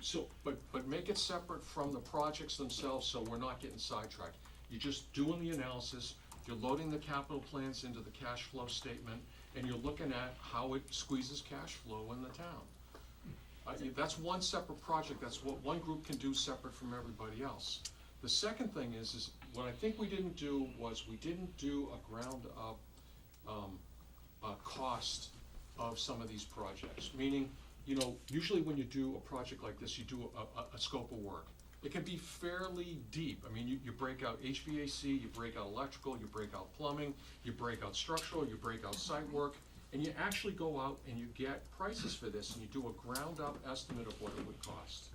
So, but make it separate from the projects themselves, so we're not getting sidetracked. You're just doing the analysis, you're loading the capital plans into the cash flow statement, and you're looking at how it squeezes cash flow in the town. That's one separate project, that's what one group can do separate from everybody else. The second thing is what I think we didn't do was we didn't do a ground up, cost of some of these projects. Meaning, you know, usually when you do a project like this, you do a scope of work. It can be fairly deep. I mean, you break out HVAC, you break out electrical, you break out plumbing, you break out structural, you break out site work, and you actually go out and you get prices for this, and you do a ground-up estimate of what it would cost.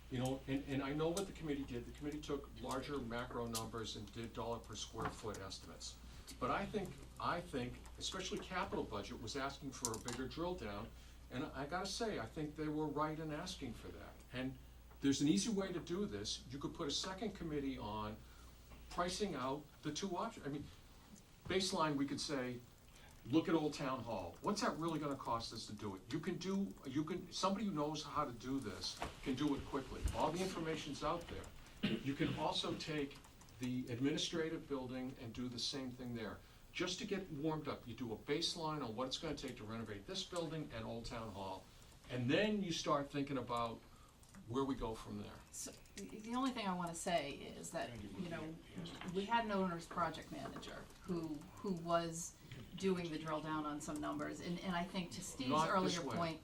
You know, and I know what the committee did. The committee took larger macro numbers and did dollar per square foot estimates. But I think, especially capital budget was asking for a bigger drill down, and I gotta say, I think they were right in asking for that. And there's an easy way to do this. You could put a second committee on pricing out the two options. I mean, baseline, we could say, look at Old Town Hall. What's that really gonna cost us to do it? Somebody who knows how to do this can do it quickly. All the information's out there. You can also take the administrative building and do the same thing there. Just to get warmed up, you do a baseline on what it's gonna take to renovate this building and Old Town Hall. And then you start thinking about where we go from there. So, the only thing I wanna say is that, you know, we had an owner's project manager who was doing the drill down on some numbers, and I think to Steve's Not this earlier way. point,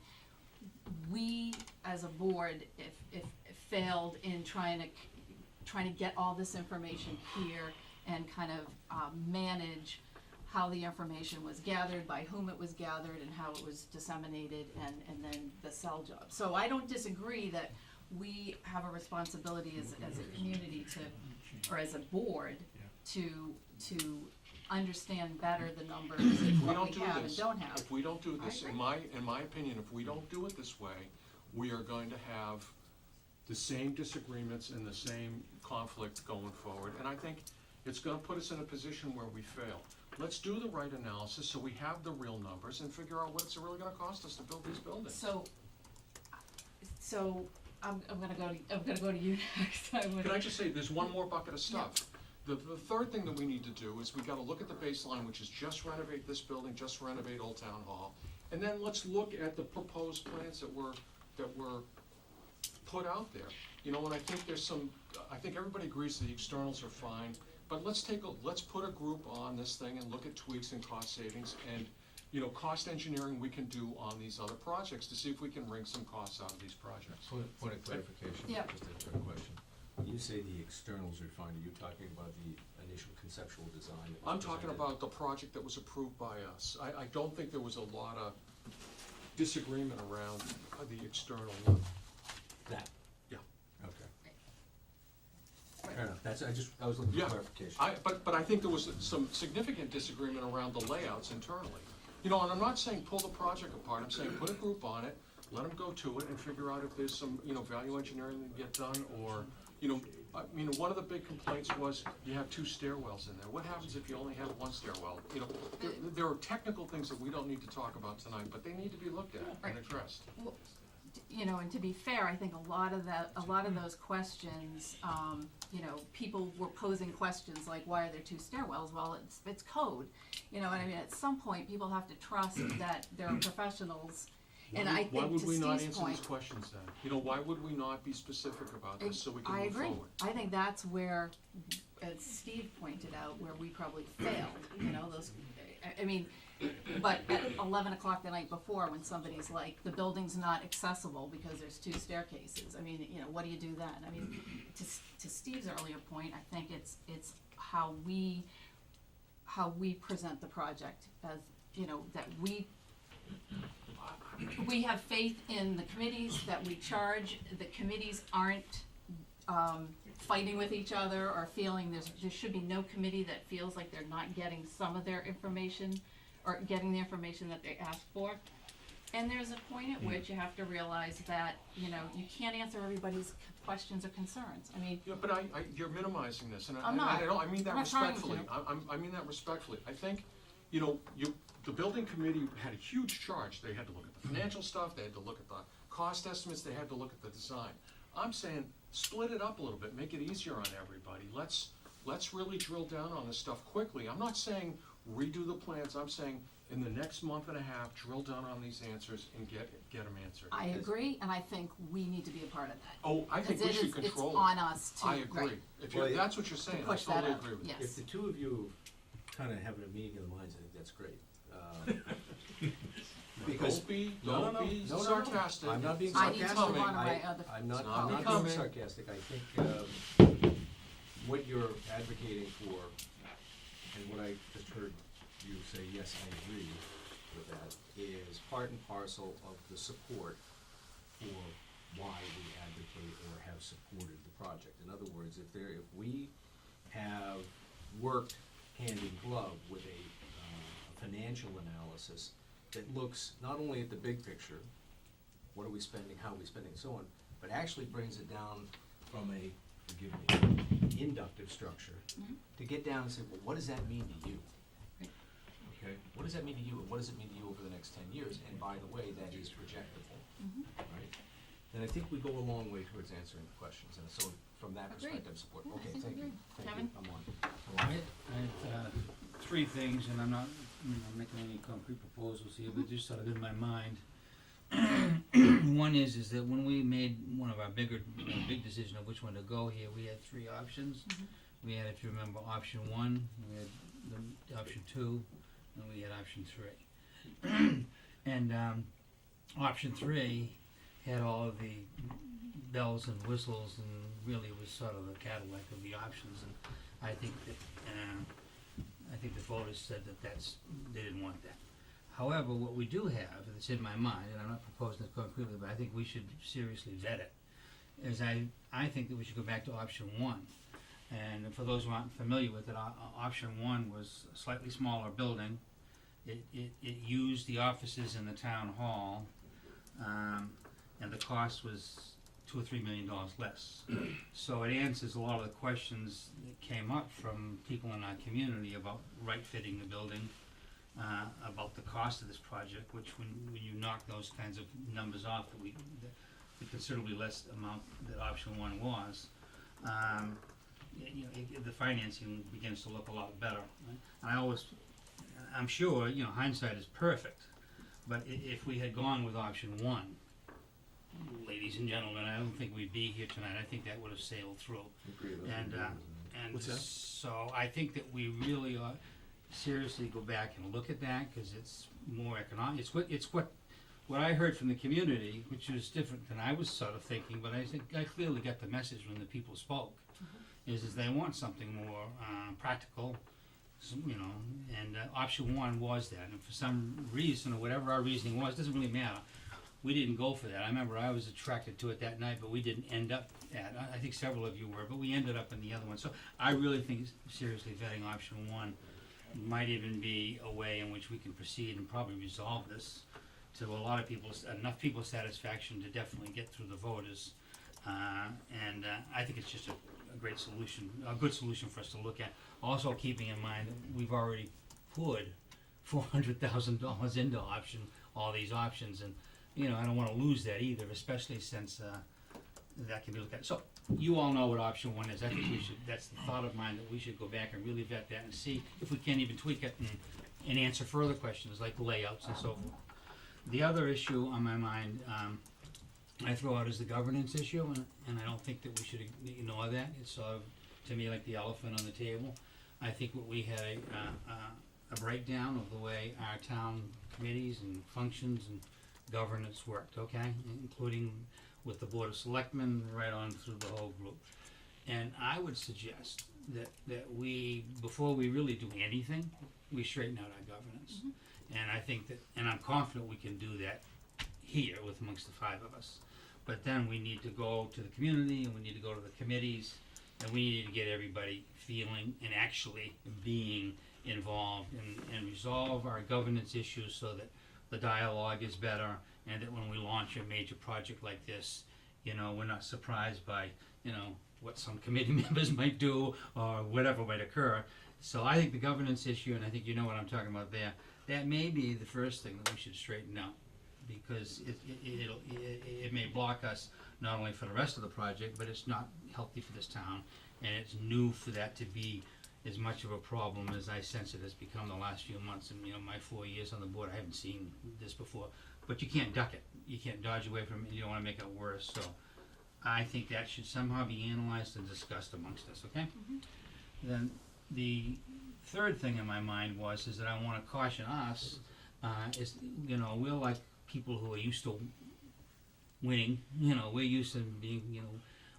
we as a board, if failed in trying to get all this information here and kind of manage how the information was gathered, by whom it was gathered, and how it was disseminated, and then the sell job. So I don't disagree that we have a responsibility as a community to, or as a board, to understand better the numbers If and we what don't we do have and this, don't have. if we don't do this, I in my opinion, if we don't do it this way, we are going to have the same disagreements and the same conflict going forward. And I think, it's gonna put us in a position where we fail. Let's do the right analysis so we have the real numbers and figure out what it's really gonna cost us to build these buildings. So, I'm gonna go to you next. Can I just say, there's one more bucket of stuff. The third thing that we need to do is we gotta look at the baseline, which is just renovate this building, just renovate Old Town Hall. And then let's look at the proposed plans that were put out there. You know, and I think I think everybody agrees that the externals are fine, but let's put a group on this thing and look at tweaks and cost savings and, you know, cost engineering we can do on these other projects to see if we can wring some costs out of these projects. Point of clarification, Yep. just a quick question. When you say the externals are fine, are you talking about the initial conceptual design that was I'm talking presented? about the project that was approved by us. I don't think there was a lot of disagreement around the external. That? Yeah. Okay. Fair enough, I was looking for Yeah, clarification. but I think there was some significant disagreement around the layouts internally. You know, and I'm not saying pull the project apart, I'm saying put a group on it, let them go to it and figure out if there's some, you know, value engineering that can get done, or, you know, I mean, one of the big complaints was you have 2 stairwells in there. What happens if you only have 1 stairwell? You know, there are technical things that we don't need to talk about tonight, but they need to be looked at and addressed. Well, you know, and to be fair, I think a lot of those questions, you know, people were posing questions like, why are there 2 stairwells? Well, it's code, you know, and I mean, at some point, people have to trust that there are professionals. And I think, Why would to we not Steve's answer these point, questions then? You know, why would we not be specific about this so we can I move agree. forward? I think that's where, as Steve pointed out, where we probably failed, you know, those, I mean, but at 11 o'clock the night before, when somebody's like, the building's not accessible because there's 2 staircases, I mean, you know, what do you do then? I mean, to Steve's earlier point, I think it's how we present the project as, you know, that we have faith in the committees that we charge. The committees aren't fighting with each other or feeling there should be no committee that feels like they're not getting some of their information or getting the information that they asked for. And there's a point at which you have to realize that, you know, you can't answer everybody's questions or concerns. I mean, Yeah, but you're minimizing this, and I'm not. I mean that I'm not trying respectfully. to. I mean that respectfully. I think, you know, the building committee had a huge charge. They had to look at the financial stuff, they had to look at the cost estimates, they had to look at the design. I'm saying, split it up a little bit, make it easier on everybody. Let's really drill down on this stuff quickly. I'm not saying redo the plans, I'm saying in the next month and a half, drill down on these answers and get them answered. I agree, and I think we need to be a part of that. Oh, I think we Because should control it. It's on us to, I agree. right. If Well, that's what you're saying, I push that totally out, agree with you. yes. If the two of you kind of have a meeting of the minds, I think that's great. Because Don't be no, sarcastic. I'm not being I need to sarcastic. move on to my other. I'm not not being coming. sarcastic. I think what you're advocating for, and what I just heard you say, yes, I agree with that, is part and parcel of the support for why we advocate or have supported the project. In other words, if we have worked hand in glove with a financial analysis that looks not only at the big picture, what are we spending, how are we spending, and so on, but actually brings it down from a, forgive me, inductive structure to get down and say, well, what does that mean to you? Okay, what does that mean to you, and what does it mean to you over the next 10 years? And by the way, that is projectable, right? Then I think we go a long way towards answering the questions, and so from that Agreed. perspective, support. Yeah, I Okay, think thank you. agreed. Thank Kevin? you. I'm on. I have 3 things, and I'm not, you know, making any concrete proposals here, but just sort of in my mind. One is that when we made one of our big decision of which one to go here, we had 3 options. We had, if you remember, option 1, we had the option 2, and we had option 3. And option 3 had all of the bells and whistles, and really was sort of the Cadillac of the options. And I think that the voters said that they didn't want that. However, what we do have, and it's in my mind, and I'm not proposing it concretely, but I think we should seriously vet it, is I think that we should go back to option 1. And for those who aren't familiar with it, option 1 was a slightly smaller building. It used the offices in the town hall, and the cost was $2 or $3 million less. So it answers a lot of the questions that came up from people in our community about right fitting the building, about the cost of this project, which when you knock those kinds of numbers off, the considerably less amount that option one was, the financing begins to look a lot better. Right? I'm sure, hindsight is perfect, but if we had gone with option one, ladies and gentlemen, I don't think we'd be here tonight. I think that would have sailed through. And What's that? so I think that we really ought seriously go back and look at that, because it's more economic. It's what I heard from the community, which was different than I was sort of thinking, but I think I clearly got the message when the people spoke, is they want something more practical, and option one was that. And for some reason, or whatever our reasoning was, doesn't really matter. We didn't go for that. I remember I was attracted to it that night, but we didn't end up at, I think several of you were, but we ended up in the other one. So I really think seriously vetting option one might even be a way in which we can proceed and probably resolve this to a lot of people's, enough people's satisfaction to definitely get through the voters. And I think it's just a great solution, a good solution for us to look at. Also keeping in mind that we've already put $400,000 into all these options, and I don't wanna lose that either, especially since that can be looked at. So, you all know what option one is. I think that's the thought of mine, that we should go back and really vet that and see if we can even tweak it and answer further questions like layouts and so forth. The other issue on my mind, I throw out is the governance issue, and I don't think that we should ignore that. It's sort of, to me, like the elephant on the table. I think what we had a breakdown of the way our town committees and functions and governance worked, okay? Including with the Board of Selectmen, right on through the whole group. And I would suggest that we, before we really do anything, we straighten out our governance. And I think that, and I'm confident we can do that here with amongst the five of us. But then we need to go to the community, and we need to go to the committees, and we need to get everybody feeling and actually being involved and resolve our governance issues so that the dialogue is better, and that when we launch a major project like this, we're not surprised by, what some committee members might do or whatever might occur. So I think the governance issue, and I think you know what I'm talking about there, that may be the first thing that we should straighten out, because it may block us not only for the rest of the project, but it's not healthy for this town, and it's new for that to be as much of a problem as I sense it has become the last few months. And my 4 years on the board, I haven't seen this before. But you can't duck it. You can't dodge away from it. You don't want to make it worse. So I think that should somehow be analyzed and discussed amongst us, okay? Then the third thing in my mind is that I want to caution us, is, we're like people who are used to winning. We're used to being,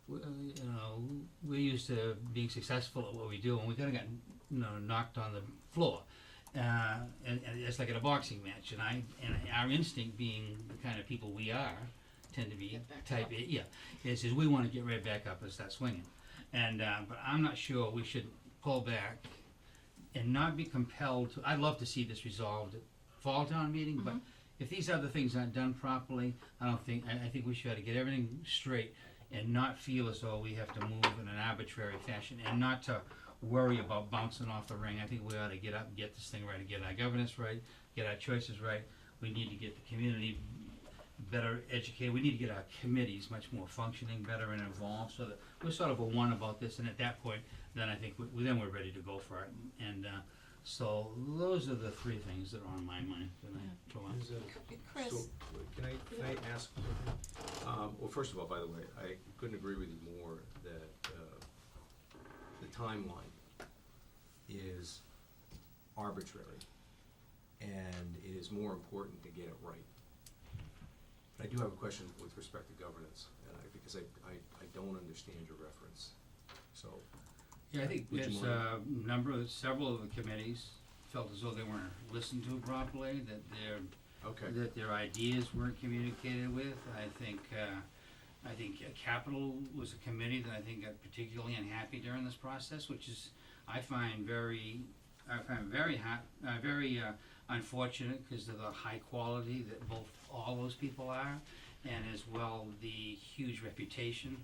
we're used to being successful at what we do, and we kind of got knocked on the floor, and it's like in a boxing match. And our instinct, being the kind of people we are, tend to be type A. Yeah, it says we want to get right back up and start swinging. And but I'm not sure we should pull back and not be compelled to. I'd love to see this resolved at fall town meeting, but if these other things aren't done properly, I think we should get everything straight and not feel as though we have to move in an arbitrary fashion, and not to worry about bouncing off the ring. I think we ought to get up and get this thing right, and get our governance right, get our choices right. We need to get the community better educated. We need to get our committees much more functioning, better and involved, so that we're sort of a one about this. And at that point, then I think then we're ready to go for it. And so those are the three things that are on my mind that I throw out. Chris. So, can I ask something? Well, first of all, by the way, I couldn't agree with you more that the timeline is arbitrary, and it is more important to get it right. But I do have a question with respect to governance, and because I don't understand your reference. So, yeah, I think there's several of the committees felt as though they weren't listened to properly, that their ideas weren't communicated with. I think Capital was a committee that I think got particularly unhappy during this process, which is I find very unfortunate, because of the high quality that all those people are, and as well the huge reputation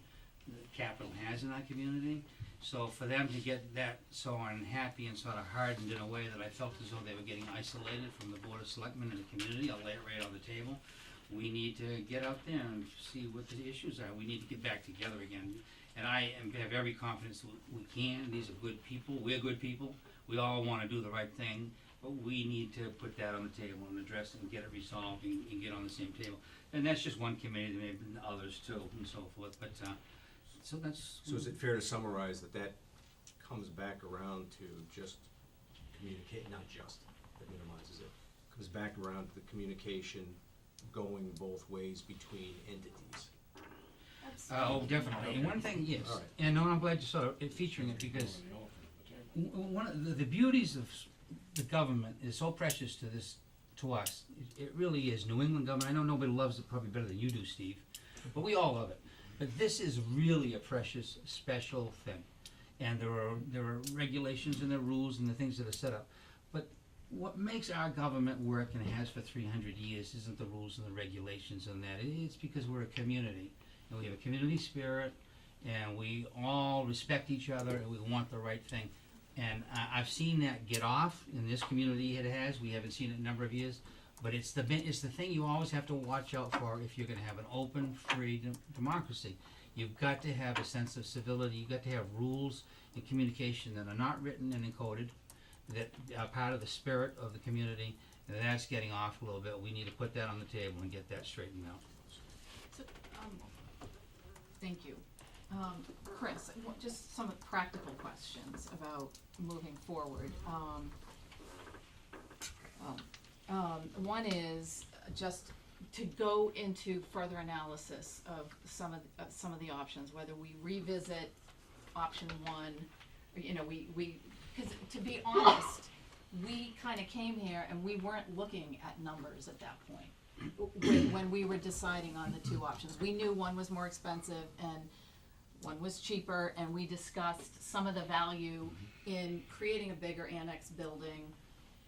that Capital has in our community. So for them to get that so unhappy and sort of hardened in a way that I felt as though they were getting isolated from the Board of Selectmen and the community, I'll lay it right on the table. We need to get out there and see what the issues are. We need to get back together again. And have every confidence we can. These are good people. We're good people. We all want to do the right thing, but we need to put that on the table and address it and get it resolved and get on the same table. And that's just one committee. There may have been others too, and so forth. But so that's. So is it fair to summarize that comes back around to just communicate, not just, that minimizes it, comes back around to the communication going both ways between entities? Oh, definitely. And one thing, yes. All right. And no, I'm glad you're sort of featuring it because one of the beauties of the government is so precious to us. It really is. New England government, I know nobody loves it probably better than you do, Steve, but we all love it. But this is really a precious, special thing. And there are regulations and there are rules and the things that are set up. But what makes our government work, and it has for 300 years, isn't the rules and the regulations and that. It's because we're a community. And we have a community spirit, and we all respect each other, and we want the right thing. And I've seen that get off in this community. It has. We haven't seen it in a number of years, but it's the thing you always have to watch out for if you're going to have an open, free democracy. You've got to have a sense of civility. You've got to have rules and communication that are not written and encoded, that are part of the spirit of the community. And that's getting off a little bit. We need to put that on the table and get that straightened out. So, thank you. Chris, just some practical questions about moving forward. One is just to go into further analysis of some of the options, whether we revisit option one, or, you know, because to be honest, we kind of came here and we weren't looking at numbers at that point. When we were deciding on the two options, we knew one was more expensive and one was cheaper, and we discussed some of the value in creating a bigger annex building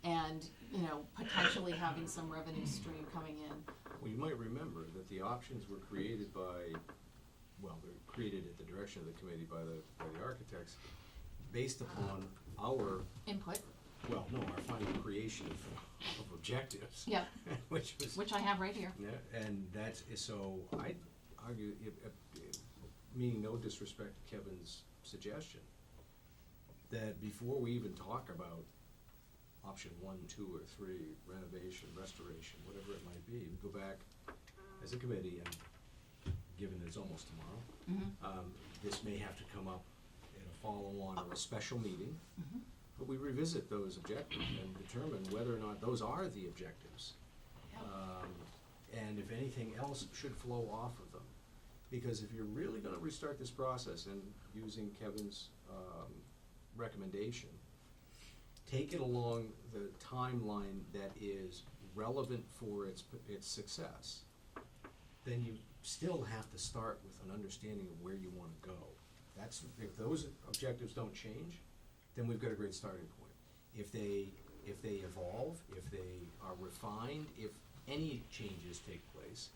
and, you know, potentially having some revenue stream coming in. Well, you might remember that the options were created by, well, they're created at the direction of the committee by the architects, based upon our input. Well, no, our final creation of objectives. Yep. which I have right here. Yeah, and that's, so I'd argue, meaning no disrespect to Kevin's suggestion, that before we even talk about option 1, 2, or 3, renovation, restoration, whatever it might be, we go back as a committee, and given that it's almost tomorrow, this may have to come up in a follow-on or a special meeting. But we revisit those objectives and determine whether or not those are the objectives. And if anything else should flow off of them. Because if you're really gonna restart this process, and using Kevin's recommendation, take it along the timeline that is relevant for its success, then you still have to start with an understanding of where you wanna go. If those objectives don't change, then we've got a great starting point. If they evolve, if they are refined, if any changes take place,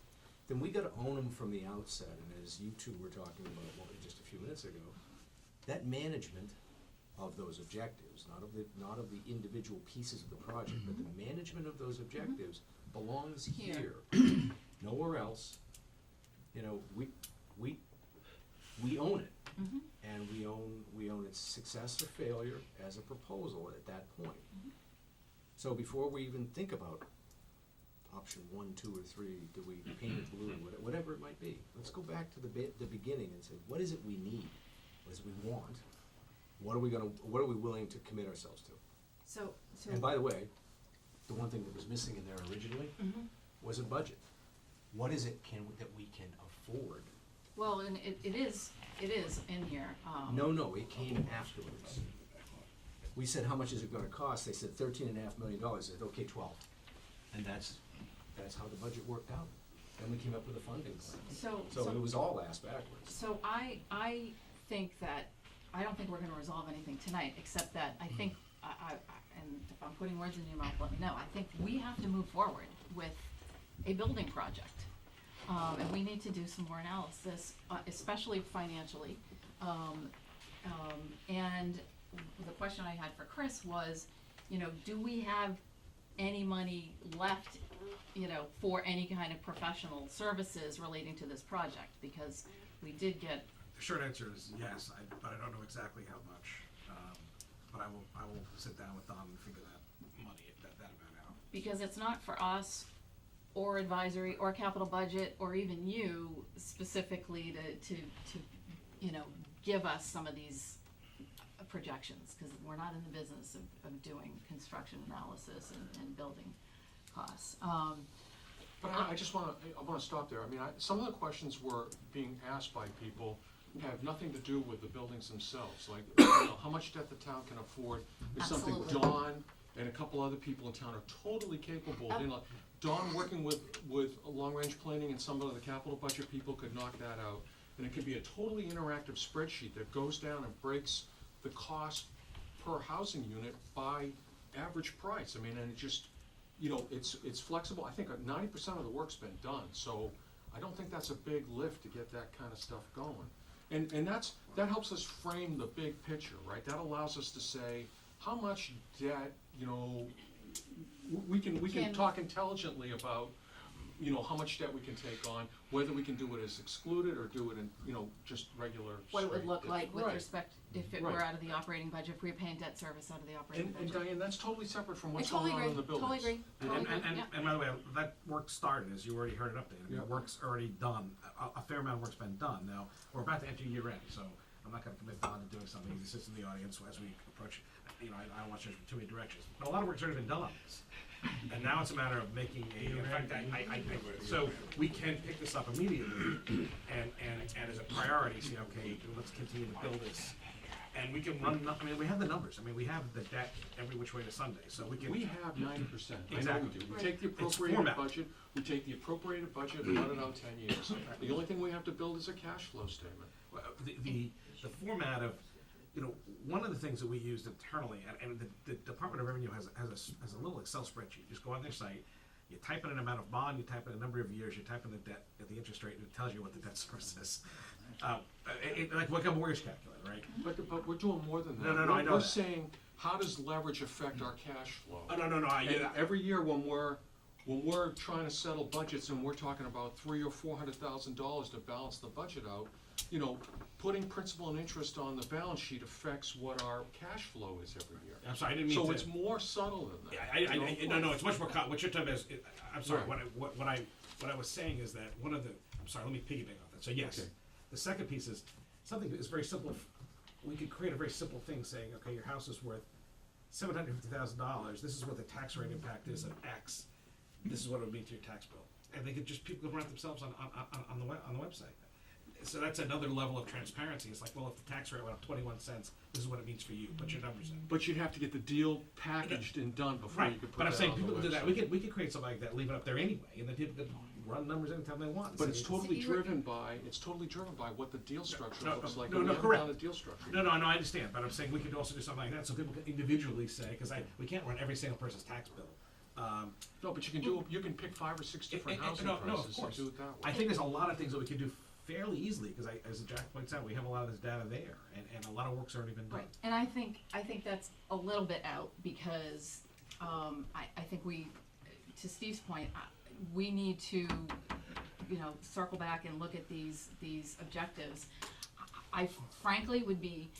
then we gotta own them from the outset. And as you two were talking about just a few minutes ago, that management of those objectives, not of the individual pieces of the project, but the management of those objectives belongs here, nowhere else. You know, we own it. And we own its success or failure as a proposal at that point. So before we even think about option 1, 2, or 3, do we paint it blue, whatever it might be, let's go back to the beginning and say, what is it we need? What is it we want? What are we willing to commit ourselves to? So And by the way, the one thing that was missing in there originally was a budget. What is it that we can afford? Well, and it is in here. No, it came afterwards. We said, how much is it gonna cost? They said $13.5 million. I said, okay, 12. And that's how the budget worked out. Then we came up with a funding plan. So it was all ass backwards. So I think that, I don't think we're gonna resolve anything tonight, except that I think, and if I'm putting words in your mouth, let me know. I think we have to move forward with a building project. And we need to do some more analysis, especially financially. And the question I had for Chris was, you know, do we have any money left, you know, for any kind of professional services relating to this project? Because we did get, The short answer is yes, but I don't know exactly how much. But I will sit down with Don and figure that amount out. because it's not for us or advisory or capital budget or even you specifically to you know, give us some of these projections, because we're not in the business of doing construction analysis and building costs. But I just wanna stop there. I mean, some of the questions were being asked by people have nothing to do with the buildings themselves, like, you know, how much debt the town can afford. There's something Absolutely. Dawn and a couple other people in town are totally capable of, you know, Dawn working with long-range planning and some of the capital budget people could knock that out. And it could be a totally interactive spreadsheet that goes down and breaks the cost per housing unit by average price. I mean, and it just, you know, it's flexible. I think 90% of the work's been done, so I don't think that's a big lift to get that kind of stuff going. And that helps us frame the big picture, right? That allows us to say, how much debt, you know, we can talk intelligently about, you know, how much debt we can take on, whether we can do it as excluded or do it in, you know, just regular. What it would straight look debt. like with Right. respect, if it Right. were out of the operating budget, if we were paying debt service out of the operating And budget. Diane, that's totally separate from what's I totally going on in the agree, buildings. totally agree, totally agree, yeah. And by the way, that work started, as you already heard it updated. I mean, Yep. work's already done. A fair amount of work's been done. Now, we're about to enter year end, so I'm not gonna commit Don to doing something. He sits in the audience as we approach, you know, I don't want to change too many directions. But a lot of work's already been done on this. And now it's a matter of making in fact, so we can pick this up immediately and as a priority, say, okay, let's continue to build this. And we can run, I mean, we have the numbers. I mean, we have the debt every which way to Sunday, so we can. We have 90%. I know Exactly. we do. We take the It's appropriated format. budget, and run it out 10 years. The only thing we have to build is a cash flow statement. Well, the format of, you know, one of the things that we used internally, and the Department of Revenue has a little Excel spreadsheet. You just go on their site, you type in an amount of bond, you type in a number of years, you type in the debt at the interest rate, and it tells you what the debt service is. Like a mortgage calculator, right? But we're doing more than that. No, I know We're that. saying, how does leverage affect our cash flow? Oh, no, I get And that. every year when we're trying to settle budgets and we're talking about $300,000 or $400,000 to balance the budget out, you know, putting principal and interest on the balance sheet affects what our cash flow is every year. I'm sorry, I didn't mean So to. it's more subtle than that. Yeah, no, it's much more. What you're talking about is, I'm sorry. Right. What I was saying is that one of the. I'm sorry. Let me piggyback off that. So yes, Okay. the second piece is something that is very simple. We could create a very simple thing saying, okay, your house is worth $750,000. This is what the tax rate impact is of X. This is what it would mean to your tax bill, and people could run it themselves on the website. So that's another level of transparency. It's like, well, if the tax rate went up 21 cents, this is what it means for you. Put your numbers in. But you'd have to get the deal packaged and done before you could put But I'm that saying on the people could do that. website. We could create something like that, leave it up there anyway, and then people could run numbers anytime they want. But So it's totally driven by what the deal structure looks like. and we haven't correct. done the deal structure. No, I understand. But I'm saying we could also do something like that, so people can individually say, because we can't run every single person's tax bill. No, but you can pick 5 or 6 different housing no, of prices and course. do it that way. I think there's a lot of things that we could do fairly easily, because as Jack points out, we have a lot of this data there, and a lot of work's already been done. Right, and I think that's a little bit out, because, I think we, to Steve's point, we need to, you know, circle back and look at these objectives. I frankly would be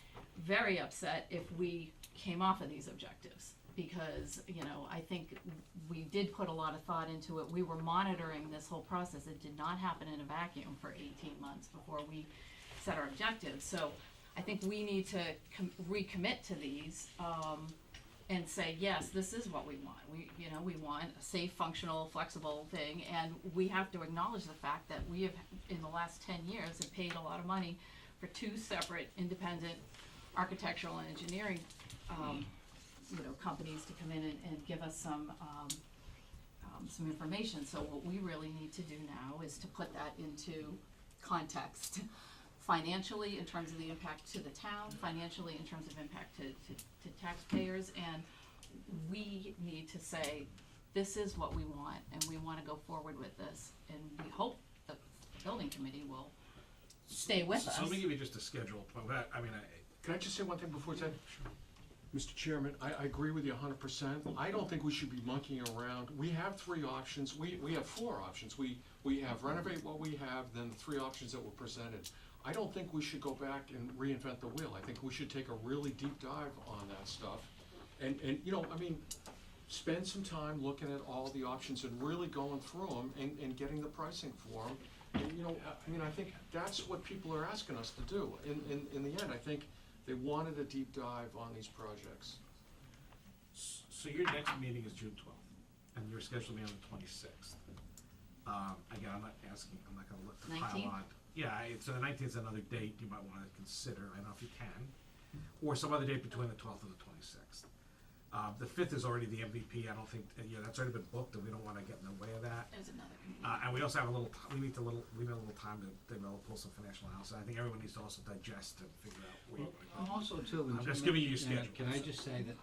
very upset if we came off of these objectives, because, you know, I think we did put a lot of thought into it. We were monitoring this whole process. It did not happen in a vacuum for 18 months before we set our objectives. So I think we need to recommit to these, and say, yes, this is what we want. We want a safe, functional, flexible thing, and we have to acknowledge the fact that we have, in the last 10 years, have paid a lot of money for 2 separate independent architectural and engineering companies to come in and give us some information. So what we really need to do now is to put that into context, financially in terms of the impact to the town, financially in terms of impact to taxpayers, and we need to say, this is what we want, and we want to go forward with this, and we hope that building committee will stay with us. So let me give you just a schedule, but I mean, Can I just say one thing before Ted? Mr. Chairman, I agree with you 100%. I don't think we should be monkeying around. We have three options. We have four options. We have renovate what we have, then the three options that were presented. I don't think we should go back and reinvent the wheel. I think we should take a really deep dive on that stuff. And you know, I mean, spend some time looking at all the options and really going through them and getting the pricing for them. And, you know, I mean, I think that's what people are asking us to do. In the end, I think they wanted a deep dive on these projects. so your next meeting is June 12th, and you're scheduled to be on the 26th. Again, I'm not gonna look to pile 19th? on. Yeah, so the 19th is another date you might wanna consider, I don't know if you can, or some other date between the 12th and the 26th. The 5th is already the MVP, I don't think, that's already been booked, and we don't wanna get in the way of that. There's another committee. And we also have we need a little time to develop, pull some financial analysis. I think everyone needs to also digest and figure out where you're going. Also too, I'm just giving you your schedule. Can I just say that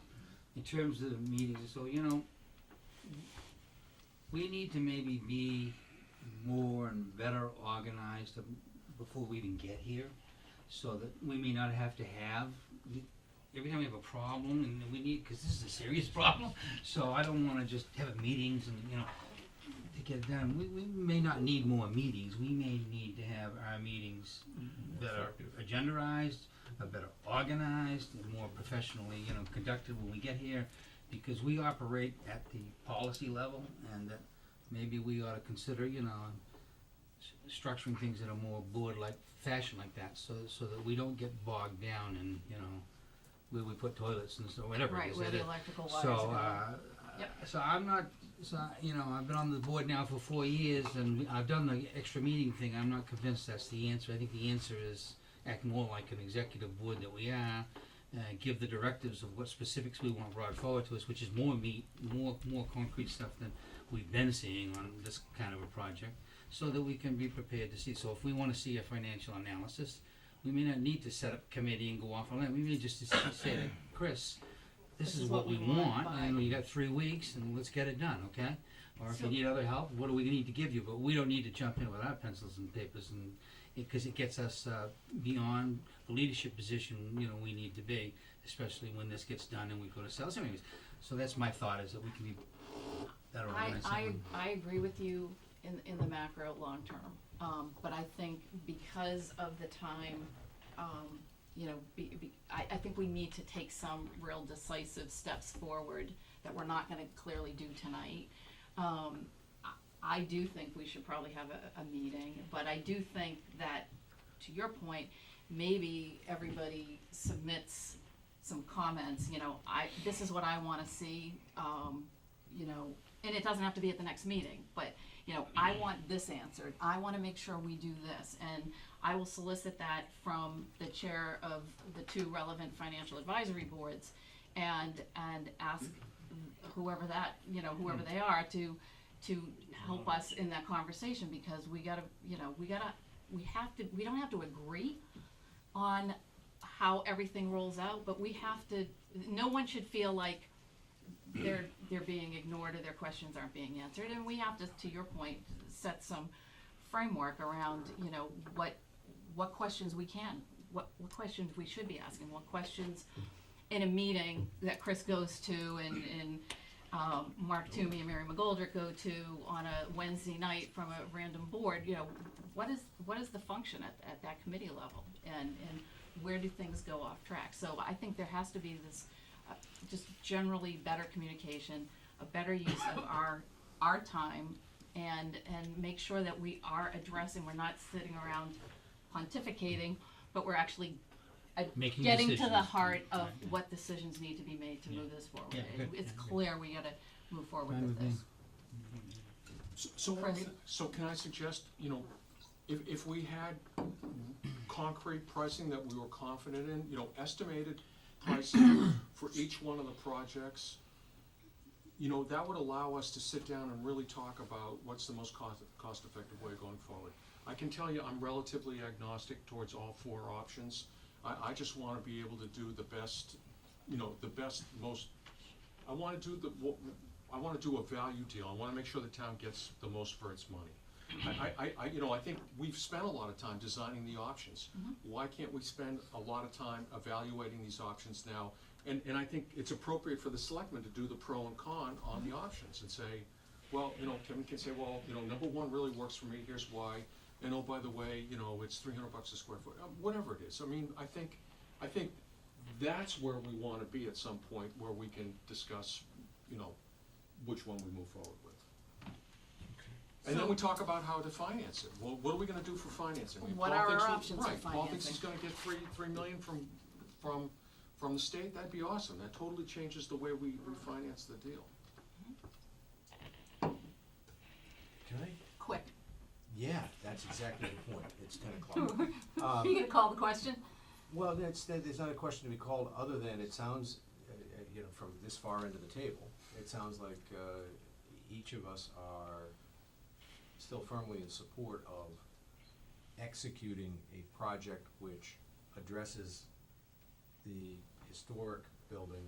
in terms of the meetings, so, you know, we need to maybe be more and better organized before we even get here, so that we may not have to have, every time we have a problem, and we need, cause this is a serious problem, so I don't wanna just have meetings and, you know, to get it done. We may not need more meetings, we may need to have our meetings better agendized, better organized, and more professionally, you know, conducted when we get here, because we operate at the policy level, and that maybe we ought to consider, you know, structuring things in a more board-like fashion like that, so that we don't get bogged down in, you know, where we put toilets and so whatever it Right, is. where that the it- electrical wires So, are. Yep. so I'm not, so, you know, I've been on the board now for 4 years, and I've done the extra meeting thing. I'm not convinced that's the answer. I think the answer is act more like an executive board that we are, give the directives of what specifics we want brought forward to us, which is more meat, more concrete stuff than we've been seeing on this kind of a project, so that we can be prepared to see. So if we wanna see a financial analysis, we may not need to set up a committee and go off on that. We may just say to Chris, this is what we want, and we got 3 weeks, and let's get it done, okay? Or if you need other help, what do we need to give you? But we don't need to jump in with our pencils and papers, and because it gets us beyond the leadership position, you know, we need to be, especially when this gets done and we go to sales meetings. So that's my thought, is that we can be better organized. I agree with you in the macro long term, but I think because of the time, you know, I think we need to take some real decisive steps forward that we're not gonna clearly do tonight. I do think we should probably have a meeting, but I do think that, to your point, maybe everybody submits some comments, you know, this is what I wanna see, you know, and it doesn't have to be at the next meeting, but, you know, I want this answered, I wanna make sure we do this, and I will solicit that from the chair of the 2 relevant financial advisory boards, and ask whoever that, you know, whoever they are, to help us in that conversation, because we gotta, you know, we don't have to agree on how everything rolls out, but we have to, no one should feel like they're being ignored or their questions aren't being answered, and we have to your point, set some framework around, you know, what questions we can, what questions we should be asking, what questions in a meeting that Chris goes to and Mark Toomey and Mary McGoldrick go to on a Wednesday night from a random board, you know, what is the function at that committee level, and where do things go off track? So I think there has to be this just generally better communication, a better use of our time, and make sure that we are addressing, we're not sitting around pontificating, but we're actually Making getting to decisions. the heart of what decisions need to be made to move this forward. Yeah, good. It's clear we gotta move forward Fine with with me. this. So can I suggest, you know, if we had concrete pricing that we were confident in, you know, estimated pricing for each one of the projects, you know, that would allow us to sit down and really talk about what's the most cost-effective way going forward. I can tell you, I'm relatively agnostic towards all 4 options. I just wanna be able to do the best, you know, I wanna do a value deal. I wanna make sure the town gets the most for its money. I think we've spent a lot of time designing the options. Why can't we spend a lot of time evaluating these options now? And I think it's appropriate for the selectmen to do the pro and con on the options and say, well, Kevin can say, well, number one really works for me, here's why. And oh, by the way, it's $300 a square foot, whatever it is. I mean, I think that's where we wanna be at some point, where we can discuss, which one we move forward with. And then we talk about how to finance it. Well, what are we gonna do for financing? I mean, What Paul are our thinks we- options for Right, Paul thinks he's financing? gonna get $3 million from the state, that'd be awesome. That totally changes the way we finance the deal. Can I? Quick. Yeah, that's exactly the point. It's 10 o'clock. Are you gonna call the question? Well, there's not a question to be called, other than it sounds, from this far into the table, it sounds like each of us are still firmly in support of executing a project which addresses the historic building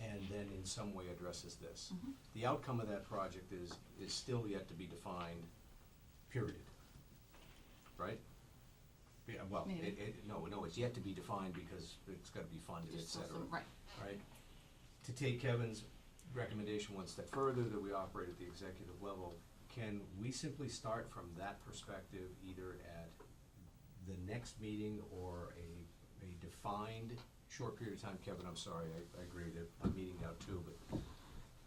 and then in some way addresses this. The outcome of that project is still yet to be defined, period. Right? Yeah, well, Maybe. no, it's yet to be defined because it's gotta be funded, et Just cetera. right. Right? To take Kevin's recommendation one step further, that we operate at the executive level, can we simply start from that perspective, either at the next meeting or a defined short period of time? Kevin, I'm sorry, I agree that I'm meeting now too, but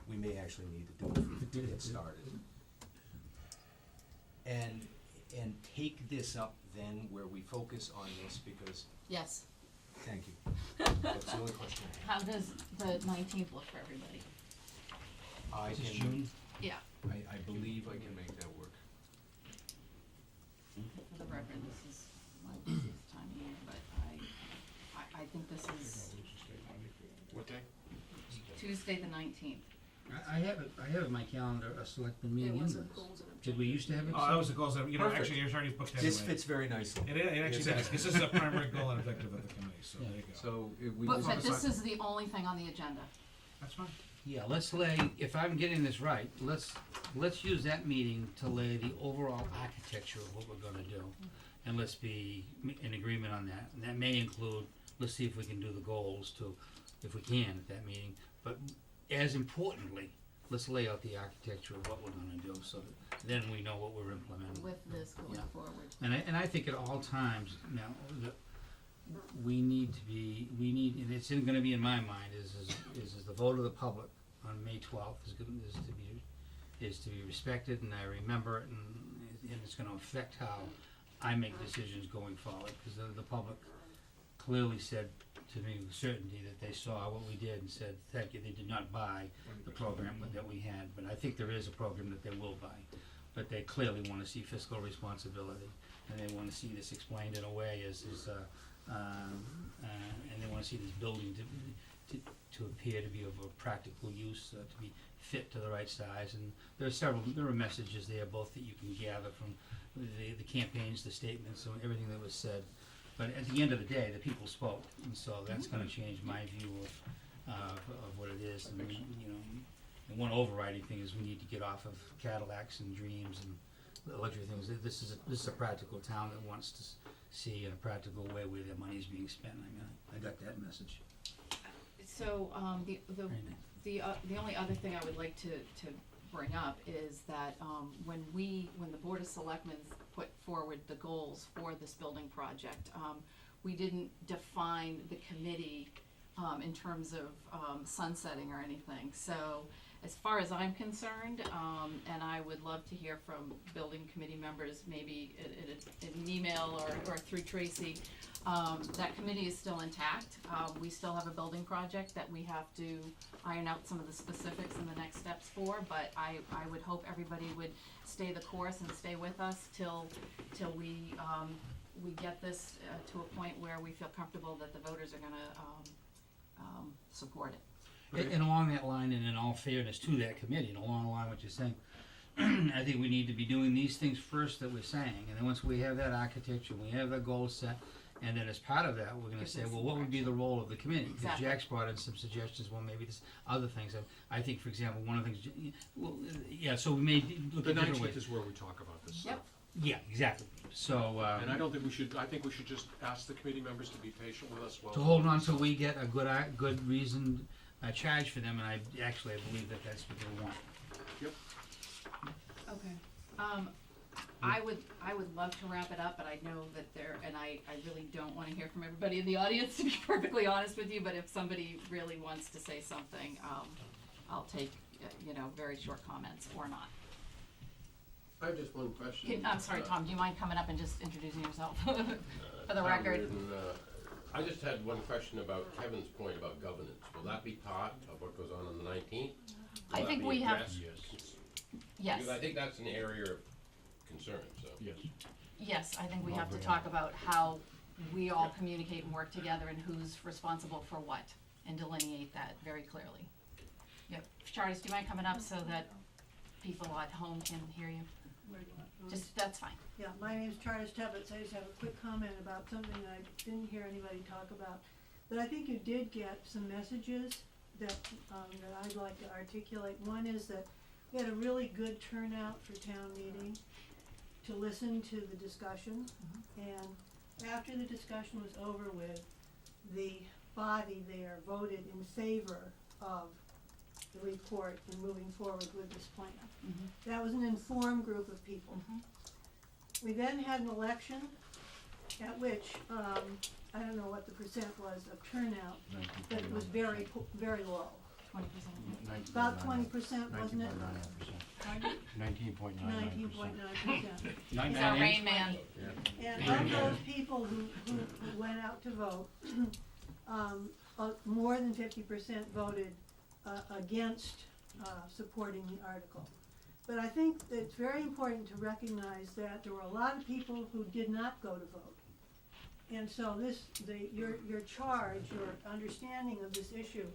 we may actually need to do it to get started. And take this up then where we focus on this, because, Yes. thank you. That's the only question I have. How does the 19th look for everybody? I This is can- June? Yeah, I believe I can make that work. for the record, this is my busiest time of year, but I think this is What day? Tuesday the 19th. I have it in my calendar, a selectmen meeting in was this. a goals and Did we used to have it? Oh, that was the goals, Perfect. actually, it's already booked anyway. This fits very nicely. It actually does, because this is a primary goal and objective of the committee, so there you go. So if we. But focus this on- is the only thing on the agenda. That's fine. Yeah, let's lay, if I'm getting this right, let's use that meeting to lay the overall architecture of what we're gonna do. And let's be in agreement on that. And that may include, let's see if we can do the goals too, if we can at that meeting. But as importantly, let's lay out the architecture of what we're gonna do, so that then we know what we're implementing. With this going Yeah. forward. And I think at all times, now, we need, and it's gonna be in my mind, is the vote of the public on May 12th is to be respected, and I remember it, and it's gonna affect how I make decisions going forward, because the public clearly said to me with certainty that they saw what we did and said, thank you, they did not buy the program that we had, but I think there is a program that they will buy. But they clearly wanna see fiscal responsibility, and they wanna see this explained in a way and they wanna see this building to appear to be of a practical use, to be fit to the right size, and there are messages there, both that you can gather from the campaigns, the statements, and everything that was said. But at the end of the day, the people spoke, and so that's gonna change my view of what it is, and, and one overriding thing is we need to get off of Cadillacs and dreams and luxury things. This is a practical town that wants to see in a practical way where their money is being spent. I mean, I got that message. So, the only other thing I would like to bring up is that, when the Board of Selectmen put forward the goals for this building project, we didn't define the committee, in terms of, sunsetting or anything. So, as far as I'm concerned, and I would love to hear from building committee members, maybe in an email or through Tracy, that committee is still intact. We still have a building project that we have to iron out some of the specifics and the next steps for, but I would hope everybody would stay the course and stay with us till we get this to a point where we feel comfortable that the voters are gonna support it. And along that line, and in all fairness to that committee, and along the line what you're saying, I think we need to be doing these things first that we're saying, and then once we have that architecture, we have the goals set, and then as part of that, we're gonna say, well, what would be the role of the committee? Because Exactly. Jack's brought in some suggestions, well, maybe there's other things, I think, for example, one of the things, well, yeah, so we may look The at different ways. 19th is where we talk about this. this Yep. stuff. Yeah, exactly. So, And I don't think we should, I think we should just ask the committee members to be patient with us while. to hold on till we get a good reasoned charge for them, and I believe that that's what they want. Okay. I would love to wrap it up, but I know that I really don't wanna hear from everybody in the audience, to be perfectly honest with you, but if somebody really wants to say something, I'll take, very short comments or not. I have just one question. I'm sorry, Tom, do you mind coming up and just introducing yourself for the Tom record? Reardon, I just had one question about Kevin's point about governance. Will that be part of what goes on the 19th? I think we have. Yes. Because I think that's an area of concern, so. Yes. Yes, I think we have to talk about how we all communicate and work together and who's responsible for what, and delineate that very clearly. Yep, Charles, do you mind coming up so that people at home can hear you? Just, that's fine. Yeah, my name's Charles Tebbetts. I just have a quick comment about something that I didn't hear anybody talk about. But I think you did get some messages that I'd like to articulate. One is that we had a really good turnout for town meeting to listen to the discussion. And after the discussion was over with, the body there voted in favor of the report and moving forward with this plan. That was an informed group of people. We then had an election at which, I don't know what the percent was of turnout, but it was very low. 20%. About 20%, wasn't it? 19.99%. 19.9%. He's our Rain Man. And of those people who went out to vote, more than 50% voted against supporting the article. But I think it's very important to recognize that there were a lot of people who did not go to vote. And so your charge, your understanding of this issue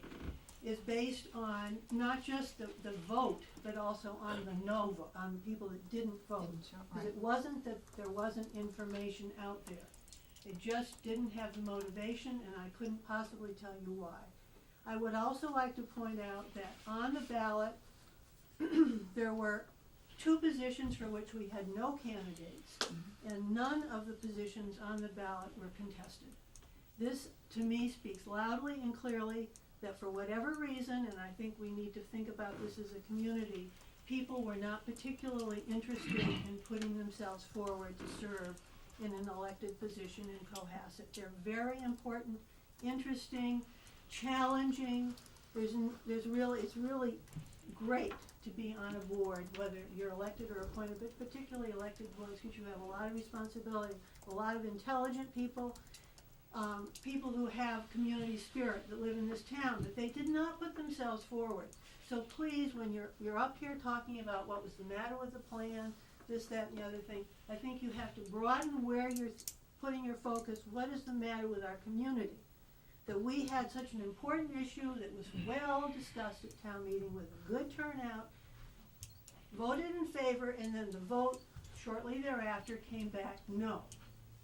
is based on not just the vote, but also on the no vote, on the people that didn't vote. Because it wasn't that there wasn't information out there. They just didn't have the motivation, and I couldn't possibly tell you why. I would also like to point out that on the ballot, there were 2 positions for which we had no candidates, and none of the positions on the ballot were contested. This, to me, speaks loudly and clearly that for whatever reason, and I think we need to think about this as a community, people were not particularly interested in putting themselves forward to serve in an elected position in Cohasset. They're very important, interesting, challenging. It's really great to be on a board, whether you're elected or appointed, but particularly elected boards, because you have a lot of responsibility, a lot of intelligent people, people who have community spirit that live in this town, but they did not put themselves forward. So please, when you're up here talking about what was the matter with the plan, this, that, and the other thing, I think you have to broaden where you're putting your focus. What is the matter with our community? That we had such an important issue that was well discussed at town meeting with a good turnout, voted in favor, and then the vote shortly thereafter came back no.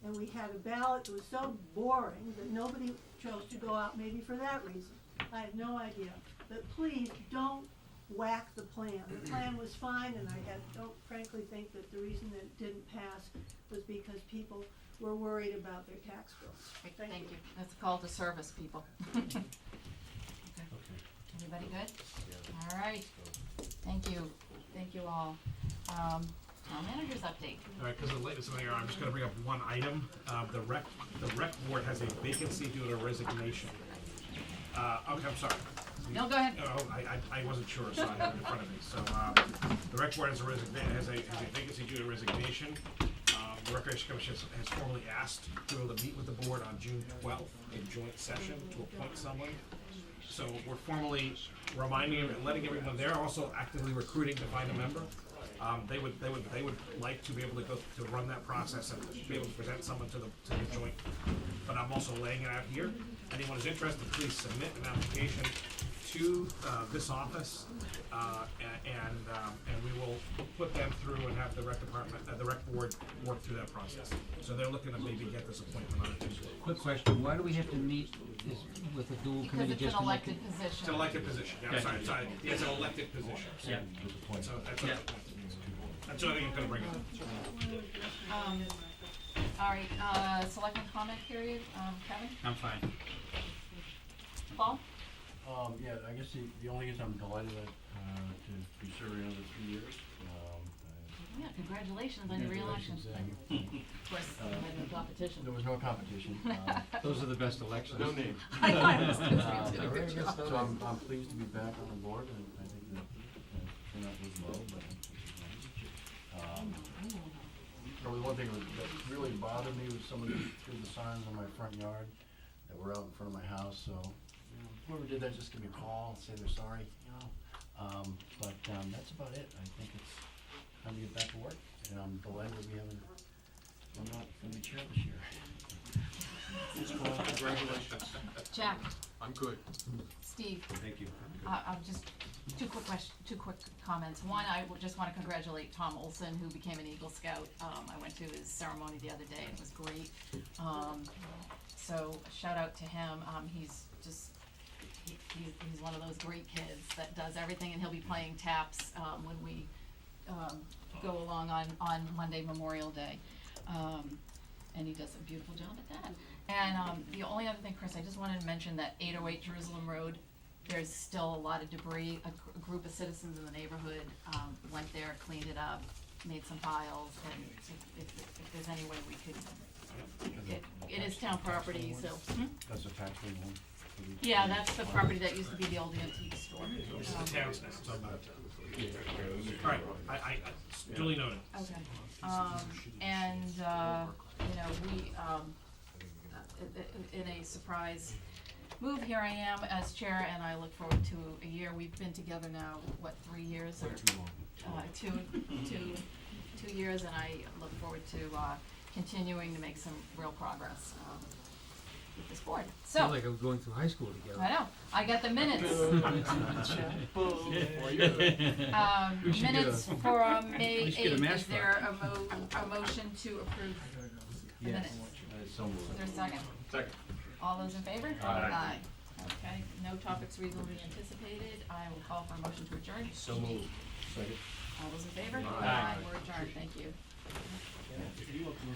And we had a ballot that was so boring that nobody chose to go out, maybe for that reason. I have no idea. But please don't whack the plan. The plan was fine, and I don't frankly think that the reason that it didn't pass was because people were worried about their tax bills. Thank you. That's a call to service, people. Okay. Everybody good? All right. Thank you. Thank you all. Town manager's update. All right, because the latest in there, I'm just gonna bring up one item. The rec board has a vacancy due to resignation. Okay, I'm sorry. No, go ahead. Oh, I wasn't sure, so I have it in front of me. So, the rec board has a vacancy due to resignation. The Recreation Commission has formally asked to be able to meet with the board on June 12th in joint session to appoint someone. So we're formally reminding and letting everyone, they're also actively recruiting to find a member. They would like to be able to go to run that process and be able to present someone to the joint. But I'm also laying it out here. Anyone who's interested, please submit an application to this office, and we will put them through and have the rec department, the rec board work through that process. So they're looking to maybe get this appointment on it. Quick question, why do we have to meet with a dual committee just to make it? Because it's an elected position. It's an elected position, yeah, I'm sorry, it's an elected position. Yeah. So that's what I think I'm gonna bring up. Alright, selectmen comment period, Kevin, I'm fine. Paul? Yeah, I guess the only thing is I'm delighted that, to be serving another 3 years. Yeah, congratulations on your reelection. Congratulations, thank you. Of course, we had no competition. There was no competition. Those are the best elections. No name. I know, I was gonna say, it's a good So job. I'm pleased to be back on the board, and I think that turnout was low, but I think it was nice. Probably one thing that really bothered me was somebody threw the signs on my front yard that were out in front of my house, so, you know, whoever did that, just give me a call, say they're sorry, you know? But that's about it. I think it's time to get back to work, and I'm delighted that I'm not gonna be chair this year. Congratulations. Jack, I'm good. Steve, Thank you. I'm just, two quick comments. One, I would just wanna congratulate Tom Olson, who became an Eagle Scout. I went to his ceremony the other day, and it was great. So shout out to him. He's just, he's one of those great kids that does everything, and he'll be playing taps, when we, go along on Monday, Memorial Day. And he does a beautiful job at that. And, the only other thing, Chris, I just wanted to mention that 808 Jerusalem Road, there's still a lot of debris. A group of citizens in the neighborhood, went there, cleaned it up, made some piles, and if there's any way we could, it is town property, so. That's a tax lien one. Yeah, that's the property that used to be the old antique store. It's the town's nest, it's about town. Alright, I duly noted. Okay, and, you know, we, in a surprise move, here I am as chair, and I look forward to a year. We've been together now, what, 3 years? Or Too long. 2 years, and I look forward to, continuing to make some real progress, with this board. So, Sounds like I was going through high school together. I know, I got the minutes. We should get Minutes a- for May we should get a 8th, is mascot. there a motion to approve the Yes. minutes? So moved. Is there a second? Second. All those in favor? Aye. Okay, no topics reasonably anticipated, I will call for a motion to adjourn. So moved. Second. All those in favor? Aye. We're adjourned, thank you.